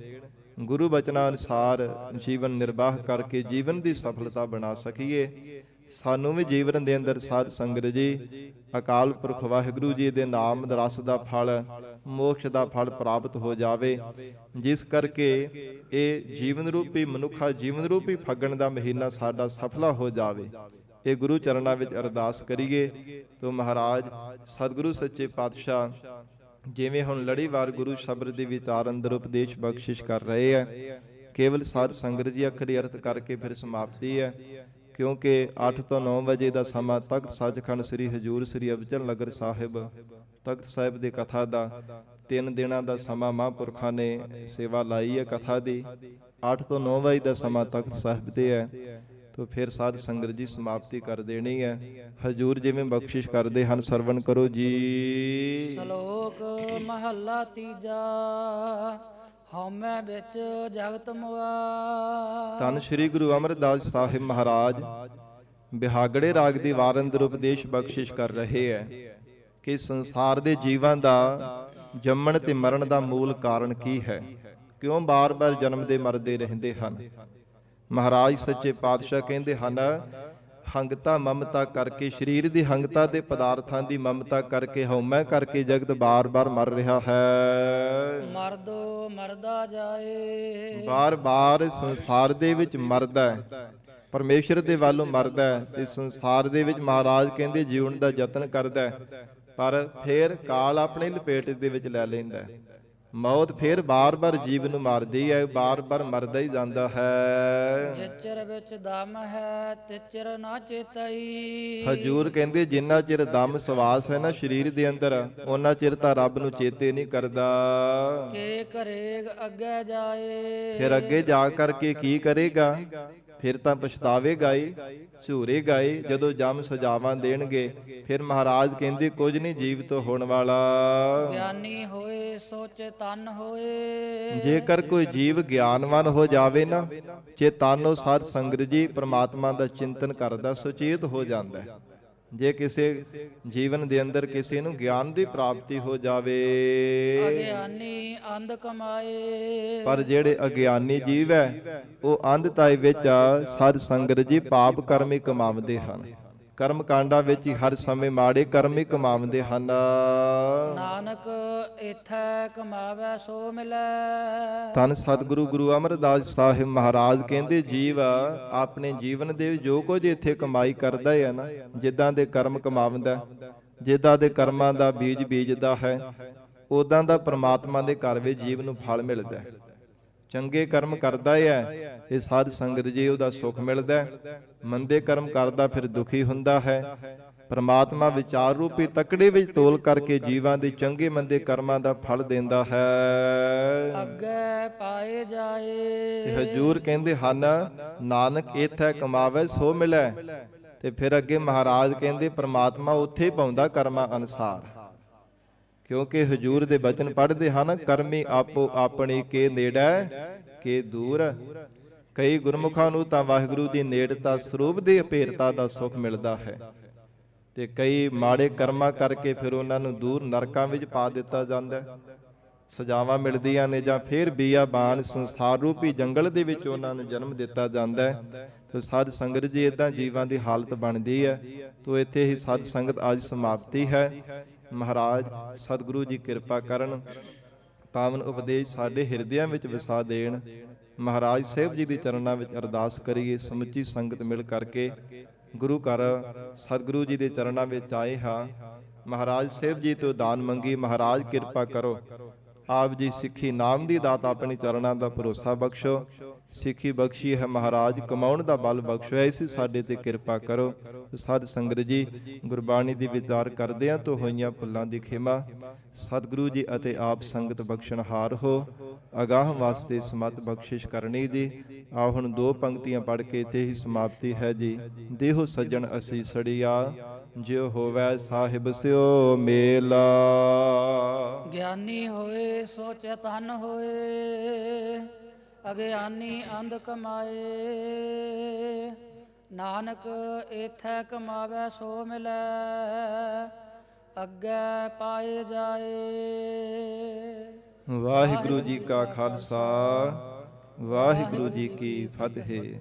ਗੁਰੂ ਬਚਨਾਂ ਅਨੁਸਾਰ ਜੀਵਨ ਨਿਰਵਾਹ ਕਰਕੇ ਜੀਵਨ ਦੀ ਸਫਲਤਾ ਬਣਾ ਸਕੀਏ। ਸਾਨੂੰ ਵੀ ਜੀਵਨ ਦੇ ਅੰਦਰ ਸਾਧ ਸੰਗਤ ਜੀ ਅਕਾਲ ਪੁਰਖ ਵਾਹਿਗੁਰੂ ਜੀ ਦੇ ਨਾਮ ਰਸ ਦਾ ਫਲ, ਮੋਕਸ਼ ਦਾ ਫਲ ਪ੍ਰਾਪਤ ਹੋ ਜਾਵੇ, ਜਿਸ ਕਰਕੇ ਇਹ ਜੀਵਨ ਰੂਪੀ ਮਨੁੱਖਾ ਜੀਵਨ ਰੂਪੀ ਫਗਣ ਦਾ ਮਹੀਨਾ ਸਾਡਾ ਸਫਲਾ ਹੋ ਜਾਵੇ। ਇਹ ਗੁਰੂ ਚਰਨਾਂ ਵਿੱਚ ਅਰਦਾਸ ਕਰੀਏ। ਤੋ ਮਹਾਰਾਜ ਸਤਿਗੁਰੂ ਸੱਚੇ ਪਾਤਸ਼ਾਹ ਜਿਵੇਂ ਹੁਣ ਲੜੀਵਾਰ ਗੁਰੂ ਸ਼ਬਦ ਦੇ ਵਿਚਾਰ ਅੰਦਰ ਉਪਦੇਸ਼ ਬਖਸ਼ਿਸ਼ ਕਰ ਰਹੇ ਹੈ, ਕੇਵਲ ਸਾਧ ਸੰਗਤ ਜੀ ਅੱਖਰੀ ਅਰਥ ਕਰਕੇ ਫਿਰ ਸਮਾਪਤੀ ਹੈ। ਕਿਉਂਕਿ 8 ਤੋਂ 9 ਵਜੇ ਦਾ ਸਮਾਂ ਤਖਤ ਸੱਚਖੰਡ ਸ੍ਰੀ ਹਜੂਰ ਸ੍ਰੀ ਅਬਚਲ ਨਗਰ ਸਾਹਿਬ ਤਖਤ ਸਾਹਿਬ ਦੀ ਕਥਾ ਦਾ 3 ਦਿਨਾਂ ਦਾ ਸਮਾਂ ਮਹਾਂਪੁਰਖਾਂ ਨੇ ਸੇਵਾ ਲਾਈ ਹੈ ਕਥਾ ਦੀ। 8 ਤੋਂ 9 ਵਜੇ ਦਾ ਸਮਾਂ ਤਖਤ ਸਾਹਿਬ ਤੇ ਹੈ, ਤੋ ਫਿਰ ਸਾਧ ਸੰਗਤ ਜੀ ਸਮਾਪਤੀ ਕਰ ਦੇਣੀ ਹੈ। ਹਜੂਰ ਜਿਵੇਂ ਬਖਸ਼ਿਸ਼ ਕਰਦੇ ਹਨ, ਸਰਵਣ ਕਰੋ ਜੀ। ਸ਼ਲੋਕ ਮਹੱਲਾ ਤੀਜਾ। ਹਉਮੈ ਵਿੱਚ ਜਗਤ ਮੁਆ। ਧੰਨ ਸ੍ਰੀ ਗੁਰੂ ਅਮਰਦਾਸ ਸਾਹਿਬ ਮਹਾਰਾਜ ਬਿਹਾਗੜੇ ਰਾਗ ਦੀ ਵਾਰ ਅੰਦਰ ਉਪਦੇਸ਼ ਬਖਸ਼ਿਸ਼ ਕਰ ਰਹੇ ਹੈ ਕਿ ਸੰਸਾਰ ਦੇ ਜੀਵਾਂ ਦਾ ਜੰਮਣ ਤੇ ਮਰਨ ਦਾ ਮੂਲ ਕਾਰਨ ਕੀ ਹੈ, ਕਿਉਂ ਬਾਰ-ਬਾਰ ਜਨਮਦੇ ਮਰਦੇ ਰਹਿੰਦੇ ਹਨ। ਮਹਾਰਾਜ ਸੱਚੇ ਪਾਤਸ਼ਾਹ ਕਹਿੰਦੇ ਹਨ, ਹੰਗਤਾ ਮਮਤਾ ਕਰਕੇ, ਸਰੀਰ ਦੀ ਹੰਗਤਾ ਦੇ ਪਦਾਰਥਾਂ ਦੀ ਮਮਤਾ ਕਰਕੇ, ਹਉਮੈ ਕਰਕੇ ਜਗਤ ਬਾਰ-ਬਾਰ ਮਰ ਰਿਹਾ ਹੈ। ਮਰਦੋ ਮਰਦਾ ਜਾਏ। ਬਾਰ-ਬਾਰ ਸੰਸਾਰ ਦੇ ਵਿੱਚ ਮਰਦਾ ਹੈ, ਪਰਮੇਸ਼ਰ ਦੇ ਵੱਲੋਂ ਮਰਦਾ ਹੈ ਤੇ ਸੰਸਾਰ ਦੇ ਵਿੱਚ ਮਹਾਰਾਜ ਕਹਿੰਦੇ ਜੀਉਣ ਦਾ ਯਤਨ ਕਰਦਾ ਹੈ, ਪਰ ਫੇਰ ਕਾਲ ਆਪਣੇ ਲਪੇਟ ਦੇ ਵਿੱਚ ਲੈ ਲੈਂਦਾ ਹੈ। ਮੌਤ ਫੇਰ ਬਾਰ-ਬਾਰ ਜੀਵ ਨੂੰ ਮਾਰਦੀ ਹੈ, ਬਾਰ-ਬਾਰ ਮਰਦਾ ਹੀ ਜਾਂਦਾ ਹੈ। ਜਿਚਰ ਵਿੱਚ ਦਮ ਹੈ ਤਿਚਰ ਨਾ ਚੇਤਈ। ਹਜੂਰ ਕਹਿੰਦੇ ਜਿੰਨਾ ਚਿਰ ਦਮ ਸਵਾਸ ਹੈ ਨਾ ਸਰੀਰ ਦੇ ਅੰਦਰ, ਉਹਨਾਂ ਚਿਰ ਤਾਂ ਰੱਬ ਨੂੰ ਚੇਤੇ ਨਹੀਂ ਕਰਦਾ। ਕੇ ਕਰੇਗ ਅੱਗੇ ਜਾਏ। ਫਿਰ ਅੱਗੇ ਜਾ ਕਰਕੇ ਕੀ ਕਰੇਗਾ? ਫਿਰ ਤਾਂ ਪਛਤਾਵੇਗਾ ਹੀ, ਝੂਰੇਗਾ ਹੀ। ਜਦੋਂ ਜਮ ਸਜ਼ਾਵਾਂ ਦੇਣਗੇ ਫਿਰ ਮਹਾਰਾਜ ਕਹਿੰਦੇ ਕੁਝ ਨਹੀਂ ਜੀਵਤ ਹੋਣ ਵਾਲਾ। ਗਿਆਨੀ ਹੋਏ ਸੋ ਚੇਤਨ ਹੋਏ। ਜੇਕਰ ਕੋਈ ਜੀਵ ਗਿਆਨਵਾਨ ਹੋ ਜਾਵੇ ਨਾ, ਚੇਤਨ, ਸਾਧ ਸੰਗਤ ਜੀ ਪ੍ਰਮਾਤਮਾ ਦਾ ਚਿੰਤਨ ਕਰਦਾ, ਸੁਚੇਤ ਹੋ ਜਾਂਦਾ ਹੈ। ਜੇ ਕਿਸੇ ਜੀਵਨ ਦੇ ਅੰਦਰ ਕਿਸੇ ਨੂੰ ਗਿਆਨ ਦੀ ਪ੍ਰਾਪਤੀ ਹੋ ਜਾਵੇ, ਅਗਿਆਨੀ ਅੰਧ ਕਮਾਏ। ਪਰ ਜਿਹੜੇ ਅਗਿਆਨੀ ਜੀਵ ਹੈ ਉਹ ਅੰਧਤਾਈ ਵਿੱਚ ਸਾਧ ਸੰਗਤ ਜੀ ਪਾਪ ਕਰਮ ਹੀ ਕਮਾਉਂਦੇ ਹਨ। ਕਰਮ ਕਾਂਡਾਂ ਵਿੱਚ ਹੀ ਹਰ ਸਮੇਂ ਮਾੜੇ ਕਰਮ ਹੀ ਕਮਾਉਂਦੇ ਹਨ। ਨਾਨਕ ਇਥੈ ਕਮਾਵੇ ਸੋ ਮਿਲੈ। ਧੰਨ ਸਤਿਗੁਰੂ ਗੁਰੂ ਅਮਰਦਾਸ ਸਾਹਿਬ ਮਹਾਰਾਜ ਕਹਿੰਦੇ ਜੀਵ ਆਪਣੇ ਜੀਵਨ ਦੇ ਜੋ ਕੁਝ ਇੱਥੇ ਕਮਾਈ ਕਰਦਾ ਹੈ ਨਾ, ਜਿੱਦਾਂ ਦੇ ਕਰਮ ਕਮਾਉਂਦਾ, ਜਿੱਦਾਂ ਦੇ ਕਰਮਾਂ ਦਾ ਬੀਜ ਬੀਜਦਾ ਹੈ, ਉਦਾਂ ਦਾ ਪ੍ਰਮਾਤਮਾ ਦੇ ਘਰ ਵਿੱਚ ਜੀਵ ਨੂੰ ਫਲ ਮਿਲਦਾ ਹੈ। ਚੰਗੇ ਕਰਮ ਕਰਦਾ ਹੈ ਇਹ ਸਾਧ ਸੰਗਤ ਜੀ ਉਹਦਾ ਸੁੱਖ ਮਿਲਦਾ ਹੈ। ਮੰਦੇ ਕਰਮ ਕਰਦਾ ਫਿਰ ਦੁਖੀ ਹੁੰਦਾ ਹੈ। ਪ੍ਰਮਾਤਮਾ ਵਿਚਾਰ ਰੂਪੀ ਤਕੜੇ ਵਿੱਚ ਤੋਲ ਕਰਕੇ ਜੀਵਾਂ ਦੇ ਚੰਗੇ ਮੰਦੇ ਕਰਮਾਂ ਦਾ ਫਲ ਦਿੰਦਾ ਹੈ। ਅੱਗੇ ਪਾਏ ਜਾਏ। ਹਜੂਰ ਕਹਿੰਦੇ ਹਨ ਨਾਨਕ ਇਥੈ ਕਮਾਵੇ ਸੋ ਮਿਲੈ। ਤੇ ਫਿਰ ਅੱਗੇ ਮਹਾਰਾਜ ਕਹਿੰਦੇ ਪ੍ਰਮਾਤਮਾ ਉੱਥੇ ਹੀ ਪਾਉਂਦਾ ਕਰਮਾਂ ਅਨੁਸਾਰ। ਕਿਉਂਕਿ ਹਜੂਰ ਦੇ ਬਚਨ ਪੜ੍ਹਦੇ ਹਨ ਕਰਮੀ ਆਪੋ ਆਪਣੀ ਕੇ ਨੇੜੈ ਕੇ ਦੂਰ। ਕਈ ਗੁਰਮੁਖਾਂ ਨੂੰ ਤਾਂ ਵਾਹਿਗੁਰੂ ਦੀ ਨੇੜਤਾ ਸਰੂਪ ਦੀ ਅਪੇਰਤਾ ਦਾ ਸੁੱਖ ਮਿਲਦਾ ਹੈ, ਤੇ ਕਈ ਮਾੜੇ ਕਰਮਾਂ ਕਰਕੇ ਫਿਰ ਉਹਨਾਂ ਨੂੰ ਦੂਰ ਨਰਕਾਂ ਵਿੱਚ ਪਾ ਦਿੱਤਾ ਜਾਂਦਾ ਹੈ। ਸਜ਼ਾਵਾਂ ਮਿਲਦੀਆਂ ਨੇ ਜਾਂ ਫਿਰ ਬੀਆਬਾਨ ਸੰਸਾਰ ਰੂਪੀ ਜੰਗਲ ਦੇ ਵਿੱਚ ਉਹਨਾਂ ਨੂੰ ਜਨਮ ਦਿੱਤਾ ਜਾਂਦਾ ਹੈ। ਤੇ ਸਾਧ ਸੰਗਤ ਜੀ ਇਦਾਂ ਜੀਵਾਂ ਦੀ ਹਾਲਤ ਬਣਦੀ ਹੈ। ਤੋ ਇੱਥੇ ਹੀ ਸਾਧ ਸੰਗਤ ਅੱਜ ਸਮਾਪਤੀ ਹੈ। ਮਹਾਰਾਜ ਸਤਿਗੁਰੂ ਜੀ ਕਿਰਪਾ ਕਰਨ, ਪਾਵਨ ਉਪਦੇਸ਼ ਸਾਡੇ ਹਿਰਦਿਆਂ ਵਿੱਚ ਵਸਾ ਦੇਣ। ਮਹਾਰਾਜ ਸਾਹਿਬ ਜੀ ਦੇ ਚਰਨਾਂ ਵਿੱਚ ਅਰਦਾਸ ਕਰੀਏ। ਸਮੁੱਚੀ ਸੰਗਤ ਮਿਲ ਕਰਕੇ ਗੁਰੂ ਘਰ ਸਤਿਗੁਰੂ ਜੀ ਦੇ ਚਰਨਾਂ ਵਿੱਚ ਆਏ ਹਾਂ। ਮਹਾਰਾਜ ਸਾਹਿਬ ਜੀ ਤੋਂ ਦਾਨ ਮੰਗੀ। ਮਹਾਰਾਜ ਕਿਰਪਾ ਕਰੋ, ਆਪ ਜੀ ਸਿੱਖੀ ਨਾਮ ਦੀ ਦਾਤ ਆਪਣੇ ਚਰਨਾਂ ਦਾ ਭਰੋਸਾ ਬਖਸ਼ੋ। ਸਿੱਖੀ ਬਖਸ਼ੀ ਹੈ ਮਹਾਰਾਜ, ਕਮਾਉਣ ਦਾ ਬਲ ਬਖਸ਼ੋ। ਐਸੀ ਸਾਡੇ ਤੇ ਕਿਰਪਾ ਕਰੋ। ਸਾਧ ਸੰਗਤ ਜੀ ਗੁਰਬਾਣੀ ਦੀ ਵਿਚਾਰ ਕਰਦਿਆਂ ਤੋਂ ਹੋਈਆਂ ਭੁੱਲਾਂ ਦੀ ਖਿਮਾ ਸਤਿਗੁਰੂ ਜੀ ਅਤੇ ਆਪ ਸੰਗਤ ਬਖਸ਼ਣਹਾਰ ਹੋ। ਅਗਾਹ ਵਾਸਤੇ ਸਮਤ ਬਖਸ਼ਿਸ਼ ਕਰਨੀ ਜੀ। ਆ ਹੁਣ ਦੋ ਪੰਕਤੀਆਂ ਪੜ੍ਹ ਕੇ ਤੇ ਹੀ ਸਮਾਪਤੀ ਹੈ ਜੀ। ਦੇਹੋ ਸੱਜਣ ਅਸੀਂ ਸੜੀਆ, ਜਿਉ ਹੋਵੈ ਸਾਹਿਬ ਸਿਓ ਮੇਲਾ। ਗਿਆਨੀ ਹੋਏ ਸੋ ਚੇਤਨ ਹੋਏ। ਅਗਿਆਨੀ ਅੰਧ ਕਮਾਏ। ਨਾਨਕ ਏਥੈ ਕਮਾਵੇ ਸੋ ਮਿਲੈ। ਅੱਗੇ ਪਾਏ ਜਾਏ। ਵਾਹਿਗੁਰੂ ਜੀ ਕਾ ਖਾਲਸਾ, ਵਾਹਿਗੁਰੂ ਜੀ ਕੀ ਫਤਿਹ।